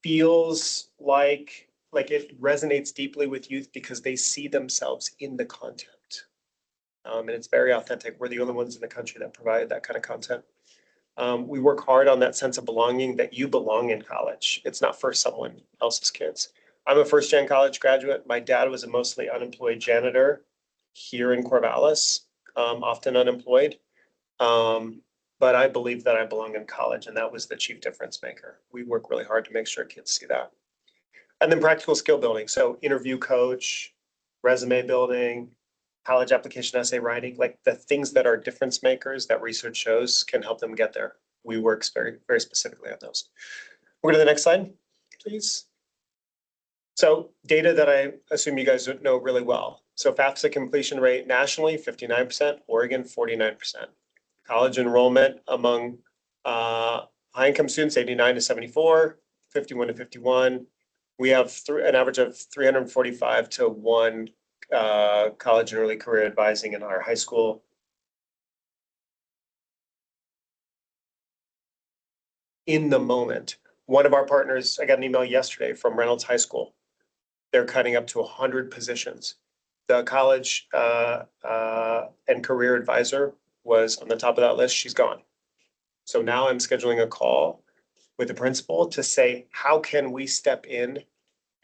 feels like it resonates deeply with youth because they see themselves in the content. And it's very authentic. We're the only ones in the country that provide that kind of content. We work hard on that sense of belonging, that you belong in college. It's not for someone else's kids. I'm a first-gen college graduate. My dad was a mostly unemployed janitor here in Corvallis, often unemployed. But I believe that I belong in college, and that was the chief difference maker. We work really hard to make sure kids see that. And then practical skill building. So interview coach, resume building, college application essay writing, like the things that are difference makers that research shows can help them get there. We work very, very specifically on those. We'll go to the next slide, please. So data that I assume you guys know really well. So FAFSA completion rate nationally, 59%, Oregon, 49%. College enrollment among high-income students, 89 to 74, 51 to 51. We have an average of 345 to 1 college and early career advising in our high school. In the moment, one of our partners, I got an email yesterday from Reynolds High School. They're cutting up to 100 positions. The college and career advisor was on the top of that list. She's gone. So now I'm scheduling a call with the principal to say, how can we step in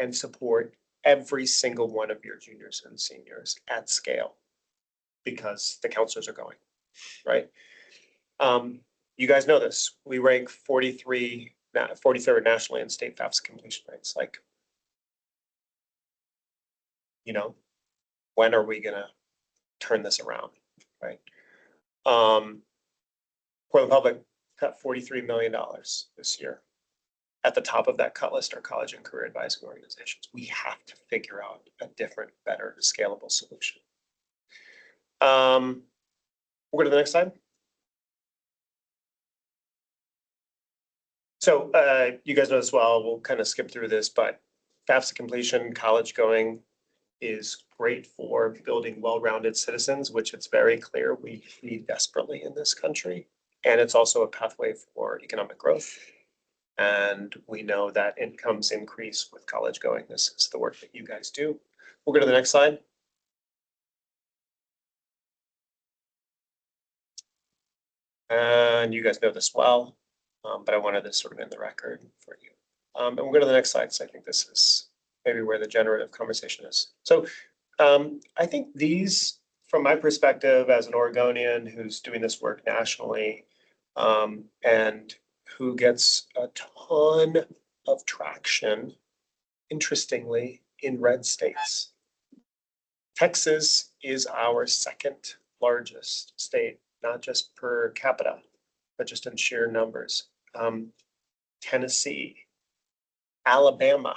and support every single one of your juniors and seniors at scale? Because the counselors are going, right? You guys know this. We rank 43rd nationally in state FAFSA completion rates. Like, you know, when are we gonna turn this around, right? Portland Public cut $43 million this year. At the top of that cut list are college and career advising organizations. We have to figure out a different, better, scalable solution. We'll go to the next slide. So you guys know this well, we'll kind of skip through this, but FAFSA completion, college going is great for building well-rounded citizens, which it's very clear we need desperately in this country. And it's also a pathway for economic growth. And we know that incomes increase with college going. This is the work that you guys do. We'll go to the next slide. And you guys know this well, but I wanted this sort of in the record for you. And we'll go to the next slide. So I think this is maybe where the generative conversation is. So I think these, from my perspective as an Oregonian who's doing this work nationally, and who gets a ton of traction, interestingly, in red states. Texas is our second largest state, not just per capita, but just in sheer numbers. Tennessee, Alabama,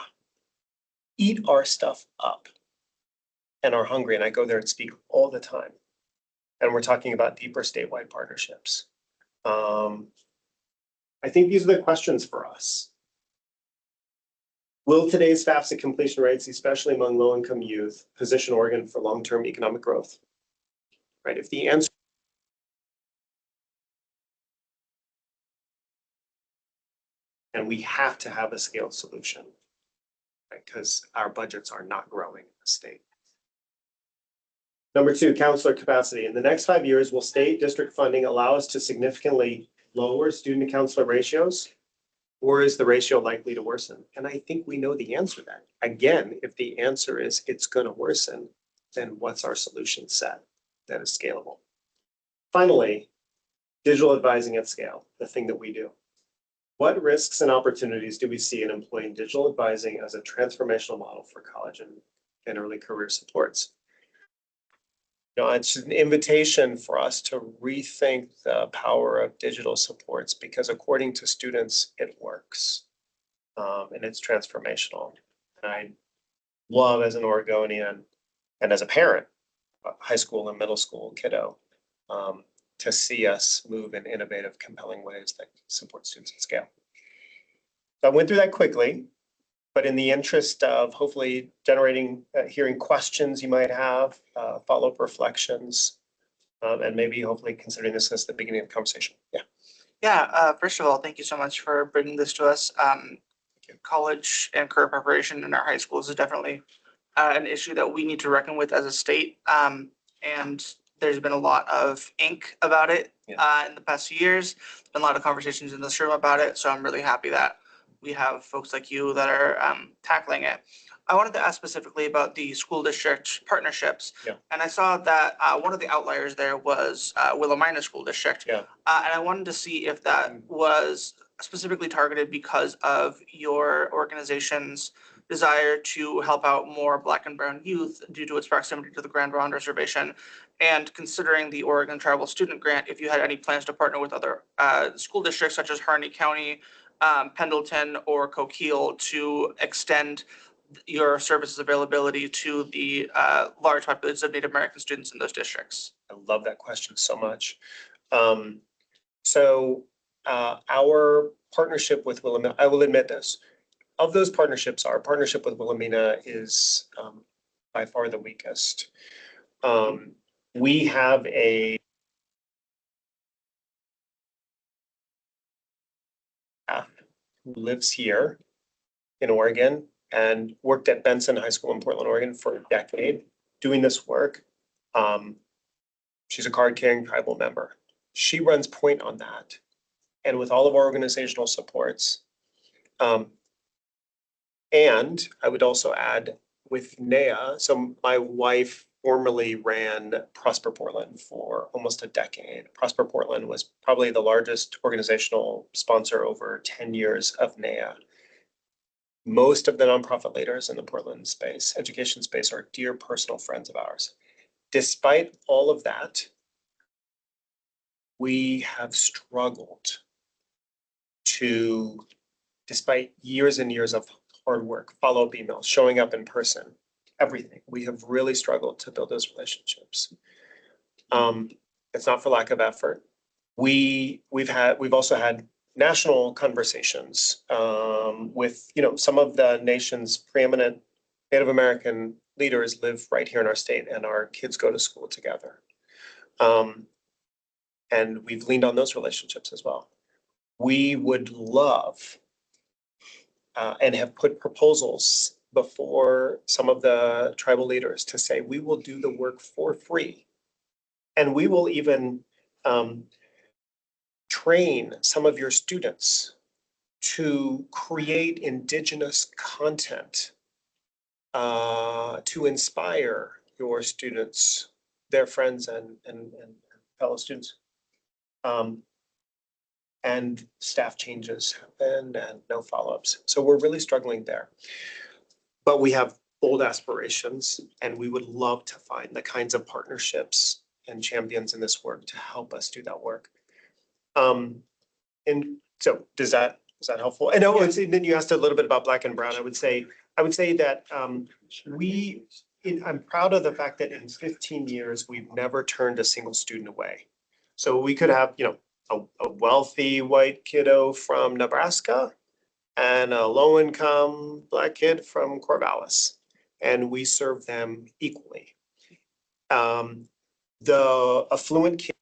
eat our stuff up and are hungry. And I go there and speak all the time. And we're talking about deeper statewide partnerships. I think these are the questions for us. Will today's FAFSA completion rates, especially among low-income youth, position Oregon for long-term economic growth? Right, if the answer and we have to have a scaled solution, right, because our budgets are not growing in the state. Number two, counselor capacity. In the next 5 years, will state district funding allow us to significantly lower student to counselor ratios, or is the ratio likely to worsen? And I think we know the answer to that. Again, if the answer is it's going to worsen, then what's our solution set that is scalable? Finally, digital advising at scale, the thing that we do. What risks and opportunities do we see in employing digital advising as a transformational model for college and early career supports? You know, it's an invitation for us to rethink the power of digital supports because according to students, it works and it's transformational. And I love as an Oregonian and as a parent, high school and middle school kiddo, to see us move in innovative, compelling ways that support students at scale. So I went through that quickly, but in the interest of hopefully generating, hearing questions you might have, follow-up reflections, and maybe hopefully considering this as the beginning of the conversation. Yeah. Yeah, first of all, thank you so much for bringing this to us. College and career preparation in our high schools is definitely an issue that we need to reckon with as a state. And there's been a lot of ink about it in the past few years. There's been a lot of conversations in this room about it. So I'm really happy that we have folks like you that are tackling it. I wanted to ask specifically about the school district partnerships. Yeah. And I saw that one of the outliers there was Willamina School District. Yeah. And I wanted to see if that was specifically targeted because of your organization's desire to help out more Black and Brown youth due to its proximity to the Grand Ronde Reservation. And considering the Oregon Tribal Student Grant, if you had any plans to partner with other school districts such as Harney County, Pendleton, or Coquille to extend your services availability to the large populations of Native American students in those districts? I love that question so much. Our partnership with Wilhelmina, I will admit this, of those partnerships, our partnership with Wilhelmina is by far the weakest. We have a who lives here in Oregon and worked at Benson High School in Portland, Oregon for a decade doing this work. She's a card-carrying tribal member. She runs point on that. And with all of our organizational supports, and I would also add with NEA, so my wife formerly ran Prosper Portland for almost a decade. Prosper Portland was probably the largest organizational sponsor over 10 years of NEA. Most of the nonprofit leaders in the Portland space, education space, are dear personal friends of ours. Despite all of that, we have struggled to, despite years and years of hard work, follow-up emails, showing up in person, everything. We have really struggled to build those relationships. It's not for lack of effort. We've also had national conversations with, some of the nation's preeminent Native American leaders live right here in our state, and our kids go to school together. And we've leaned on those relationships as well. We would love and have put proposals before some of the tribal leaders to say, we will do the work for free. And we will even train some of your students to create indigenous content to inspire your students, their friends and fellow students. And staff changes happened and no follow-ups. So we're really struggling there. But we have bold aspirations, and we would love to find the kinds of partnerships and champions in this work to help us do that work. And so is that helpful? And then you asked a little bit about Black and Brown. I would say that I'm proud of the fact that in 15 years, we've never turned a single student away. So we could have, a wealthy white kiddo from Nebraska and a low-income Black kid from Corvallis, and we serve them equally. The affluent kid,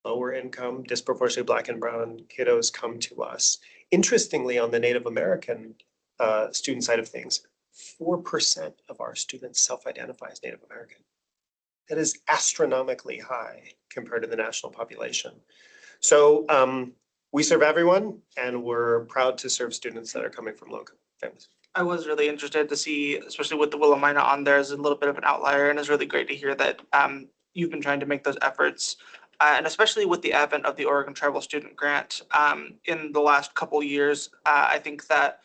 lower income, disproportionately Black and Brown kiddos come to us. Interestingly, on the Native American student side of things, 4% of our students self-identify as Native American. That is astronomically high compared to the national population. So we serve everyone, and we're proud to serve students that are coming from low-income families. I was really interested to see, especially with the Wilhelmina on there, is a little bit of an outlier, and it's really great to hear that you've been trying to make those efforts. And especially with the advent of the Oregon Tribal Student Grant in the last couple years, I think that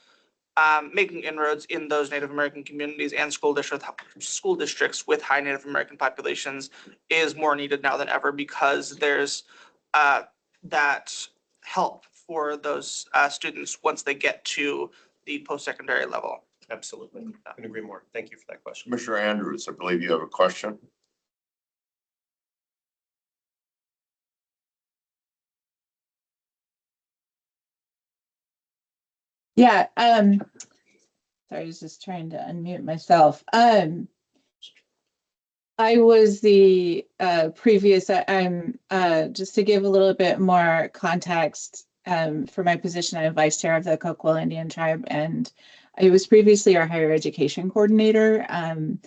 making inroads in those Native American communities and school districts with high Native American populations is more needed now than ever, because there's that help for those students once they get to the post-secondary level. Absolutely, I can agree more. Thank you for that question. Commissioner Andrews, I believe you have a question. Yeah, sorry, I was just trying to unmute myself. I was the previous, I'm just to give a little bit more context for my position, I'm vice chair of the Coquille Indian Tribe, and I was previously our higher education coordinator. And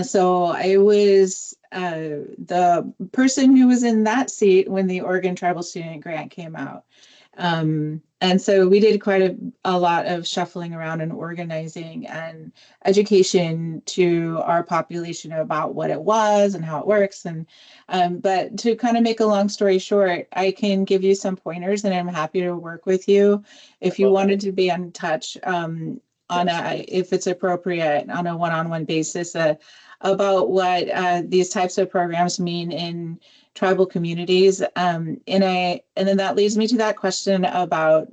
so I was the person who was in that seat when the Oregon Tribal Student Grant came out. And so we did quite a lot of shuffling around and organizing and education to our population about what it was and how it works. And but to kind of make a long story short, I can give you some pointers, and I'm happy to work with you if you wanted to be in touch on if it's appropriate on a one-on-one basis about what these types of programs mean in tribal communities. And then that leads me to that question about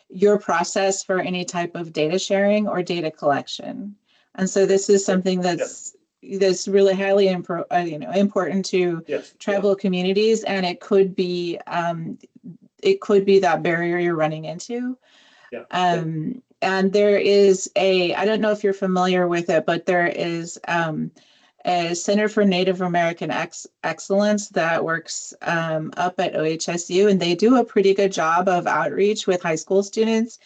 your process for any type of data sharing or data collection. And so this is something that's really highly important to tribal communities, and it could be that barrier you're running into. And there is I don't know if you're familiar with it, but there is a Center for Native American Excellence that works up at OHSU, and they do a pretty good job of outreach with high school students.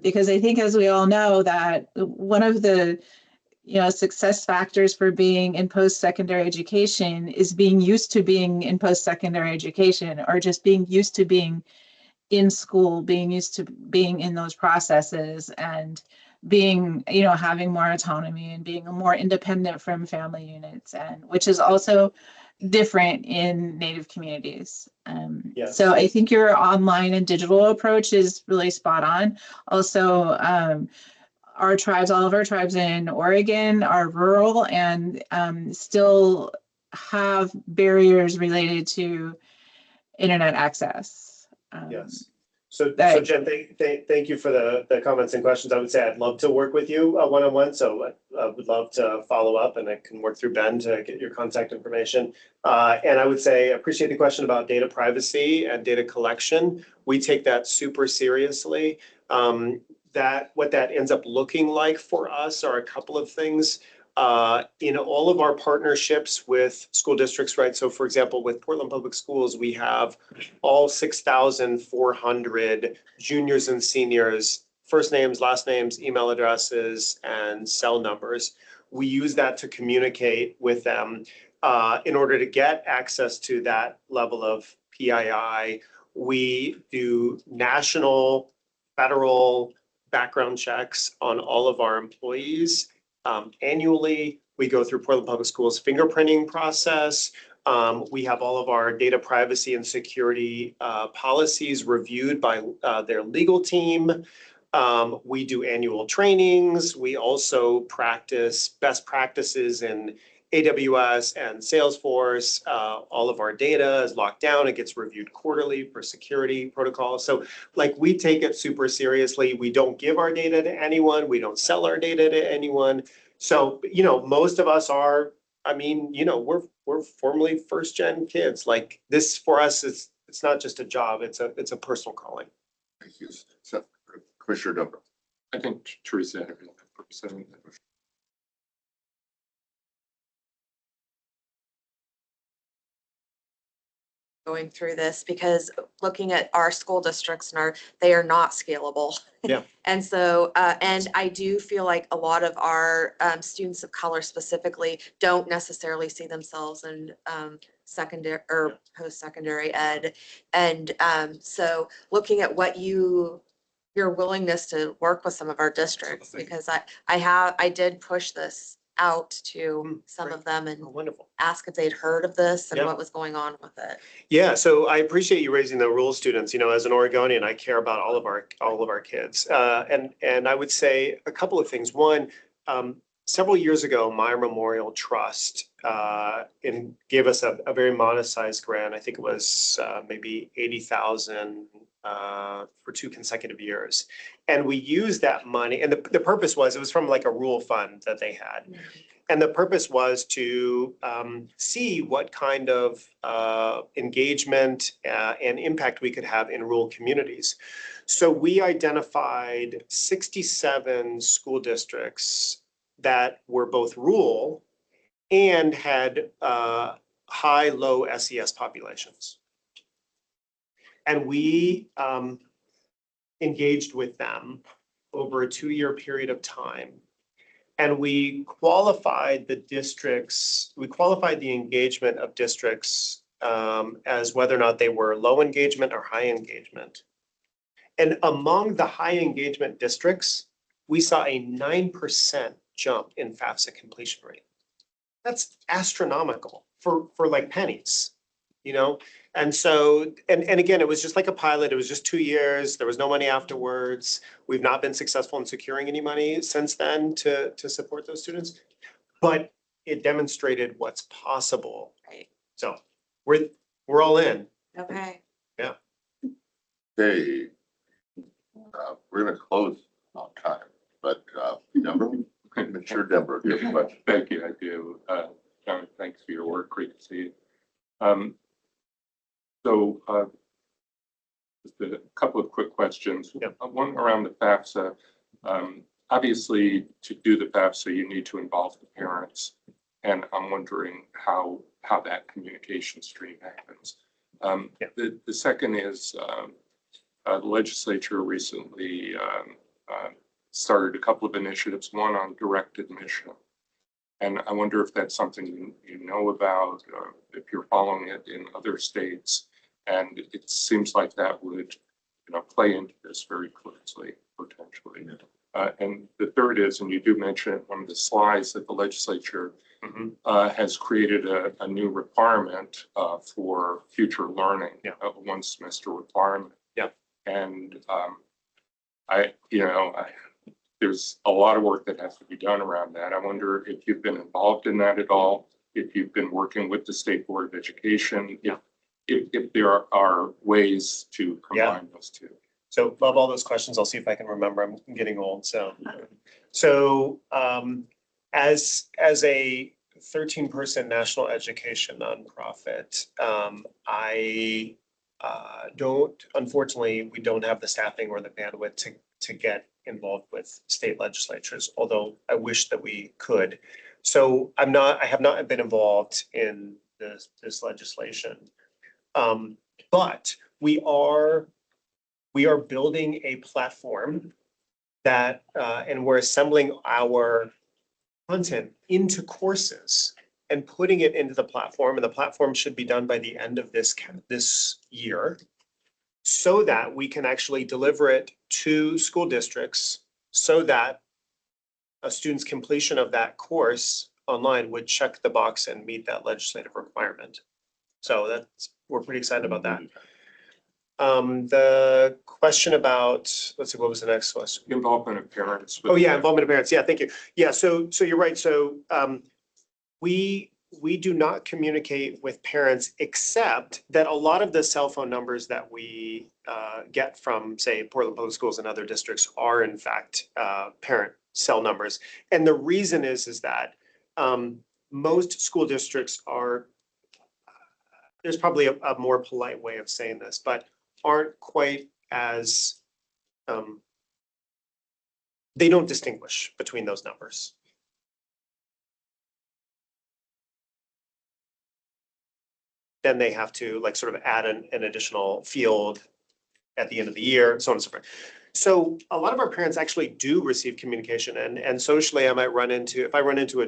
Because I think, as we all know, that one of the success factors for being in post-secondary education is being used to being in post-secondary education, or just being used to being in school, being used to being in those processes, and being, having more autonomy and being more independent from family units, and which is also different in Native communities. So I think your online and digital approach is really spot on. Also, our tribes, all of our tribes in Oregon are rural and still have barriers related to internet access. Yes. So Jen, thank you for the comments and questions. I would say I'd love to work with you one-on-one. So I would love to follow up, and I can work through Ben to get your contact information. And I would say, I appreciate the question about data privacy and data collection. We take that super seriously. What that ends up looking like for us are a couple of things. In all of our partnerships with school districts, right? So for example, with Portland Public Schools, we have all 6,400 juniors and seniors, first names, last names, email addresses, and cell numbers. We use that to communicate with them. In order to get access to that level of PII, we do national, federal background checks on all of our employees. Annually, we go through Portland Public Schools fingerprinting process. We have all of our data privacy and security policies reviewed by their legal team. We do annual trainings. We also practice best practices in AWS and Salesforce. All of our data is locked down. It gets reviewed quarterly for security protocols. So we take it super seriously. We don't give our data to anyone. We don't sell our data to anyone. So, most of us are, we're formerly first gen kids. This for us it's not just a job, it's a personal calling. Thank you. So, Commissioner Dumbrell. I think Teresa had everything for saying that. Going through this, because looking at our school districts they are not scalable. Yeah. And so, and I do feel like a lot of our students of color specifically don't necessarily see themselves in secondary or post-secondary ed. And so looking at what your willingness to work with some of our districts, because I did push this out to some of them and ask if they'd heard of this and what was going on with it. Yeah, so I appreciate you raising the rural students. As an Oregonian, I care about all of our kids. And I would say a couple of things. One, several years ago, Meyer Memorial Trust gave us a very modest sized grant. I think it was maybe $80,000 for 2 consecutive years. And we used that money, and the purpose was, it was from a rural fund that they had. Mm-hmm. And the purpose was to see what kind of engagement and impact we could have in rural communities. So we identified 67 school districts that were both rural and had high, low SES populations. And we engaged with them over a 2-year period of time. And we qualified the engagement of districts as whether or not they were low engagement or high engagement. And among the high engagement districts, we saw a 9% jump in FAFSA completion rate. That's astronomical for like pennies, you know? And so, and again, it was just like a pilot. It was just 2 years. There was no money afterwards. We've not been successful in securing any money since then to support those students. But it demonstrated what's possible. Right. So we're all in. Okay. Yeah. Okay. We're gonna close on time, but Denver, I'm sure Denver, do you have a question? Thank you, I do. John, thanks for your work, great to see you. Just a couple of quick questions. Yep. One around the FAFSA. Obviously, to do the FAFSA, you need to involve the parents. And I'm wondering how that communication stream happens. The second is the legislature recently started a couple of initiatives, one on direct admission. And I wonder if that's something you know about, if you're following it in other states. And it seems like that would, play into this very closely, potentially. And the third is, and you do mention it, one of the slides that the legislature has created a new requirement for future learning, a 1 semester requirement. Yeah. And there's a lot of work that has to be done around that. I wonder if you've been involved in that at all, if you've been working with the State Board of Education, if there are ways to combine those two. So love all those questions. I'll see if I can remember. I'm getting old. So as a 13-person national education nonprofit, unfortunately, we don't have the staffing or the bandwidth to get involved with state legislatures, although I wish that we could. So I have not been involved in this legislation. But we are building a platform that, and we're assembling our content into courses and putting it into the platform. And the platform should be done by the end of this year, so that we can actually deliver it to school districts, so that a student's completion of that course online would check the box and meet that legislative requirement. So we're pretty excited about that. The question about, let's see, what was the next question? Involvement of parents. Oh yeah, involvement of parents. Yeah, thank you. Yeah, so you're right. So we do not communicate with parents, except that a lot of the cell phone numbers that we get from, say, Portland Public Schools and other districts are in fact parent cell numbers. And the reason is that most school districts are, there's probably a more polite way of saying this, but aren't quite as, they don't distinguish between those numbers. Then they have to like sort of add an additional field at the end of the year, so on and so forth. So a lot of our parents actually do receive communication, and socially I might run into, if I run into a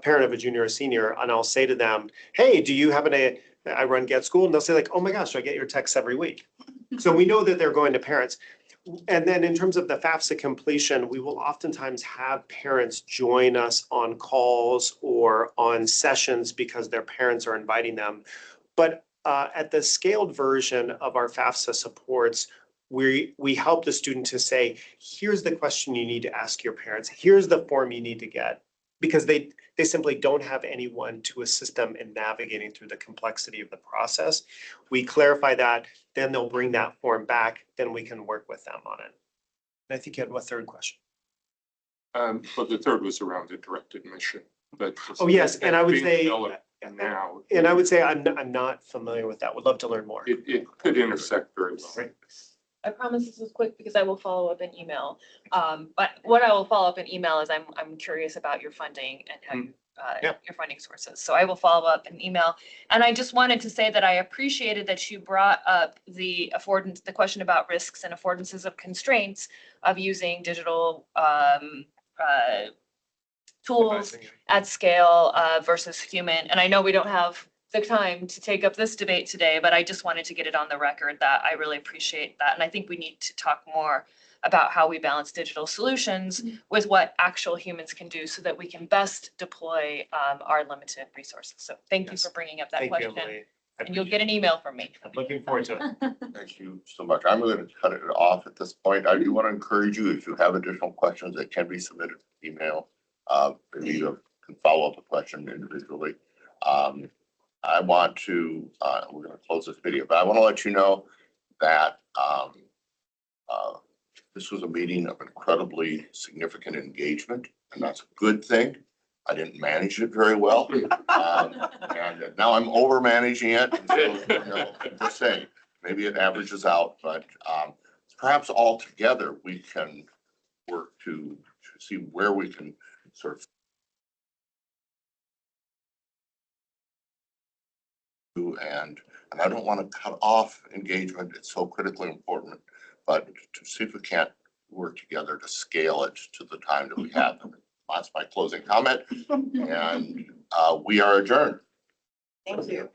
parent of a junior or senior, and I'll say to them, hey, do you have I run Get School, and they'll say like, oh my gosh, I get your texts every week. So we know that they're going to parents. And then in terms of the FAFSA completion, we will oftentimes have parents join us on calls or on sessions because their parents are inviting them. But at the scaled version of our FAFSA supports, we help the student to say, here's the question you need to ask your parents. Here's the form you need to get, because they simply don't have anyone to assist them in navigating through the complexity of the process. We clarify that, then they'll bring that form back, then we can work with them on it. And I think you had a third question. Well, the third was around the direct admission. But oh yes, and I would say now, and I would say I'm not familiar with that. Would love to learn more. It could intersect very well. Right. I promise this is quick because I will follow up in email. But what I will follow up in email is I'm curious about your funding and how you your funding sources. So I will follow up an email. And I just wanted to say that I appreciated that you brought up the question about risks and affordances of constraints of using digital tools at scale versus human. And I know we don't have the time to take up this debate today, but I just wanted to get it on the record that I really appreciate that. And I think we need to talk more about how we balance digital solutions with what actual humans can do so that we can best deploy our limited resources. So thank you for bringing up that Thank you, question. Emily. And you'll get an email from me. I'm looking forward to it. Thank you so much. I'm going to cut it off at this point. I do want to encourage you, if you have additional questions that can be submitted to email, maybe you can follow up a question individually. I want to, we're going to close this video, but I want to let you know that this was a meeting of incredibly significant engagement, and that's a good thing. I didn't manage it very well. And now I'm over managing it. And so, you know, I'm just saying, maybe it averages out, but perhaps all together we can work to see where we can sort of and I don't want to cut off engagement. It's so critically important, but to see if we can't work together to scale it to the time that we have. That's my closing comment, and we are adjourned. Thank you.